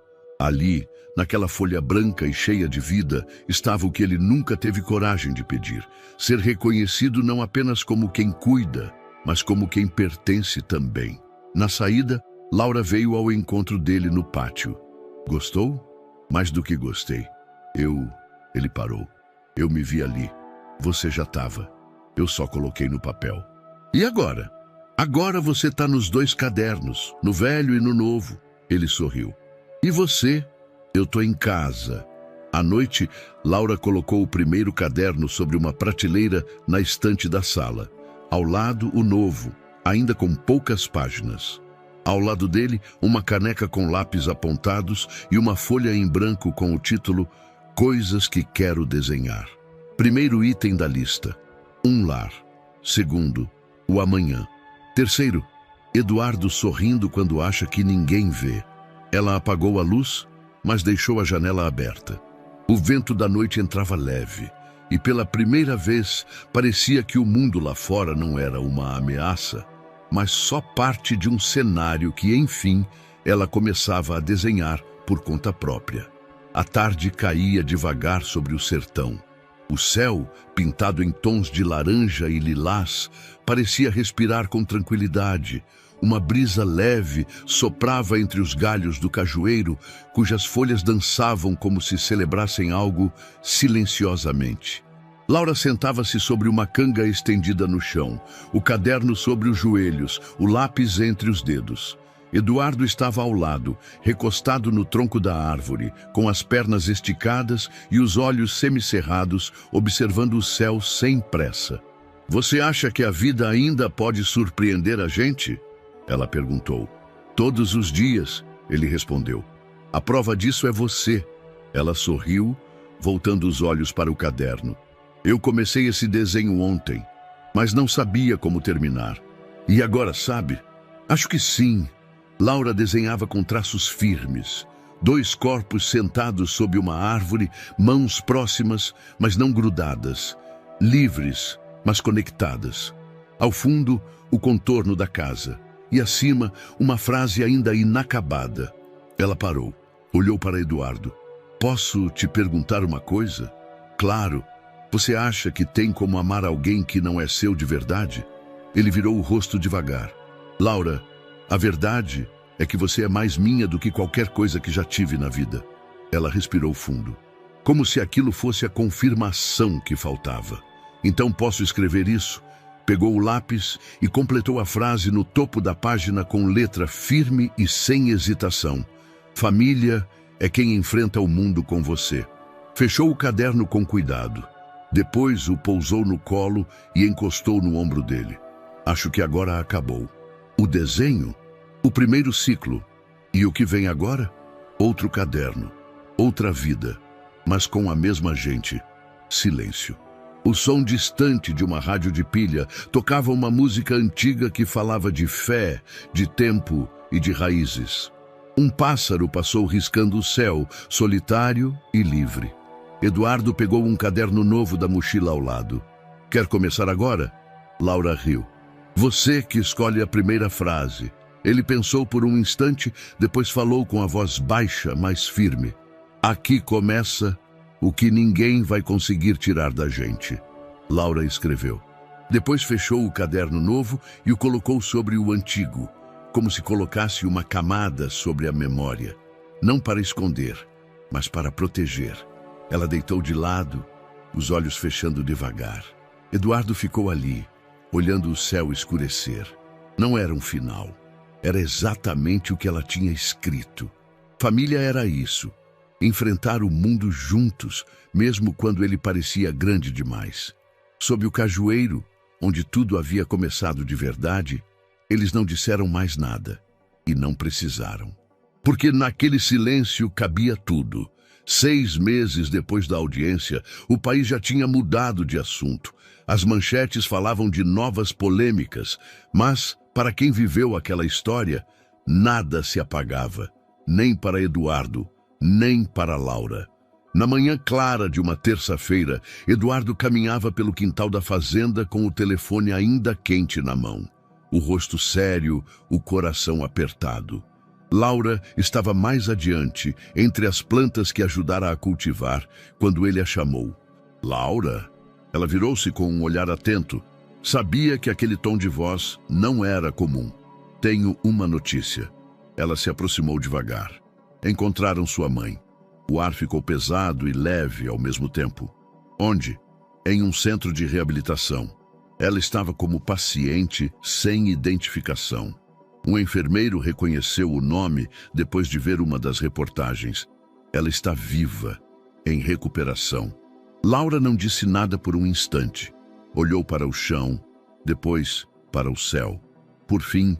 Ali, naquela folha branca e cheia de vida, estava o que ele nunca teve coragem de pedir: ser reconhecido não apenas como quem cuida, mas como quem pertence também. Na saída, Laura veio ao encontro dele no pátio. Gostou? Mais do que gostei. Ele parou. Eu me vi ali. Você já estava. Eu só coloquei no papel. E agora? Agora você está nos dois cadernos, no velho e no novo. Ele sorriu. E você? Eu tô em casa. À noite, Laura colocou o primeiro caderno sobre uma prateleira na estante da sala. Ao lado, o novo, ainda com poucas páginas. Ao lado dele, uma caneca com lápis apontados e uma folha em branco com o título Coisas que quero desenhar. Primeiro item da lista: um lar. Segundo, o amanhã. Terceiro, Eduardo sorrindo quando acha que ninguém vê. Ela apagou a luz, mas deixou a janela aberta. O vento da noite entrava leve, e pela primeira vez parecia que o mundo lá fora não era uma ameaça, mas só parte de um cenário que, enfim, ela começava a desenhar por conta própria. A tarde caía devagar sobre o sertão. O céu, pintado em tons de laranja e lilás, parecia respirar com tranquilidade. Uma brisa leve soprava entre os galhos do cajueiro, cujas folhas dançavam como se celebrassem algo silenciosamente. Laura sentava-se sobre uma canga estendida no chão, o caderno sobre os joelhos, o lápis entre os dedos. Eduardo estava ao lado, recostado no tronco da árvore, com as pernas esticadas e os olhos semicerrados, observando o céu sem pressa. Você acha que a vida ainda pode surpreender a gente? Ela perguntou. Todos os dias, ele respondeu. A prova disso é você. Ela sorriu, voltando os olhos para o caderno. Eu comecei esse desenho ontem, mas não sabia como terminar. E agora sabe? Acho que sim. Laura desenhava com traços firmes. Dois corpos sentados sob uma árvore, mãos próximas, mas não grudadas. Livres, mas conectadas. Ao fundo, o contorno da casa. E acima, uma frase ainda inacabada. Ela parou, olhou para Eduardo. Posso te perguntar uma coisa? Claro. Você acha que tem como amar alguém que não é seu de verdade? Ele virou o rosto devagar. Laura, a verdade é que você é mais minha do que qualquer coisa que já tive na vida. Ela respirou fundo, como se aquilo fosse a confirmação que faltava. Então posso escrever isso? Pegou o lápis e completou a frase no topo da página com letra firme e sem hesitação. Família é quem enfrenta o mundo com você. Fechou o caderno com cuidado. Depois o pousou no colo e encostou no ombro dele. Acho que agora acabou. O desenho? O primeiro ciclo. E o que vem agora? Outro caderno. Outra vida. Mas com a mesma gente. Silêncio. O som distante de uma rádio de pilha tocava uma música antiga que falava de fé, de tempo e de raízes. Um pássaro passou riscando o céu, solitário e livre. Eduardo pegou um caderno novo da mochila ao lado. Quer começar agora? Laura riu. Você que escolhe a primeira frase. Ele pensou por um instante, depois falou com a voz baixa, mas firme. Aqui começa o que ninguém vai conseguir tirar da gente. Laura escreveu. Depois fechou o caderno novo e o colocou sobre o antigo, como se colocasse uma camada sobre a memória. Não para esconder, mas para proteger. Ela deitou de lado, os olhos fechando devagar. Eduardo ficou ali, olhando o céu escurecer. Não era um final. Era exatamente o que ela tinha escrito. Família era isso. Enfrentar o mundo juntos, mesmo quando ele parecia grande demais. Sob o cajueiro, onde tudo havia começado de verdade, eles não disseram mais nada. E não precisaram. Porque naquele silêncio cabia tudo. 6 meses depois da audiência, o país já tinha mudado de assunto. As manchetes falavam de novas polêmicas, mas, para quem viveu aquela história, nada se apagava, nem para Eduardo, nem para Laura. Na manhã clara de uma terça-feira, Eduardo caminhava pelo quintal da fazenda com o telefone ainda quente na mão. O rosto sério, o coração apertado. Laura estava mais adiante, entre as plantas que ajudara a cultivar, quando ele a chamou. Laura? Ela virou-se com um olhar atento. Sabia que aquele tom de voz não era comum. Tenho uma notícia. Ela se aproximou devagar. Encontraram sua mãe. O ar ficou pesado e leve ao mesmo tempo. Onde? Em um centro de reabilitação. Ela estava como paciente, sem identificação. Um enfermeiro reconheceu o nome depois de ver uma das reportagens. Ela está viva, em recuperação. Laura não disse nada por um instante. Olhou para o chão, depois para o céu. Por fim,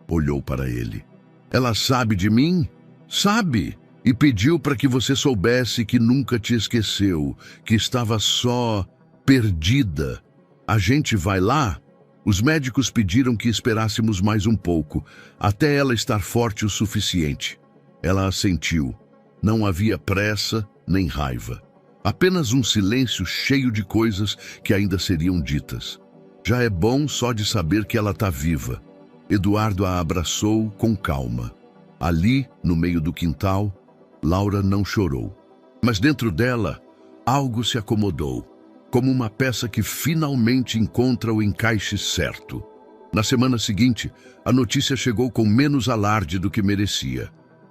olhou para ele. Ela sabe de mim? Sabe! E pediu para que você soubesse que nunca te esqueceu, que estava só, perdida. A gente vai lá? Os médicos pediram que esperássemos mais um pouco, até ela estar forte o suficiente. Ela assentiu. Não havia pressa nem raiva. Apenas um silêncio cheio de coisas que ainda seriam ditas. Já é bom só de saber que ela está viva. Eduardo a abraçou com calma. Ali, no meio do quintal, Laura não chorou. Mas dentro dela, algo se acomodou, como uma peça que finalmente encontra o encaixe certo. Na semana seguinte, a notícia chegou com menos alarde do que merecia.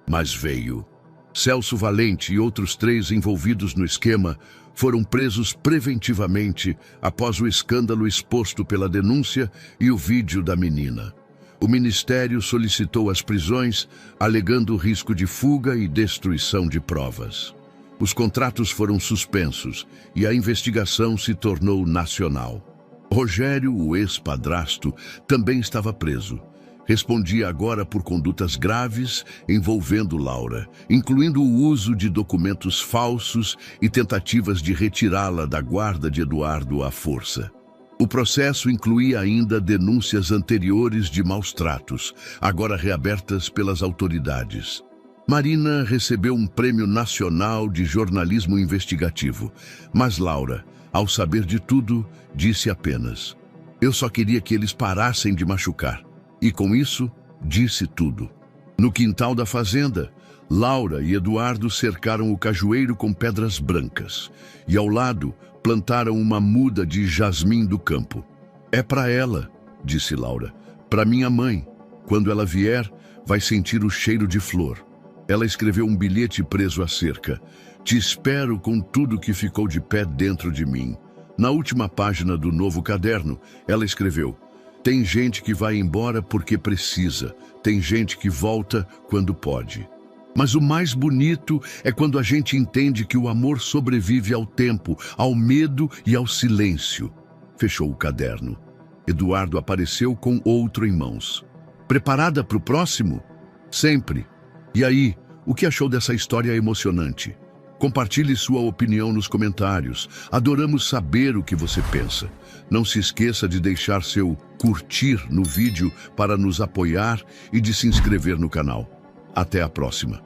Mas veio. Celso Valente e outros 3 envolvidos no esquema foram presos preventivamente após o escândalo exposto pela denúncia e o vídeo da menina. O Ministério solicitou as prisões, alegando o risco de fuga e destruição de provas. Os contratos foram suspensos e a investigação se tornou nacional. Rogério, o ex-padrasto, também estava preso. Respondia agora por condutas graves envolvendo Laura, incluindo o uso de documentos falsos e tentativas de retirá-la da guarda de Eduardo à força. O processo incluía ainda denúncias anteriores de maus-tratos, agora reabertas pelas autoridades. Marina recebeu um prêmio nacional de jornalismo investigativo, mas Laura, ao saber de tudo, disse apenas: "Eu só queria que eles parassem de machucar." E com isso, disse tudo. No quintal da fazenda, Laura e Eduardo cercaram o cajueiro com pedras brancas e, ao lado, plantaram uma muda de jasmim do campo. "É para ela", disse Laura, "para minha mãe. Quando ela vier, vai sentir o cheiro de flor." Ela escreveu um bilhete preso à cerca. "Te espero com tudo que ficou de pé dentro de mim." Na última página do novo caderno, ela escreveu: "Tem gente que vai embora porque precisa, tem gente que volta quando pode. Mas o mais bonito é quando a gente entende que o amor sobrevive ao tempo, ao medo e ao silêncio." Fechou o caderno. Eduardo apareceu com outro em mãos. "Preparada para o próximo?" "Sempre." E aí, o que achou dessa história emocionante? Compartilhe sua opinião nos comentários. Adoramos saber o que você pensa. Não se esqueça de deixar seu curtir no vídeo para nos apoiar e de se inscrever no canal. Até a próxima.